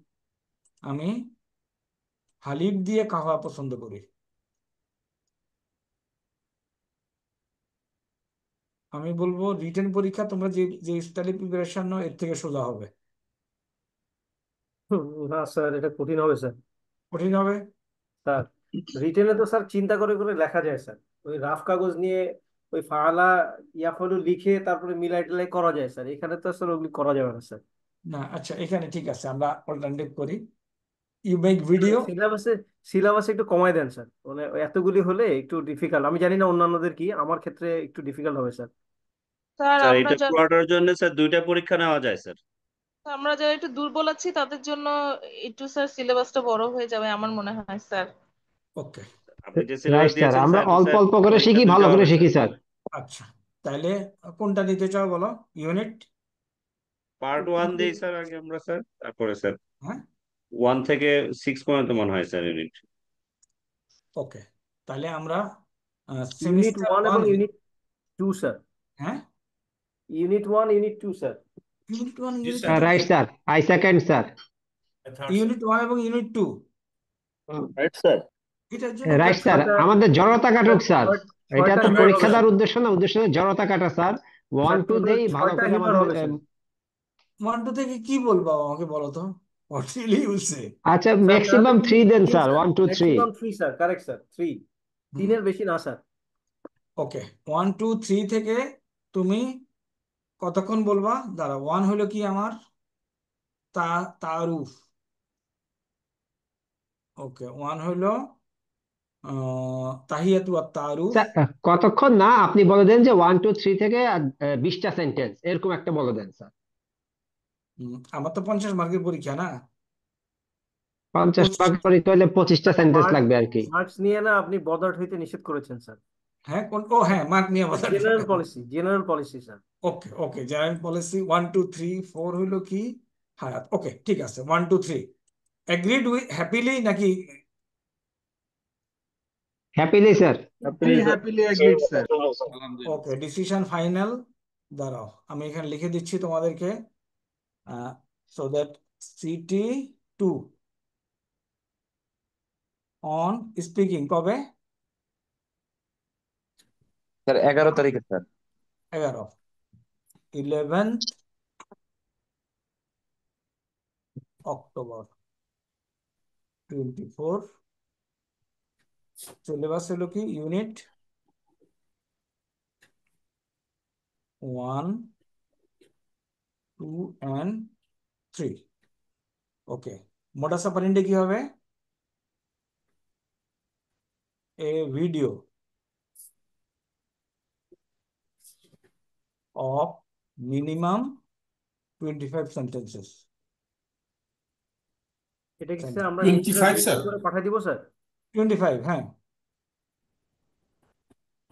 Speaker 17: আমি হালিব দিয়ে কাহওয়া পছন্দ করি। আমি বলবো রিটেন পরীক্ষা তোমরা যে যে স্টাইলে প্রিপারেশন নাও এর থেকে সোজা হবে।
Speaker 6: না স্যার, এটা কঠিন হবে স্যার।
Speaker 17: কঠিন হবে
Speaker 6: স্যার রিটেনে তো স্যার চিন্তা করে করে লেখা যায় স্যার, ওই রাফ কাগজ নিয়ে ওই ফাআলা ইয়াফালু লিখে তারপরে মিলাই টিলাই করা যায় স্যার। এখানে তো স্যার ওগুলি করা যাবে না স্যার।
Speaker 17: না। আচ্ছা এখানে ঠিক আছে, আমরা অল্টারনেটিভ করি। You make video.
Speaker 6: সিলেবাসে একটু কমায় দেন স্যার, মানে এতগুলি হলে একটু ডিফিকাল্ট। আমি জানি না অন্যান্যদের কি, আমার ক্ষেত্রে একটু ডিফিকাল্ট হবে স্যার।
Speaker 14: স্যার
Speaker 12: স্যার
Speaker 14: আমরা
Speaker 12: এটা
Speaker 14: যারা
Speaker 12: পুরোটার জন্য স্যার 2টা পরীক্ষা নেওয়া যায় স্যার।
Speaker 14: আমরা যারা একটু দুর্বল আছি তাদের জন্য একটু স্যার সিলেবাসটা বড় হয়ে যাবে আমার মনে হয় স্যার।
Speaker 17: ওকে,
Speaker 12: আপনি যে সিলেবাস
Speaker 16: রাইট স্যার,
Speaker 12: দিয়েছেন
Speaker 16: আমরা
Speaker 12: স্যার
Speaker 16: অল্প
Speaker 12: স্যার
Speaker 16: অল্প করে
Speaker 12: পরীক্ষা
Speaker 16: শিখি,
Speaker 12: 2টা
Speaker 16: ভালো করে
Speaker 12: হবে
Speaker 16: শিখি
Speaker 12: স্যার।
Speaker 16: স্যার।
Speaker 17: আচ্ছা তাহলে কোনটা নিতে চাও বলো? ইউনিট
Speaker 12: পার্ট 1 দেই স্যার আগে আমরা স্যার, তারপরে স্যার
Speaker 17: হ্যাঁ
Speaker 12: 1 থেকে 6 পর্যন্ত মনে হয় স্যার ইউনিট।
Speaker 17: ওকে, তাহলে আমরা
Speaker 6: ইউনিট
Speaker 17: সেমিস্টার
Speaker 6: 1 এবং
Speaker 17: 1
Speaker 6: ইউনিট 2 স্যার।
Speaker 17: হ্যাঁ
Speaker 6: unit 1 unit 2 sir.
Speaker 17: Unit 1
Speaker 10: G
Speaker 17: unit
Speaker 10: sir.
Speaker 17: 2
Speaker 16: right sir, I second sir.
Speaker 17: Unit 1 এবং ইউনিট 2
Speaker 12: রাইট স্যার।
Speaker 17: এটার জন্য
Speaker 16: রাইট স্যার, আমাদের জড়তা কাটুক স্যার। এটা তো
Speaker 6: ছয়টা
Speaker 16: পরীক্ষা
Speaker 6: হবে
Speaker 16: দেওয়ার উদ্দেশ্য না, উদ্দেশ্য হচ্ছে জড়তা কাটা স্যার। 1 2
Speaker 6: টোটাল
Speaker 16: দেই ভালো
Speaker 6: 6টা
Speaker 16: করে
Speaker 6: হিমার
Speaker 16: আমাদের
Speaker 6: হবে স্যার।
Speaker 17: 1 2 থেকে কি বলবো আমাকে বলো তো, হোয়াট রিলি ইউ সে?
Speaker 16: আচ্ছা
Speaker 6: sir
Speaker 16: maximum 3 then sir, 1 2 3।
Speaker 6: Maximum 3 sir, correct sir 3, 3 এর বেশি না স্যার।
Speaker 17: ওকে 1 2 3 থেকে তুমি কতক্ষণ বলবা? দাঁড়া, 1 হলো কি আমার তারুফ। ওকে 1 হলো তাহিয়াতু ওয়াত তারুফ।
Speaker 16: স্যার কতক্ষণ না, আপনি বলে দেন যে 1 2 3 থেকে 20টা সেন্টেন্স এরকম একটা বলে দেন স্যার।
Speaker 17: আমার তো 50 মার্কের পরীক্ষা না।
Speaker 16: 50 মার্ক পরীক্ষা হলে 25টা সেন্টেন্স লাগবে আর কি।
Speaker 6: মার্কস নিয়ে না আপনি বদার্ড হইতে নিষেধ করেছেন স্যার।
Speaker 17: হ্যাঁ ও হ্যাঁ, মার্ক নিয়ে বলা।
Speaker 6: General policy sir.
Speaker 17: Okay okay, general policy 1 2 3 4 হলো কি হায়াত। ওকে ঠিক আছে, 1 2 3 এগ্রিড উইথ হ্যাপিলি নাকি?
Speaker 16: Happily sir.
Speaker 5: Happily agreed sir.
Speaker 17: Okay decision final. দাঁড়াও আমি এখানে লিখে দিচ্ছি তোমাদেরকে, so that CT2 on speaking কবে?
Speaker 4: স্যার 11 তারিখে স্যার।
Speaker 17: 11th October 24। সিলেবাস হলো কি unit 1 2 and 3। Okay modus operandi কি হবে? A video of minimum 25 sentences।
Speaker 6: এটা কি স্যার আমরা
Speaker 10: 25 স্যার
Speaker 6: করে পাঠিয়ে দিব স্যার?
Speaker 17: 25 হ্যাঁ,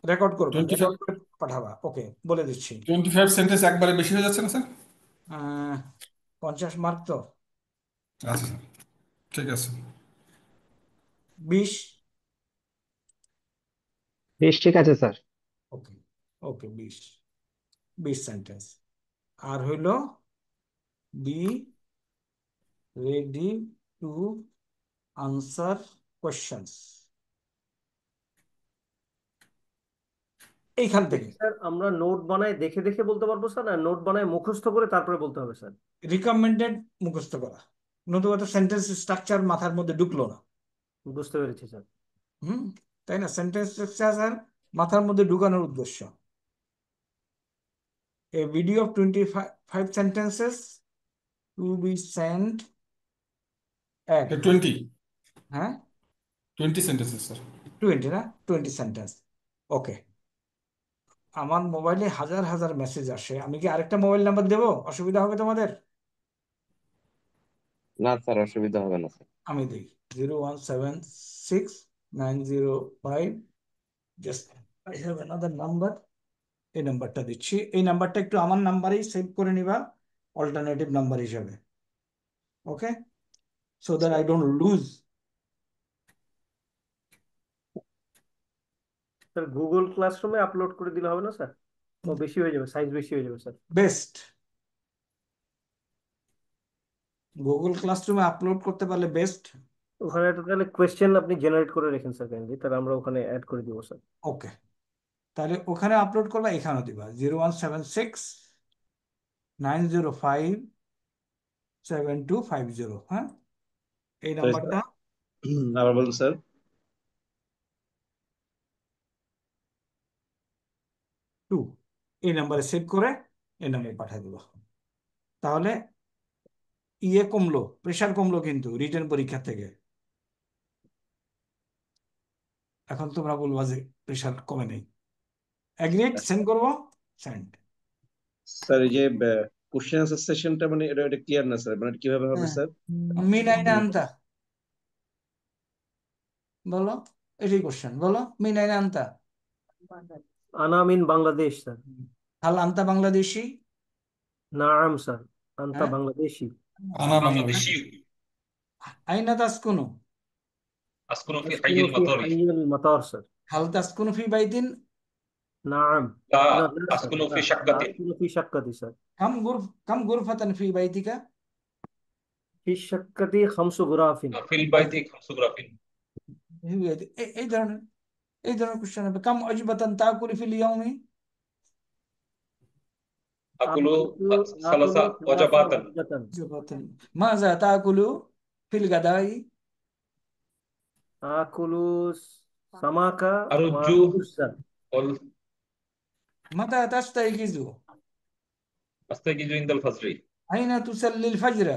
Speaker 17: রেকর্ড করবে,
Speaker 10: 25
Speaker 17: রেকর্ড করে পাঠাবা। ওকে বলে দিচ্ছি
Speaker 10: 25 সেন্টেন্স একবারে বেশি হয়ে যাচ্ছে না স্যার?
Speaker 17: 50 মার্ক তো।
Speaker 10: আচ্ছা স্যার ঠিক আছে।
Speaker 17: 20
Speaker 16: ঠিক আছে স্যার।
Speaker 17: ওকে ওকে 20 সেন্টেন্স। আর হইলো be ready to answer questions. এইখান থেকে
Speaker 6: স্যার আমরা নোট বানায় দেখে দেখে বলতে পারবো স্যার, না নোট বানায় মুখস্থ করে তারপরে বলতে হবে স্যার?
Speaker 17: রিকমেন্ডেড মুখস্থ করা, নতুবা তো সেন্টেন্স স্ট্রাকচার মাথার মধ্যে ঢুকলো না।
Speaker 6: বুঝতে পেরেছি স্যার।
Speaker 17: তাই না? সেন্টেন্স স্ট্রাকচার মাথার মধ্যে ঢুকানোর উদ্দেশ্য। A video of 25 sentences to be sent at
Speaker 10: 20
Speaker 17: হ্যাঁ
Speaker 10: 20 সেন্টেন্সেস স্যার।
Speaker 17: 20 না 20 সেন্টেন্স। ওকে, আমার মোবাইলে হাজার হাজার মেসেজ আসে, আমি কি আরেকটা মোবাইল নাম্বার দেবো? অসুবিধা হবে তোমাদের?
Speaker 4: না স্যার, অসুবিধা হবে না স্যার।
Speaker 17: আমি দিই 0176905, just I have another number. এই নাম্বারটা দিচ্ছি, এই নাম্বারটা একটু আমার নাম্বারেই সেভ করে নিবা অল্টারনেটিভ নাম্বার হিসাবে। Okay, so that I don't lose.
Speaker 6: Sir Google ক্লাসরুমে আপলোড করে দিলে হবে না স্যার? ও বেশি হয়ে যাবে, সাইজ বেশি হয়ে যাবে স্যার।
Speaker 17: বেস্ট, গুগল ক্লাসরুমে আপলোড করতে পারলে বেস্ট।
Speaker 6: ওখানে একটা তাহলে কোয়েশ্চেন আপনি জেনারেট করে রেখেন স্যার কাইন্ডলি, তাহলে আমরা ওখানে অ্যাড করে দিব স্যার।
Speaker 17: ওকে, তাহলে ওখানে আপলোড করবা, এখানেও দিবা 01769057250। হ্যাঁ, এই নাম্বারটা
Speaker 7: আবার বলুন স্যার।
Speaker 17: 2 এই নাম্বারে সেভ করে এই নাম্বারে পাঠিয়ে দেবো। তাহলে ইয়ে কমলো, প্রেশার কমলো কিন্তু রিটেন পরীক্ষা থেকে। এখন তোমরা বলবা যে প্রেশার কমে নেই। অ্যাগ্রিড, সেন্ড করবো, সেন্ড।
Speaker 7: স্যার এই যে কোশ্চেন আনসার সেশনটা মানে এটা ক্লিয়ার না স্যার, মানে এটা কিভাবে হবে স্যার?
Speaker 17: মিন আইনা আনতা, বলো, এটাই কোশ্চেন, বলো মিন আইনা আনতা।
Speaker 6: আনা মিন বাংলাদেশ স্যার।
Speaker 17: হাল আনতা বাংলাদেশি?
Speaker 6: নাম স্যার, আনতা
Speaker 17: হ্যাঁ?
Speaker 6: বাংলাদেশি।
Speaker 10: আনা বাংলাদেশি।
Speaker 17: আইনা তাসকুনু?
Speaker 2: أسكن في حي
Speaker 6: أسكن في
Speaker 2: المطار.
Speaker 6: حي المطار سر.
Speaker 17: هل تسكن في بيت؟
Speaker 6: نعم.
Speaker 2: لا
Speaker 6: لا سر،
Speaker 2: أسكن
Speaker 6: لا
Speaker 2: في شقة.
Speaker 6: أسكن في شقة سر.
Speaker 17: كم غرفة في بيتك؟
Speaker 6: في الشقة 5 غرف.
Speaker 2: في البيت 5 غرف.
Speaker 17: এই ধরনের কোশ্চেন হবে। কাম ওয়াজিবাতান তাকুলু ফিল ইয়াউমি?
Speaker 2: أكل 3 وجبات.
Speaker 17: ماذا تأكل في الغداء؟
Speaker 6: آكل سمك
Speaker 2: أرجو
Speaker 6: ورز.
Speaker 17: متى تستيقظ؟
Speaker 2: أستيقظ عند الفجر.
Speaker 17: أين تصلي الفجر؟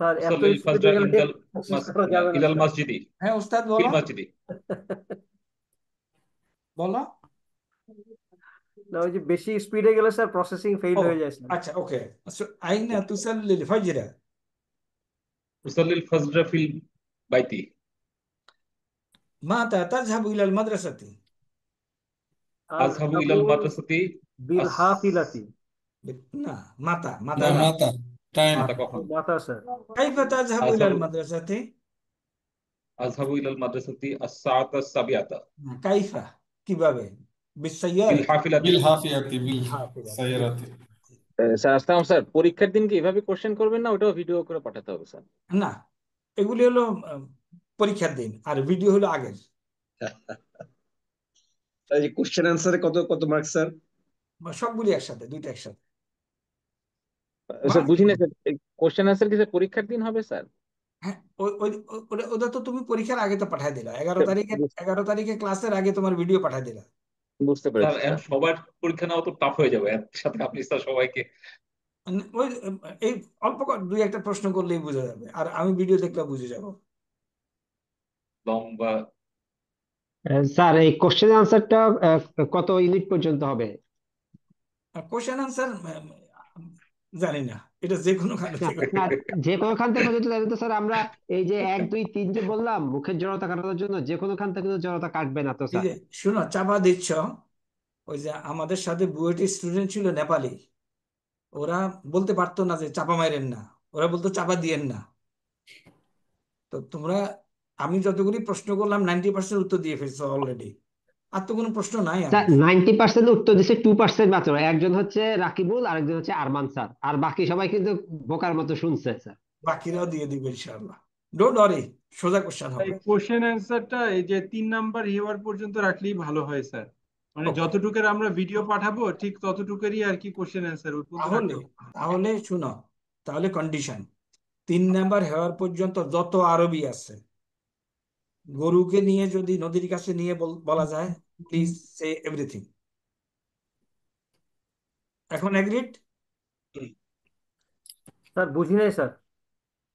Speaker 6: স্যার এত
Speaker 2: أصلي الفجر
Speaker 6: স্পিডে গেলে
Speaker 2: إلى المسجد.
Speaker 17: হ্যাঁ উস্তাদ
Speaker 2: في
Speaker 17: বলো,
Speaker 2: المسجد.
Speaker 17: বলো।
Speaker 6: না ওই যে বেশি স্পিডে গেলে স্যার প্রসেসিং ফেল হয়ে যায় স্যার।
Speaker 17: আচ্ছা ওকে, আইনা তুসাল্লিল ফাজর?
Speaker 2: أصلي الفجر في البيت.
Speaker 17: মাতা তাযহাবু ইলাল মাদ্রাসাতি?
Speaker 2: أذهب إلى المدرسة
Speaker 6: بالحافلة.
Speaker 17: না, মাতা
Speaker 10: না মাতা টাইম।
Speaker 2: মাতা কখন?
Speaker 6: মাতা স্যার।
Speaker 17: কাইফা তাযহাবু ইলাল মাদ্রাসাতি?
Speaker 2: أذهب إلى المدرسة الساعة 7.
Speaker 17: কাইফা কিভাবে? বিসাইয়ার?
Speaker 2: بالحافلة.
Speaker 10: বিলহাফিয়াতি বিল সাইরাতি।
Speaker 3: স্যার আসলাম স্যার, পরীক্ষার দিন কি এভাবে কোশ্চেন করবেন না, ওটাও ভিডিও করে পাঠাতে হবে স্যার?
Speaker 17: না, এগুলি হলো পরীক্ষার দিন, আর ভিডিও হলো আগের।
Speaker 7: এই যে কোশ্চেন আনসারে কত কত মার্ক স্যার?
Speaker 17: সবগুলি একসাথে, দুইটা একসাথে।
Speaker 3: স্যার বুঝি না স্যার, কোশ্চেন আনসার কি স্যার পরীক্ষার দিন হবে স্যার?
Speaker 17: হ্যাঁ, ওটা তো তুমি পরীক্ষার আগে তো পাঠাই দিলা, 11 তারিখে ক্লাসের আগে তোমার ভিডিও পাঠাই দিলা।
Speaker 3: বুঝতে
Speaker 2: স্যার
Speaker 3: পেরেছি
Speaker 2: এখন
Speaker 3: স্যার।
Speaker 2: সবার পরীক্ষা নেওয়া তো টাফ হয়ে যাবে, এর সাথে আপনি স্যার সবাইকে
Speaker 17: ওই এই অল্প দুই একটা প্রশ্ন করলেই বোঝা যাবে, আর আমি ভিডিও দেখলে বুঝে যাব।
Speaker 2: লম্বা।
Speaker 16: স্যার এই কোশ্চেন আনসারটা কত ইউনিট পর্যন্ত হবে?
Speaker 17: কোশ্চেন আনসার জানি না, এটা যে কোনো খান থেকে।
Speaker 16: না, যে কোনো খান থেকে পর্যন্ত জানি তো স্যার। আমরা এই যে 1 2 3 যে বললাম মুখের জড়তা কাটানোর জন্য, যে কোনো খান থেকে জড়তা কাটবে না তো
Speaker 17: এই
Speaker 16: স্যার?
Speaker 17: যে শুনো, চাপা দিচ্ছ, ওই যে আমাদের সাথে বুয়েটের স্টুডেন্ট ছিল নেপালি, ওরা বলতে পারতো না যে চাপা মারেন না, ওরা বলতো চাপা দিয়েন না। তো তোমরা, আমি যতগুলি প্রশ্ন করলাম 90% উত্তর দিয়ে ফেলছো অলরেডি, আর তো কোনো প্রশ্ন নাই।
Speaker 16: স্যার 90% উত্তর দিচ্ছে 2% মাত্র। একজন হচ্ছে রাকিবুল, আরেকজন হচ্ছে আরমান স্যার, আর বাকি সবাই কিন্তু বোকার মতো শুনছে স্যার।
Speaker 17: বাকিরাও দিয়ে দিবে ইনশাআল্লাহ, ডোন্ট ওয়ারি, সোজা কোশ্চেন হবে।
Speaker 5: কোশ্চেন অ্যান্সারটা এই যে 3 নাম্বার হওয়ার পর্যন্ত রাখলেই ভালো হয় স্যার, মানে যতটুকুর আমরা ভিডিও পাঠাবো ঠিক ততটুকুরই আর কি কোশ্চেন অ্যান্সার।
Speaker 17: তাহলে শুনো, তাহলে কন্ডিশন 3 নাম্বার হওয়ার পর্যন্ত যত আরবি আছে গরুকে নিয়ে যদি নদীর কাছে নিয়ে বলা যায় প্লিজ সে এভরিথিং। এখন এগ্রিড?
Speaker 6: স্যার বুঝি নাই স্যার।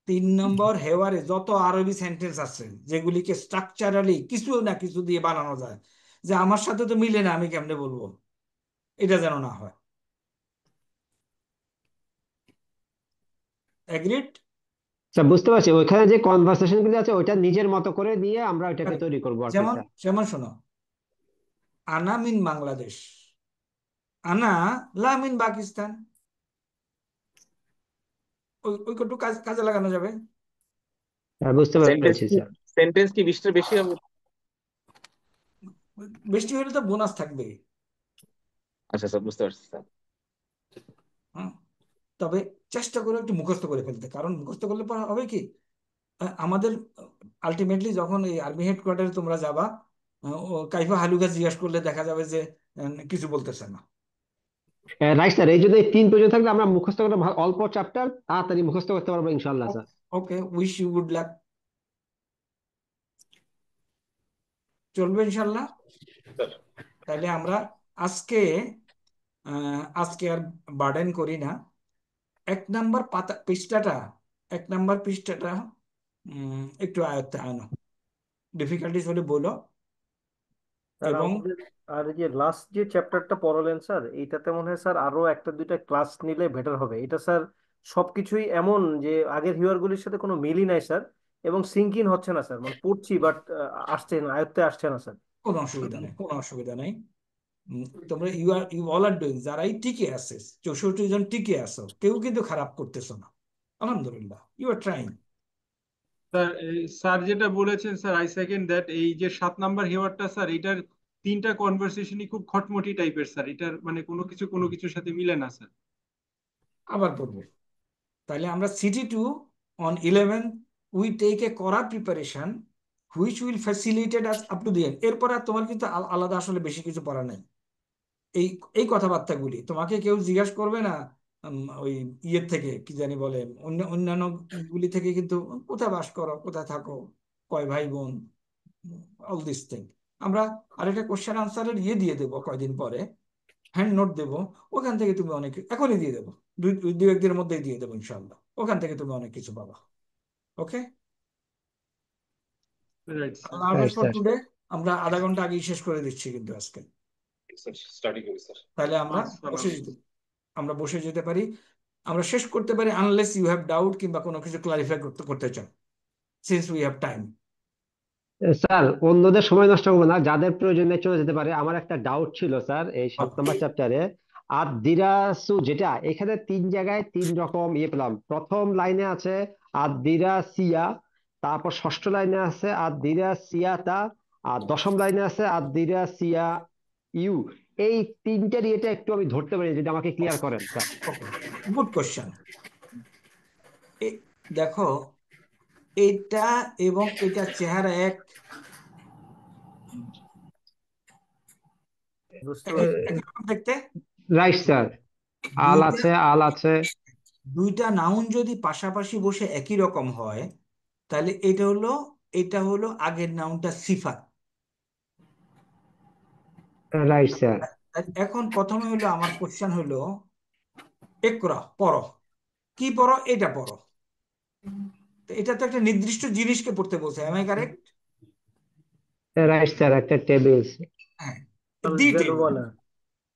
Speaker 17: 3 নম্বর, হেওয়ারে যত আরবি সেন্টেন্স আছে যেগুলিকে স্ট্রাকচারালি কিছু না কিছু দিয়ে বানানো যায়, যে আমার সাথে তো মিলে না আমি কেমনে বলবো, এটা যেন না হয়। এগ্রিড?
Speaker 16: স্যার বুঝতে পারছি, ওইখানে যে কনভারসেশন গুলো আছে ওইটা নিজের মতো করে নিয়ে আমরা ওইটাকে তৈরি করবো আর কি
Speaker 17: যেমন
Speaker 16: স্যার।
Speaker 17: যেমন শোনো, আনা মিন বাংলাদেশ, আনা লা মিন পাকিস্তান, ওইটুকু কাজে লাগানো যাবে।
Speaker 16: হ্যাঁ বুঝতে পারছি স্যার।
Speaker 3: সেন্টেন্স কি 20টার বেশি হবে?
Speaker 17: বৃষ্টি হলে তো বোনাস থাকবে।
Speaker 3: আচ্ছা স্যার, বুঝতে পারছি স্যার।
Speaker 17: হ্যাঁ, তবে চেষ্টা করে একটু মুখস্থ করে ফেলতে, কারণ মুখস্থ করলে পর হবে কি, আমাদের আলটিমেটলি যখন এই আর্মি হেডকোয়ার্টারে তোমরা যাবা, ও কাইফা হালুকা জিজ্ঞাসা করলে দেখা যাবে যে কিছু বলতেছে না।
Speaker 16: রাইট স্যার, এই জন্য এই 3 পর্যন্ত থাকলে আমরা মুখস্থ করে অল্প চ্যাপ্টার তাড়াতাড়ি মুখস্থ করতে পারবো ইনশাল্লাহ sir.
Speaker 17: Okay, wish you good luck. চলবে ইনশাল্লাহ। তাহলে আমরা আজকে আজকে আর বার্ডেন করি না। 1 নম্বর পৃষ্ঠাটা 1 নম্বর পৃষ্ঠাটা একটু আয়ত্তে আনো, ডিফিকাল্টিস হলে বলো।
Speaker 6: স্যার
Speaker 17: এবং
Speaker 6: আমাদের আর এই যে লাস্ট যে চ্যাপ্টারটা পড়ালেন স্যার, এইটাতে মনে হয় স্যার আরো একটা দুইটা ক্লাস নিলে বেটার হবে। এটা স্যার সবকিছুই এমন যে আগের হিওয়ারগুলির সাথে কোনো মিলই নাই স্যার, এবং সিঙ্ক ইন হচ্ছে না স্যার, মানে পড়ছি বাট আসছে না, আয়ত্তে আসছে না স্যার।
Speaker 17: কোনো অসুবিধা নেই, কোনো অসুবিধা নেই। তোমরা ইউ অল আর ডুইং, যারাই টিকে আছে 64 জন টিকে আছো, কেউ কিন্তু খারাপ করতেছো না, আলহামদুলিল্লাহ, you are trying.
Speaker 5: Sir sir যেটা বলেছেন স্যার, আই সেকেন্ড দ্যাট। এই যে 7 নাম্বার হেওয়ারটা স্যার, এটার 3টা কনভারসেশনই খুব খটমটি টাইপের স্যার, এটার মানে কোনো কিছুর সাথে মিলে না স্যার।
Speaker 17: আবার পড়বো। তাহলে আমরা CT2 on 11 we take a করা preparation which will facilitate us up to the end। এরপর আর তোমার কিন্তু আলাদা আসলে বেশি কিছু পড়া নাই। এই এই কথাবার্তাগুলি তোমাকে কেউ জিজ্ঞাসা করবে না ওই ইয়ের থেকে, কি জানি বলে, অন্যান্য গুলি থেকে, কিন্তু কোথায় বাস করো, কোথায় থাকো, কয় ভাই বোন, অল দিস থিং। আমরা আরেকটা কোশ্চেন আনসারের ইয়ে দিয়ে দেবো কয়দিন পরে, হ্যান্ড নোট দেবো, ওখান থেকে তুমি অনেক, এখনই দিয়ে দেবো, দুই একদিনের মধ্যেই দিয়ে দেবো ইনশাল্লাহ, ওখান থেকে তুমি অনেক কিছু পাবা। ওকে,
Speaker 5: রাইট স্যার।
Speaker 17: আল্লাহ হাফেজ ফর টুডে। আমরা আধা ঘন্টা আগেই শেষ করে দিচ্ছি কিন্তু আজকে।
Speaker 2: স্টাডি করি স্যার।
Speaker 17: তাহলে আমরা
Speaker 5: আসসালাম।
Speaker 17: বসে যেতে পারি, আমরা শেষ করতে পারি, আনলেস ইউ হ্যাভ ডাউট কিংবা কোনো কিছু ক্লারিফাই করতে চান, since we have time.
Speaker 16: Sir অন্যদের সময় নষ্ট করবো না, যাদের প্রয়োজনে চলে যেতে পারে। আমার একটা ডাউট ছিল স্যার, এই 7 নম্বর চ্যাপ্টারে আদ-দিরাসু, যেটা এখানে 3 জায়গায় 3 রকম ইয়ে পেলাম। প্রথম লাইনে আছে আদ-দিরাসিয়া, তারপর ষষ্ঠ লাইনে আছে আদ-দিরাসিয়াতা, আর 10ম লাইনে আছে আদ-দিরাসিয়া ইউ। এই 3টার ইয়েটা একটু আমি ধরতে পারি, যদি আমাকে ক্লিয়ার করেন স্যার।
Speaker 17: Good question. দেখো, এটা এবং এটা চেহারা এক,
Speaker 6: বুঝতে
Speaker 17: একই রকম দেখতে।
Speaker 16: রাইট স্যার, আল আছে, আল আছে।
Speaker 17: দুইটা নাউন যদি পাশাপাশি বসে একই রকম হয়, তাহলে এটা হলো আগের নাউনটা সিফাত।
Speaker 16: Right sir.
Speaker 17: এখন প্রথমে হলো আমার কোশ্চেন হলো একরা, পড়ো, কি পড়ো, এটা পড়ো। তো এটা তো একটা নির্দিষ্ট জিনিসকে পড়তে বলছে, am I correct?
Speaker 16: Right sir, একটা টেবিল।
Speaker 17: হ্যাঁ, দি টেবিল,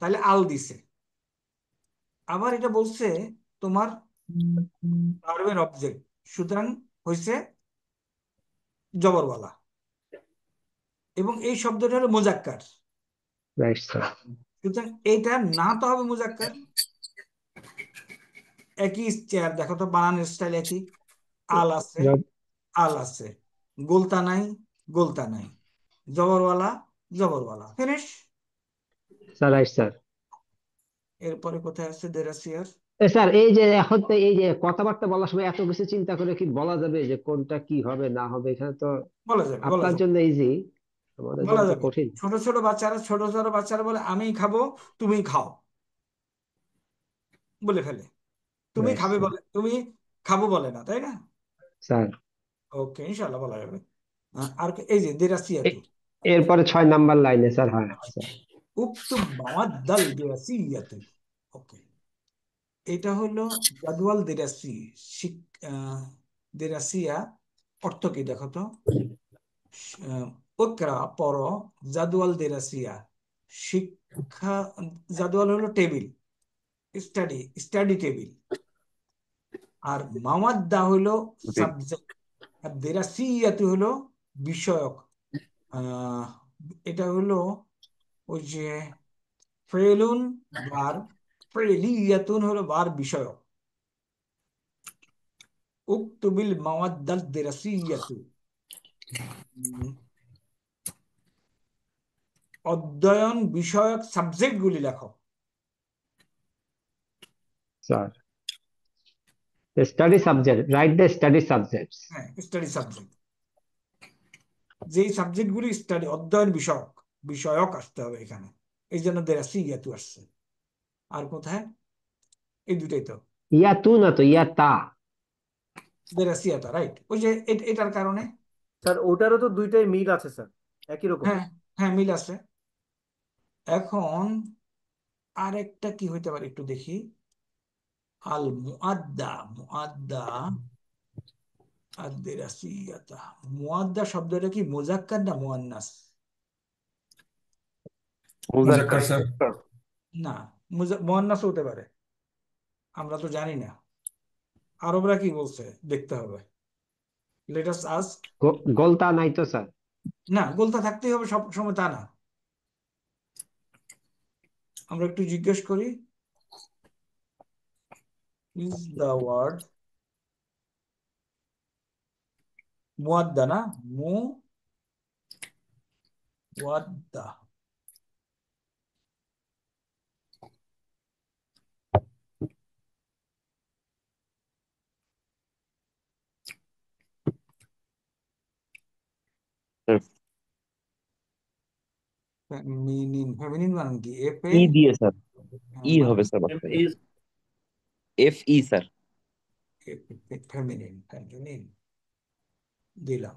Speaker 17: তাহলে আল দিছে। আবার এটা বলছে তোমার ভার্বের অবজেক্ট, সুতরাং হয়েছে জবরওয়ালা, এবং এই শব্দটা হলো মুজাক্কার,
Speaker 16: রাইট স্যার।
Speaker 17: সুতরাং এটা না তো হবে মুজাক্কার। একই চেয়ার, দেখো তো বানানোর স্টাইল একই, আল আছে, আল আছে, গোলতা নাই, গোলতা নাই, জবরওয়ালা, জবরওয়ালা, ফিনিশ।
Speaker 16: Sir right sir.
Speaker 17: এরপরে কোথায় আছে দেরাসিয়ার?
Speaker 16: স্যার এই যে এখন তো এই যে কথাবার্তা বলার সময় এত কিছু চিন্তা করে কি বলা যাবে যে কোনটা কি হবে না হবে? এখানে তো
Speaker 17: বলা যাবে, বলা
Speaker 16: আপনার
Speaker 17: যাবে,
Speaker 16: জন্য ইজি, আমাদের
Speaker 17: বলা
Speaker 16: জন্য তো
Speaker 17: যাবে।
Speaker 16: কঠিন।
Speaker 17: ছোট ছোট বাচ্চারা বলে আমি খাবো, তুমি খাও, বলে ফেলে। তুমি
Speaker 16: Right,
Speaker 17: খাবে
Speaker 16: স্যার।
Speaker 17: বলে, তুমি খাবো বলে না, তাই না?
Speaker 16: স্যার
Speaker 17: ওকে, ইনশাল্লাহ বলা যাবে। আর এই যে দিরাসিয়াতু,
Speaker 16: এরপরে 6 নাম্বার লাইনে স্যার, হ্যাঁ স্যার।
Speaker 17: উক্তুব মাওয়াদ্দাল দিরাসিয়াতু। ওকে, এটা হলো জাদওয়াল দিরাসি। দিরাসিয়া অর্থ কি দেখো তো। ওকরা পড়ো, জাদওয়াল দিরাসিয়া শিক্ষা। জাদওয়াল হলো টেবিল, স্টাডি, স্টাডি টেবিল। আর মাওয়াদ্দা হলো সাবজেক্ট, আর দিরাসিয়াতু হলো বিষয়ক। আহ এটা হলো ওই যে ফেলুন ভার, ফেলিয়াতুন হলো ভার বিষয়ক। উক্তুবিল মাওয়াদ্দাল দিরাসিয়াতু, অধ্যয়ন বিষয়ক সাবজেক্ট গুলি লেখো।
Speaker 16: Sir study subject, write the study subjects.
Speaker 17: হ্যাঁ, স্টাডি সাবজেক্ট, যেই সাবজেক্ট গুলি স্টাডি অধ্যয়ন বিষয়ক, বিষয়ক আসতে হবে এখানে, এই জন্য দিরাসিয়াতু আসছে। আর কোথায়? এই দুটাই তো,
Speaker 16: ইয়াতু না তো, ইয়াতা।
Speaker 17: দিরাসিয়াতা, রাইট। ওই যে এটার কারণে।
Speaker 6: স্যার ওটারও তো দুইটাই মিল আছে স্যার, একই রকম।
Speaker 17: হ্যাঁ হ্যাঁ, মিল আছে। এখন আরেকটা কি হইতে পারে একটু দেখি। আল মুআদ্দা, মুআদ্দা আদ-দিরাসিয়াতা। মুআদ্দা শব্দটা কি মুজাক্কার না মুআন্নাস?
Speaker 10: মুজাক্কার স্যার।
Speaker 17: না, মুআন্নাস হতে পারে, আমরা তো জানি না। আরবরা কি বলছে দেখতে হবে। Let us ask.
Speaker 16: গোলতা নাই তো স্যার?
Speaker 17: না, গোলতা থাকতেই হবে সব সময় তা না, আমরা একটু জিজ্ঞেস করি। ইজ দ্য ওয়ার্ড মুআদ্দা, না মুআদ্দা। ফেমিনিন, ফেমিনিন মানে কি? এফ এ,
Speaker 4: ই দিয়ে স্যার, ই
Speaker 17: মানে
Speaker 4: হবে স্যার বাচ্চাটা। F E sir.
Speaker 17: Feminine, feminine দিলাম।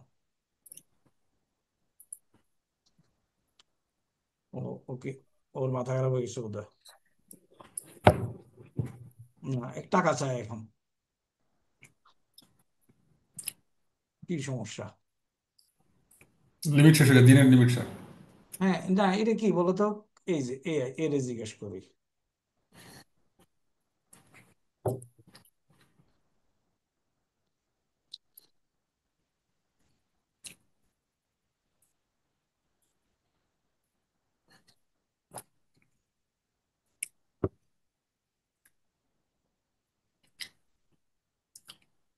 Speaker 17: ওকে, ওর মাথা খারাপ হয়ে গেছে বোধহয়। না, টাকা চাই এখন, কি সমস্যা?
Speaker 10: লিমিট শেষ হয়ে গেছে, দিনের লিমিট স্যার।
Speaker 17: হ্যাঁ, না এটা কি বলতো, এই যে এর জিজ্ঞেস করি।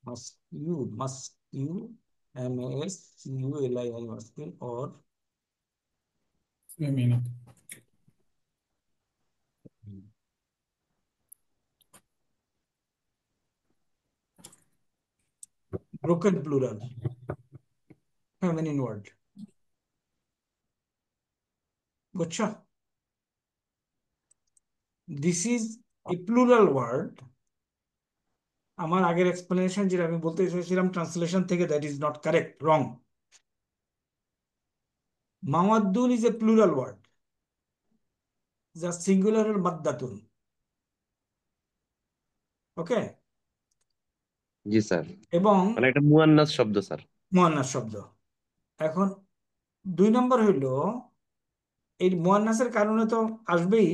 Speaker 17: must you MASCULI masculine or
Speaker 10: feminine?
Speaker 17: broken plural, feminine word, বুঝছো? This is a plural word. আমার আগের এক্সপ্লেনেশন যেটা আমি বলতে চেয়েছিলাম ট্রান্সলেশন থেকে, that is not correct, wrong. মাওয়াদ্দুন ইজ এ প্লুরাল ওয়ার্ড, যা সিঙ্গুলার হল মাদ্দাতুন। ওকে,
Speaker 4: জি স্যার,
Speaker 17: এবং
Speaker 4: মানে এটা মুয়ান্নাস শব্দ স্যার।
Speaker 17: মুয়ান্নাস শব্দ। এখন 2 নম্বর হইলো, এই মুয়ান্নাসের কারণে তো আসবেই,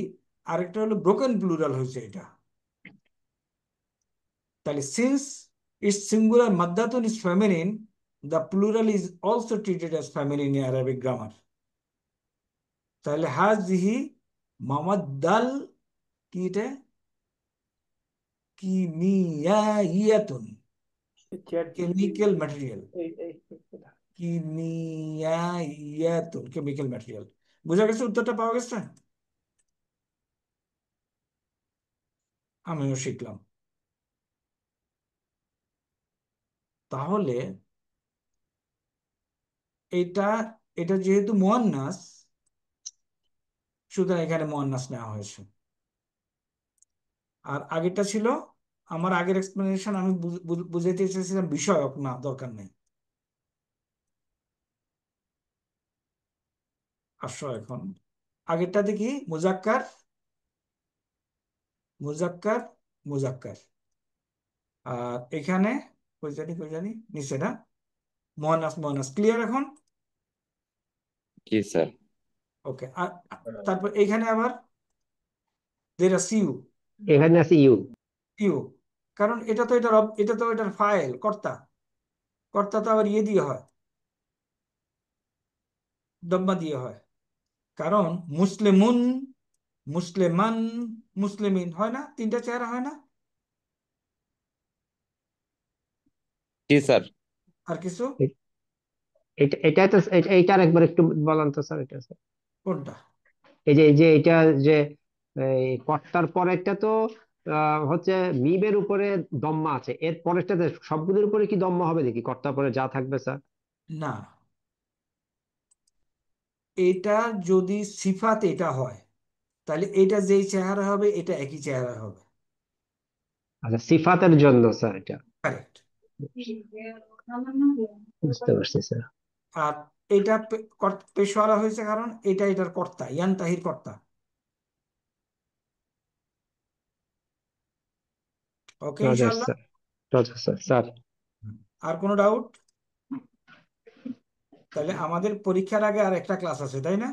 Speaker 17: আরেকটা হলো ব্রোকেন প্লুরাল হয়েছে এটা। তাহলে সিন্স ইটস সিঙ্গুলার মাদ্দাতুন is feminine, the plural is also treated as feminine in Arabic grammar. তাহলে হাজিহি মামাদ্দাল কি, এটা কিমিয়াইয়াতুন, কেমিক্যাল ম্যাটেরিয়াল, কিমিয়াইয়াতুন কেমিক্যাল ম্যাটেরিয়াল। বুঝা গেছে? উত্তরটা পাওয়া গেছে? আমিও শিখলাম। তাহলে এটা এটা যেহেতু মুয়ান্নাস, সুতরাং এখানে মুয়ান্নাস নেওয়া হয়েছে। আর আগেরটা ছিল, আমার আগের এক্সপ্লেনেশন আমি বুঝাইতে চেয়েছিলাম বিষয়ক, না দরকার নেই। আসো এখন আগেরটাতে কি মুজাক্কার মুজাক্কার মুজাক্কার, আর এখানে কই জানি নিচে না, মুয়ান্নাস মুয়ান্নাস। ক্লিয়ার এখন?
Speaker 4: জি স্যার।
Speaker 17: ওকে। আর তারপর এখানে আবার যেটা সিউ,
Speaker 16: এখানে আছে ইউ।
Speaker 17: ইউ, কারণ এটা তো এটার ফাইল কর্তা, কর্তা তো আবার ইয়ে দিয়ে হয়, দম্মা দিয়ে হয়। কারণ মুসলিমুন, মুসলিমান, মুসলিমিন হয় না, তিনটা চেহারা হয় না?
Speaker 4: জি স্যার।
Speaker 17: আর কিছু?
Speaker 16: এটা তো এইটার একবার একটু বলেন তো স্যার, এটা স্যার
Speaker 17: কোনটা?
Speaker 16: এই যে এটা যে এই কর্তার পরেরটা তো হচ্ছে মিমের উপরে দম্মা আছে, এর পরেরটাতে সবগুলোর উপরে কি দম্মা হবে নাকি কর্তার পরে যা থাকবে স্যার?
Speaker 17: না, এটা যদি সিফাত এটা হয় তাহলে এটা যেই চেহারা হবে এটা একই চেহারা হবে।
Speaker 16: আচ্ছা, সিফাতের জন্য স্যার এটা।
Speaker 17: কারেক্ট।
Speaker 16: বুঝতে পারছি স্যার।
Speaker 17: আর এটা পেশওয়ালা হয়েছে কারণ এটা এটার কর্তা, ইয়ানতাহির কর্তা। ওকে
Speaker 16: রাজার
Speaker 17: ইনশাআল্লাহ।
Speaker 16: স্যার, রাজার স্যার স্যার।
Speaker 17: আর কোনো ডাউট? তাহলে আমাদের পরীক্ষার আগে আর একটা ক্লাস আছে, তাই না?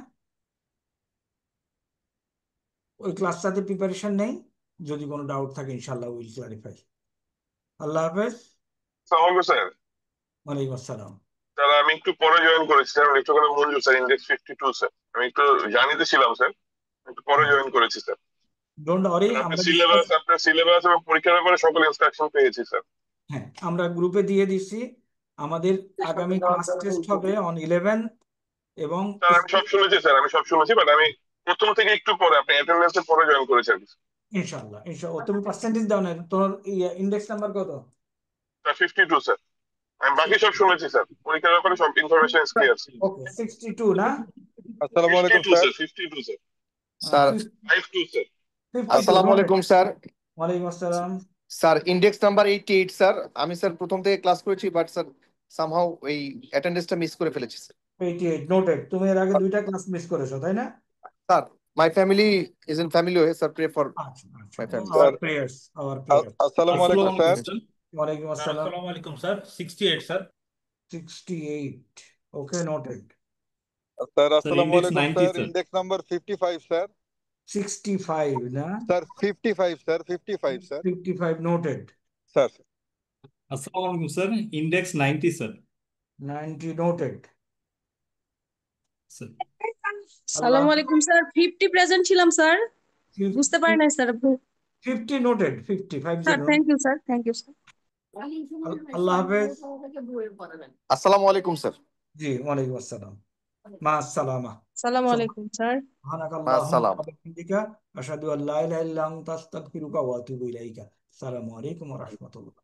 Speaker 17: ওই ক্লাসটাতে প্রিপারেশন নেই, যদি কোনো ডাউট থাকে ইনশাআল্লাহ উইল ক্লারিফাই। আল্লাহ হাফেজ।
Speaker 18: আসসালামু স্যার।
Speaker 17: ওয়ালাইকুম আসসালাম।
Speaker 18: স্যার আমি একটু পরে জয়েন করেছি স্যার, একটু করে মঞ্জুর স্যার, ইন্ডেক্স 52 স্যার। আমি একটু জানিতে ছিলাম স্যার, একটু পরে জয়েন করেছি স্যার।
Speaker 17: ডোন্ট ওয়ারি,
Speaker 18: আপনার সিলেবাস এবং পরীক্ষার ব্যাপারে সকল ইনস্ট্রাকশন পেয়েছি স্যার।
Speaker 17: হ্যাঁ আমরা গ্রুপে দিয়ে দিচ্ছি। আমাদের আগামী ক্লাস টেস্ট হবে অন 11 এবং
Speaker 18: স্যার আমি সব শুনেছি স্যার, আমি সব শুনেছি, বাট আমি প্রথম থেকে একটু পরে আপনি অ্যাটেন্ডেন্সের পরে জয়েন করেছি আর কি।
Speaker 17: ইনশাআল্লাহ ইনশাআল্লাহ। তুমি পার্সেন্টেজ দাও না, তোমার ইন্ডেক্স নাম্বার কত?
Speaker 18: Sir 52 sir. আমি বাকি সব শুনেছি স্যার, পরীক্ষার ব্যাপারে সব ইনফরমেশন ক্লিয়ার স্যার।
Speaker 17: ওকে 62 না?
Speaker 18: আসসালামু আলাইকুম স্যার। 52 স্যার।
Speaker 19: Sir
Speaker 18: 52 sir.
Speaker 19: আসসালামু আলাইকুম স্যার।
Speaker 17: ওয়ালাইকুম আসসালাম।
Speaker 19: Sir index number 88 sir. আমি স্যার প্রথম থেকে ক্লাস করেছি, বাট স্যার সামহাউ এই অ্যাটেন্ডেন্সটা মিস করে ফেলেছি স্যার।
Speaker 17: 88 নোটেড। তুমি এর আগে দুইটা ক্লাস মিস করেছো তাই না?
Speaker 19: Sir my family is in family way sir, pray for my family.
Speaker 17: Our prayers, our prayers.
Speaker 8: আসসালামু আলাইকুম স্যার।
Speaker 17: ওয়ালাইকুম আসসালাম।
Speaker 10: আসসালামু আলাইকুম sir. 68 sir.
Speaker 17: 68 okay noted.
Speaker 8: Sir আসসালামু
Speaker 10: ইন্ডেক্স
Speaker 8: আলাইকুম
Speaker 10: 90
Speaker 8: sir.
Speaker 10: Sir.
Speaker 8: Index number 55 sir.
Speaker 17: 65 না
Speaker 8: sir 55 sir, 55 sir.
Speaker 17: 55 noted.
Speaker 8: Sir
Speaker 10: আসসালামু আলাইকুম sir. Index 90 sir.
Speaker 17: 90 noted.
Speaker 10: Sir
Speaker 20: সালামু আলাইকুম স্যার। 50 প্রেজেন্ট ছিলাম স্যার, বুঝতে পারি নাই sir.
Speaker 17: 50 noted. 55
Speaker 20: sir thank you sir, thank you sir.
Speaker 17: আল্লাহ হাফেজ।
Speaker 19: আসসালামু আলাইকুম স্যার।
Speaker 17: জি ওয়ালাইকুম আসসালাম। মা আসসালামা।
Speaker 20: সালামু আলাইকুম স্যার।
Speaker 17: সুবহানাকাল্লাহুম্মা
Speaker 19: আসসালাম।
Speaker 17: ওয়া বিহামদিকা আশহাদু আল্লা ইলাহা ইল্লা আনতা আস্তাগফিরুকা ওয়া আতুবু ইলাইকা। আসসালামু আলাইকুম ওয়া রাহমাতুল্লাহ।